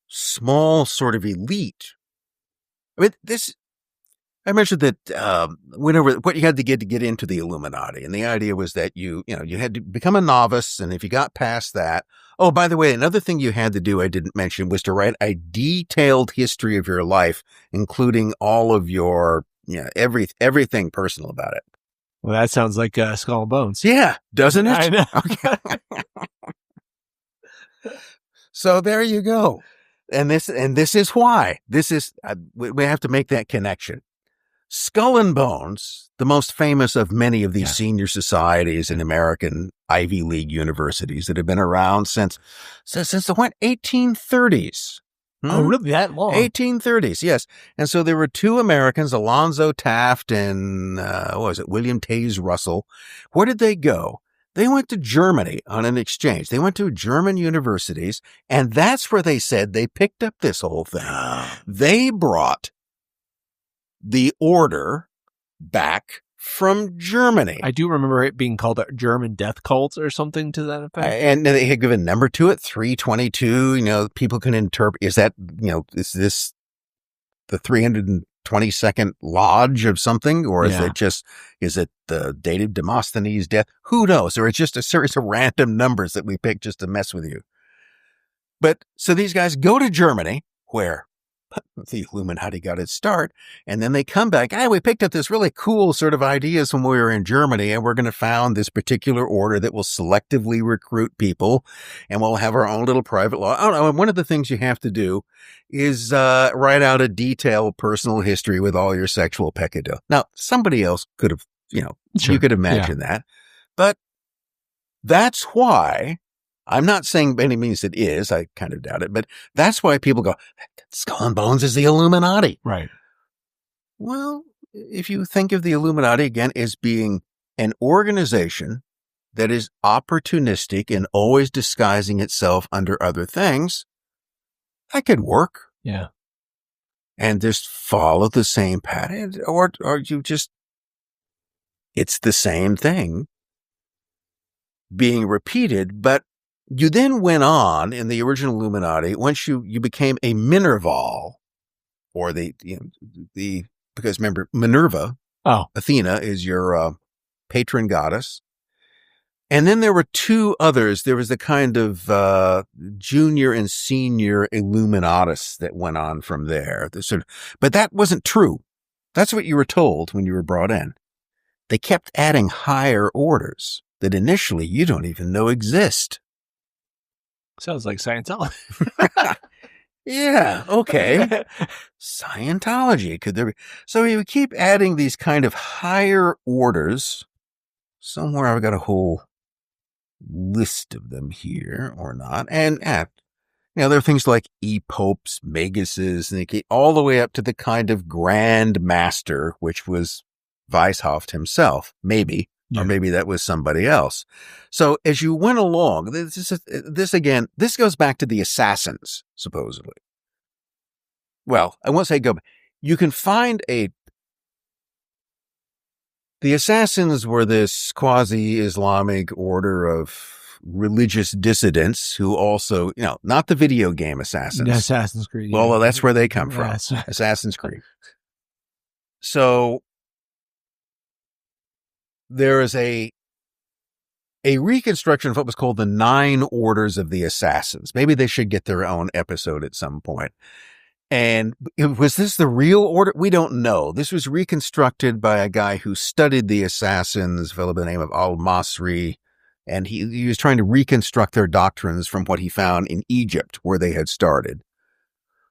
small sort of elite, I mean, I mentioned that what you had to get into the Illuminati, and the idea was that you had to become a novice, and if you got past that, oh, by the way, another thing you had to do I didn't mention was to write a detailed history of your life, including all of your everything personal about it.
Well, that sounds like Skull and Bones.
Yeah, doesn't it?
I know.
Okay. So there you go. And this is why. We have to make that connection. Skull and Bones, the most famous of many of these senior societies in American Ivy League universities that have been around since the 1830s.
Oh, really? That long?
1830s, yes. And so there were two Americans, Alonzo Taft and William Taze Russell. Where did they go? They went to Germany on an exchange. They went to German universities, and that's where they said they picked up this whole thing. They brought the order back from Germany.
I do remember it being called a German death cult or something to that effect.
And they had given a number to it, 322. You know, people can interpret, is this the 322nd lodge of something? Or is it the date of Demosthenes' death? Who knows? Or it's just a series of random numbers that we picked just to mess with you. But so these guys go to Germany, where the Illuminati got its start, and then they come back. We picked up this really cool sort of ideas when we were in Germany, and we're going to found this particular order that will selectively recruit people, and we'll have our own little private law. I don't know. And one of the things you have to do is write out a detailed personal history with all your sexual peccadillo. Now, somebody else could have, you could imagine that, but that's why. I'm not saying by any means it is. I kind of doubt it, but that's why people go, Skull and Bones is the Illuminati.
Right.
Well, if you think of the Illuminati again as being an organization that is opportunistic and always disguising itself under other things, that could work.
Yeah.
And just follow the same pattern, or you just, it's the same thing being repeated, but you then went on in the original Illuminati, once you became a Minerval, or because remember, Minerva, Athena is your patron goddess. And then there were two others. There was the kind of junior and senior Illuminatus that went on from there. But that wasn't true. That's what you were told when you were brought in. They kept adding higher orders that initially you don't even know exist.
Sounds like Scientology.
Yeah, okay. Scientology. Could there be? So you keep adding these kind of higher orders. Somewhere I've got a whole list of them here, or not. And there are things like e-popes, maguses, and they get all the way up to the kind of Grand Master, which was Weishaupt himself, maybe. Yeah. Or maybe that was somebody else. So as you went along, this goes back to the assassins, supposedly. Well, I won't say go back. You can find the assassins were this quasi-Islamic order of religious dissidents who also, not the video game assassins.
Assassin's Creed.
Yeah. Well, that's where they come from. Assassin's Creed. So there is a reconstruction of what was called the 9 Orders of the Assassins. Maybe they should get their own episode at some point. And was this the real order? We don't know. This was reconstructed by a guy who studied the assassins, a fellow by the name of Al-Masri. And he was trying to reconstruct their doctrines from what he found in Egypt, where they had started.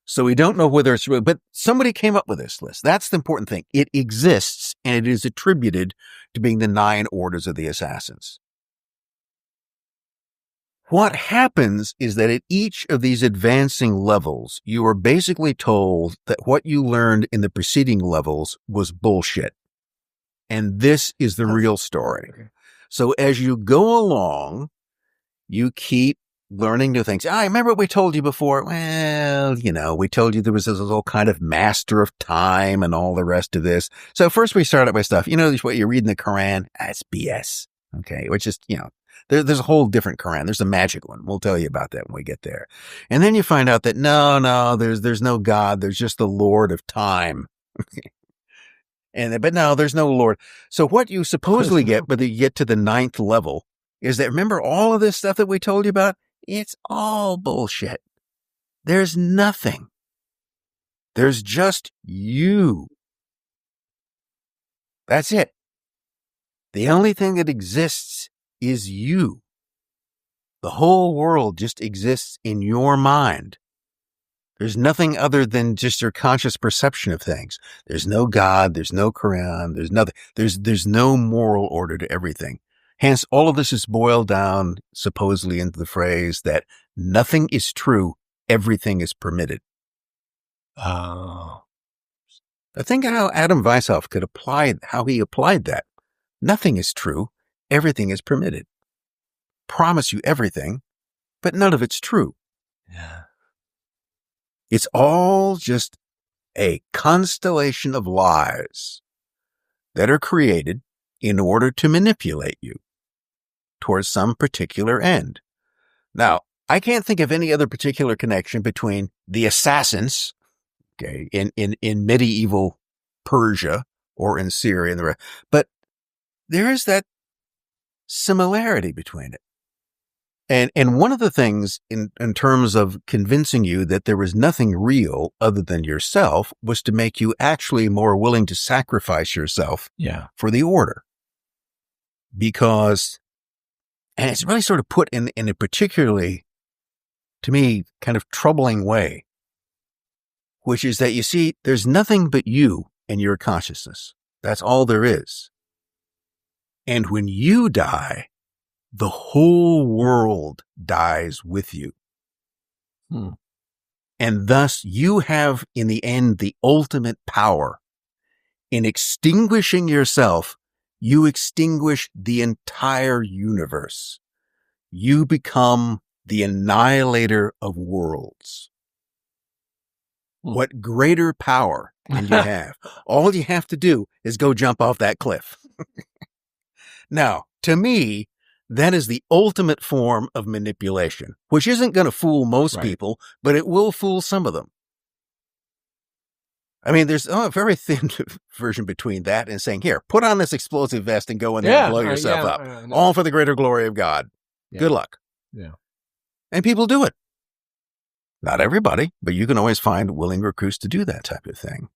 So we don't know whether it's real, but somebody came up with this list. That's the important thing. It exists, and it is attributed to being the 9 orders of the assassins. What happens is that at each of these advancing levels, you are basically told that what you learned in the preceding levels was bullshit. And this is the real story. So as you go along, you keep learning new things. I remember what we told you before. Well, we told you there was this little kind of master of time and all the rest of this. So first we start out by stuff. What you read in the Quran? That's BS. Okay. Which is, there's a whole different Quran. There's a magic one. We'll tell you about that when we get there. And then you find out that no, there's no God. There's just the Lord of time. But no, there's no Lord. So what you supposedly get, whether you get to the 9th level, is that, remember all of this stuff that we told you about? It's all bullshit. There's nothing. There's just you. That's it. The only thing that exists is you. The whole world just exists in your mind. There's nothing other than just your conscious perception of things. There's no God. There's no Quran. There's nothing. There's no moral order to everything. Hence, all of this is boiled down supposedly into the phrase that nothing is true, everything is permitted.
Oh.
I think how Adam Weishaupt how he applied that. Nothing is true, everything is permitted. Promise you everything, but none of it's true.
Yeah.
It's all just a constellation of lies that are created in order to manipulate you towards some particular end. Now, I can't think of any other particular connection between the assassins, okay, in medieval Persia or in Syria and the rest, but there is that similarity between it. And one of the things in terms of convincing you that there was nothing real other than yourself was to make you actually more willing to sacrifice yourself for the order. Because, and it's really sort of put in a particularly, to me, kind of troubling way, which is that you see, there's nothing but you and your consciousness. That's all there is. And when you die, the whole world dies with you. And thus you have, in the end, the ultimate power. In extinguishing yourself, you extinguish the entire universe. You become the annihilator of worlds. What greater power can you have? All you have to do is go jump off that cliff. Now, to me, that is the ultimate form of manipulation, which isn't going to fool most people, but it will fool some of them. I mean, there's a very thin version between that and saying, here, put on this explosive vest and go in there and blow yourself up. All for the greater glory of God. Yeah. Good luck.
Yeah.
And people do it. Not everybody, but you can always find willing recruits to do that type of thing.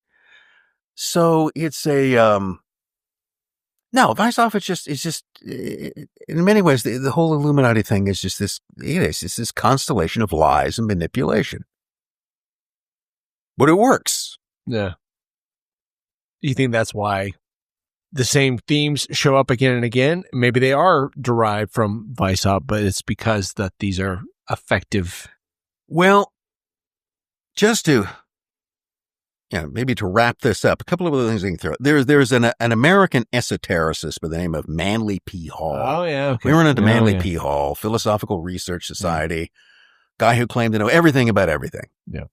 So it's no, Weishaupt is just, in many ways, the whole Illuminati thing is just it's this constellation of lies and manipulation. But it works.
Yeah. You think that's why the same themes show up again and again? Maybe they are derived from Weishaupt, but it's because that these are effective.
Well, just to, maybe to wrap this up, a couple of other things we can throw. There's an American esotericist by the name of Manly P. Hall.
Oh, yeah. Okay.
We run into Manly P. Hall, Philosophical Research Society, guy who claimed to know everything about everything.
Yeah.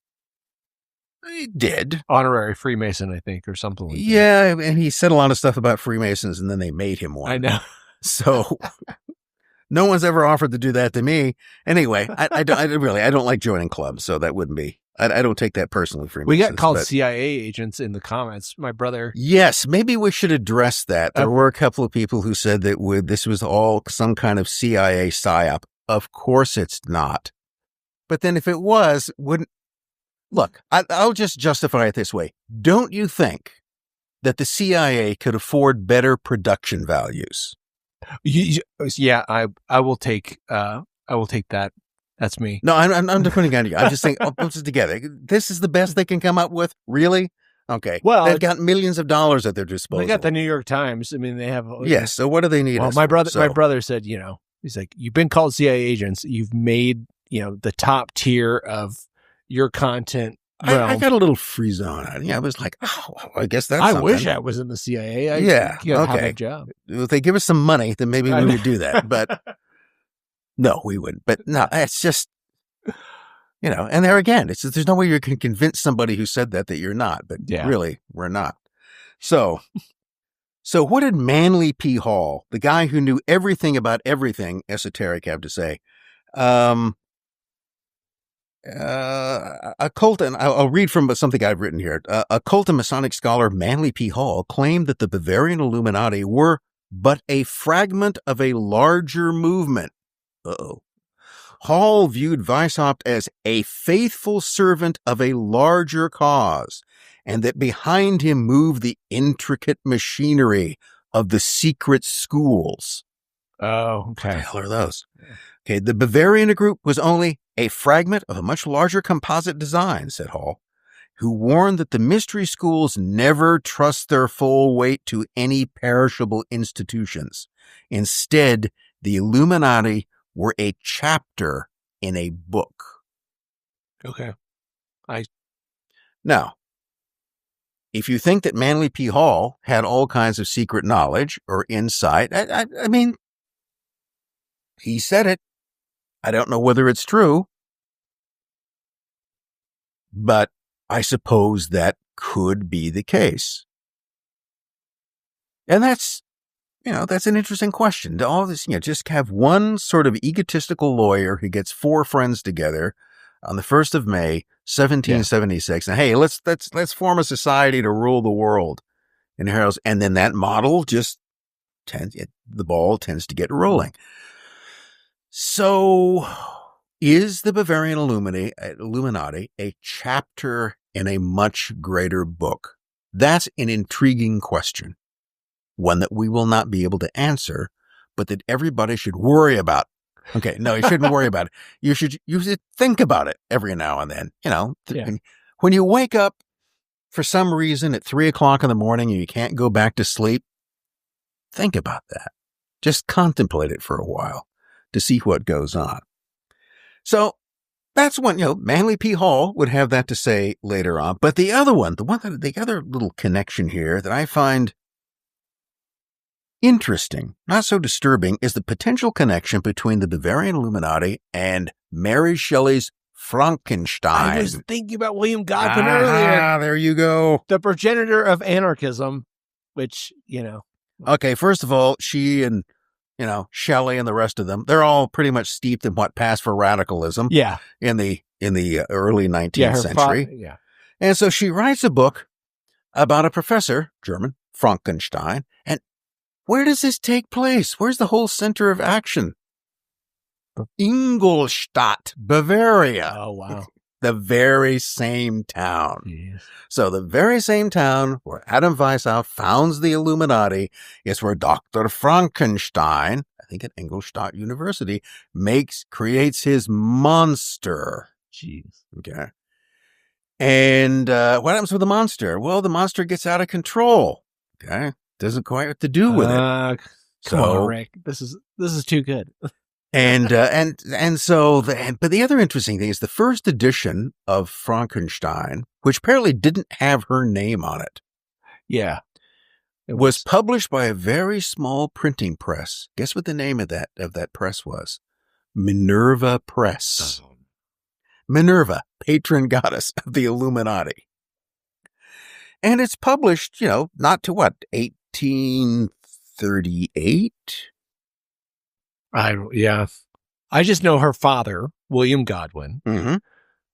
He did.
Honorary Freemason, I think, or something like that.
Yeah, and he said a lot of stuff about Freemasons, and then they made him one.
I know.
So no one's ever offered to do that to me. Anyway, I don't like joining clubs, so that wouldn't be. I don't take that personally.
We got called CIA agents in the comments. My brother.
Yes, maybe we should address that. There were a couple of people who said that this was all some kind of CIA psyop. Of course it's not. But then if it was, look, I'll just justify it this way. Don't you think that the CIA could afford better production values?
Yeah, I will take that. That's me.
No, I'm depending on you. I'm just saying, put this together. This is the best they can come up with? Really? Okay.
Well,
they've got millions of dollars at their disposal.
They got the New York Times. I mean, they have.
Yes. So what do they need?
Well,
us
my
for?
brother said, he's like, you've been called CIA agents. You've made, the top tier of your content realm.
I got a little freeze on it. Yeah, I was like, oh, I guess that's something.
wish I was in the CIA.
Okay.
Have a job.
If they give us some money, then maybe we would do that. But no, we wouldn't. But no, it's just, and there again, it's there's no way you can convince somebody who said that you're not. But really, we're not. So what did Manly P. Hall, the guy who knew everything about everything esoteric, have to say? Occult, and I'll read from something I've written here. Occult and Masonic scholar Manly P. Hall claimed that the Bavarian Illuminati were but a fragment of a larger movement. Hall viewed Weishaupt as a faithful servant of a larger cause, and that behind him moved the intricate machinery of the secret schools.
Oh, okay.
What the hell are those? Okay, the Bavarian group was only a fragment of a much larger composite design, said Hall, who warned that the mystery schools never trust their full weight to any perishable institutions. Instead, the Illuminati were a chapter in a book.
Okay.
Now, if you think that Manly P. Hall had all kinds of secret knowledge or insight, I mean, he said it. I don't know whether it's true, but I suppose that could be the case. And that's an interesting question. To all this, just have one sort of egotistical lawyer who gets four friends together on the 1st of May, 1776. And hey, let's form a society to rule the world. And then that model just the ball tends to get rolling. So is the Bavarian Illuminati a chapter in a much greater book? That's an intriguing question. One that we will not be able to answer, but that everybody should worry about. Okay, no, you shouldn't worry about it. You should think about it every now and then. When you wake up for some reason at 3:00 in the morning and you can't go back to sleep, think about that. Just contemplate it for a while to see what goes on. So that's when, Manly P. Hall would have that to say later on. But the other little connection here that I find interesting, not so disturbing, is the potential connection between the Bavarian Illuminati and Mary Shelley's Frankenstein.
I was thinking about William Godwin earlier.
There you go.
The progenitor of anarchism, which,
Okay, first of all, she and, Shelley and the rest of them, they're all pretty much steeped in what passed for radicalism.
Yeah.
In the early 19th century.
Yeah.
And so she writes a book about a professor, German, Frankenstein, and where does this take place? Where's the whole center of action? Ingolstadt, Bavaria.
Oh, wow.
The very same town.
Yes.
So the very same town where Adam Weishaupt founds the Illuminati is where Dr. Frankenstein, I think at Ingolstadt University, creates his monster.
Jeez.
Okay. And what happens with the monster? Well, the monster gets out of control. Okay. Doesn't quite what to do with it.
Come on, Rick. This is too good.
And so but the other interesting thing is the first edition of Frankenstein, which apparently didn't have her name on it.
Yeah.
It was published by a very small printing press. Guess what the name of that press was? Minerva Press. Oh. Minerva, patron goddess of the Illuminati. And it's published, not to 1838?
I just know her father, William Godwin,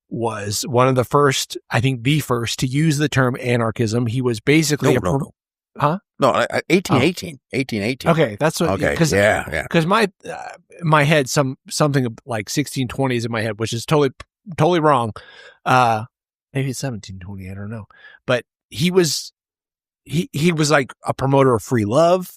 was one of the first, I think the first, to use the term anarchism. He was basically
Huh? No, 1818. 1818.
Okay, that's what.
Okay, yeah.
Because my head, something like 1620s in my head, which is totally wrong. Maybe it's 1720. I don't know, but he was like a promoter of free love.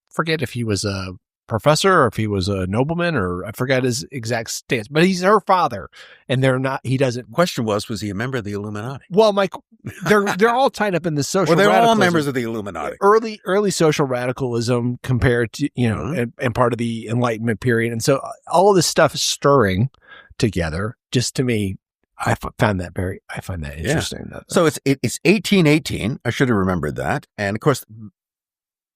forget if he was a professor or if he was a nobleman, or I forgot his exact stance, but he's her father, and he doesn't.
Question was he a member of the Illuminati?
Well, Mike, they're all tied up in the social.
Well, they're all
radicalism.
members of the Illuminati.
Early social radicalism compared to, and part of the Enlightenment period. And so all of this stuff is stirring together. Just to me, I find that interesting.
Yeah. So it's 1818. I should have remembered that. And of course,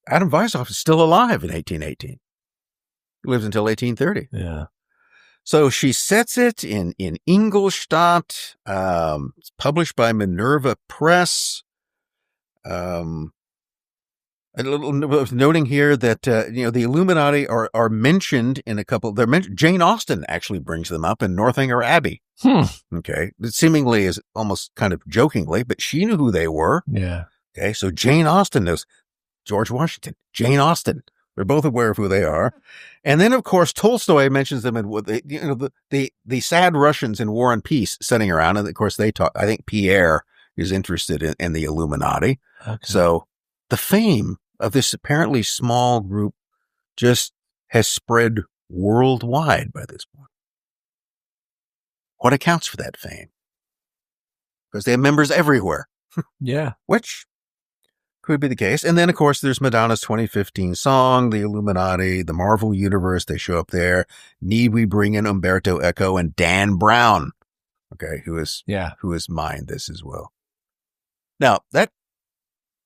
Adam Weishaupt is still alive in 1818. He lives until 1830.
Yeah.
So she sets it in Ingolstadt. It's published by Minerva Press. A little noting here that the Illuminati are mentioned in a couple. Jane Austen actually brings them up in Northanger Abbey. Okay, it seemingly is almost kind of jokingly, but she knew who they were.
Yeah.
Okay, so Jane Austen knows George Washington, Jane Austen. They're both aware of who they are. And then, of course, Tolstoy mentions them in the sad Russians in War and Peace sitting around. And, of course, they talk. I think Pierre is interested in the Illuminati.
Okay.
So the fame of this apparently small group just has spread worldwide by this point. What accounts for that fame? Because they have members everywhere.
Yeah.
Which could be the case. And then, of course, there's Madonna's 2015 song, The Illuminati, the Marvel Universe. They show up there. Need we bring in Umberto Eco and Dan Brown? Okay, who is mined this as well. Now, that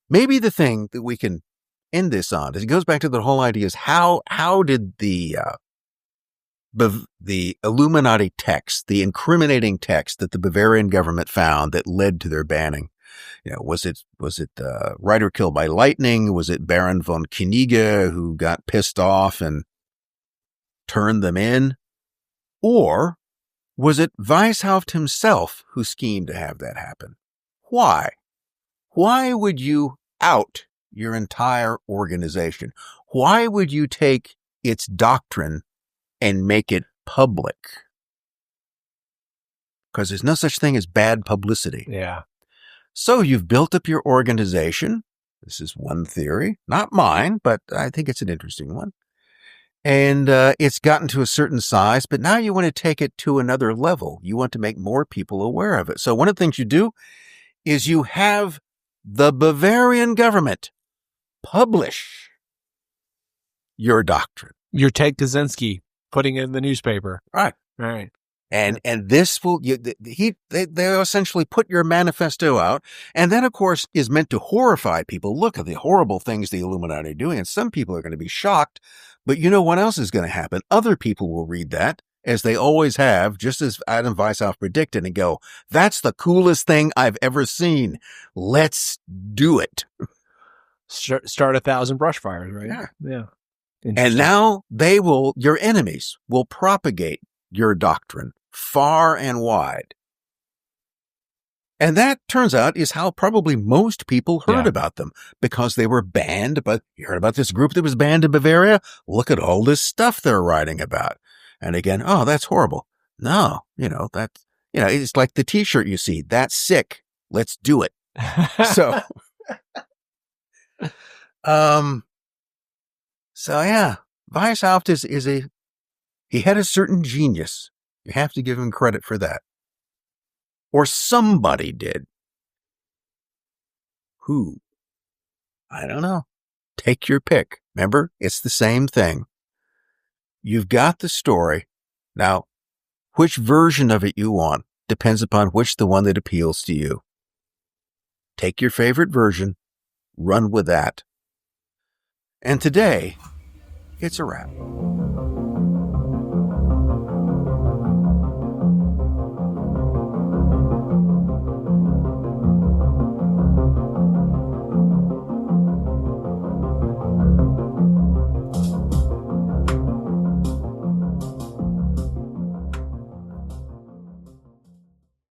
may be the thing that we can end this on. It goes back to the whole idea is how did the Illuminati text, the incriminating text that the Bavarian government found that led to their banning, was it Ryder killed by lightning? Was it Baron von Knigge who got pissed off and turned them in? Or was it Weishaupt himself who schemed to have that happen? Why? Why would you out your entire organization? Why would you take its doctrine and make it public? Because there's no such thing as bad publicity.
Yeah.
So you've built up your organization. This is one theory, not mine, but I think it's an interesting one. And it's gotten to a certain size, but now you want to take it to another level. You want to make more people aware of it. So one of the things you do is you have the Bavarian government publish your doctrine.
Your Ted Kaczynski putting it in the newspaper.
Right. And this will, they essentially put your manifesto out, and then, of course, is meant to horrify people. Look at the horrible things the Illuminati are doing, and some people are going to be shocked, but you know what else is going to happen? Other people will read that, as they always have, just as Adam Weishaupt predicted, and go, that's the coolest thing I've ever seen. Let's do it.
Start 1,000 brush fires, right? Yeah.
And now your enemies will propagate your doctrine far and wide. And that turns out is how probably most people heard about them, because they were banned. But you heard about this group that was banned in Bavaria? Look at all this stuff they're writing about. And again, oh, that's horrible. No, it's like the t-shirt you see. That's sick. Let's do it. So yeah, Weishaupt he had a certain genius. You have to give him credit for that. Or somebody did. Who? I don't know. Take your pick. Remember, it's the same thing. You've got the story. Now, which version of it you want depends upon which the one that appeals to you. Take your favorite version, run with that. And today, it's a wrap.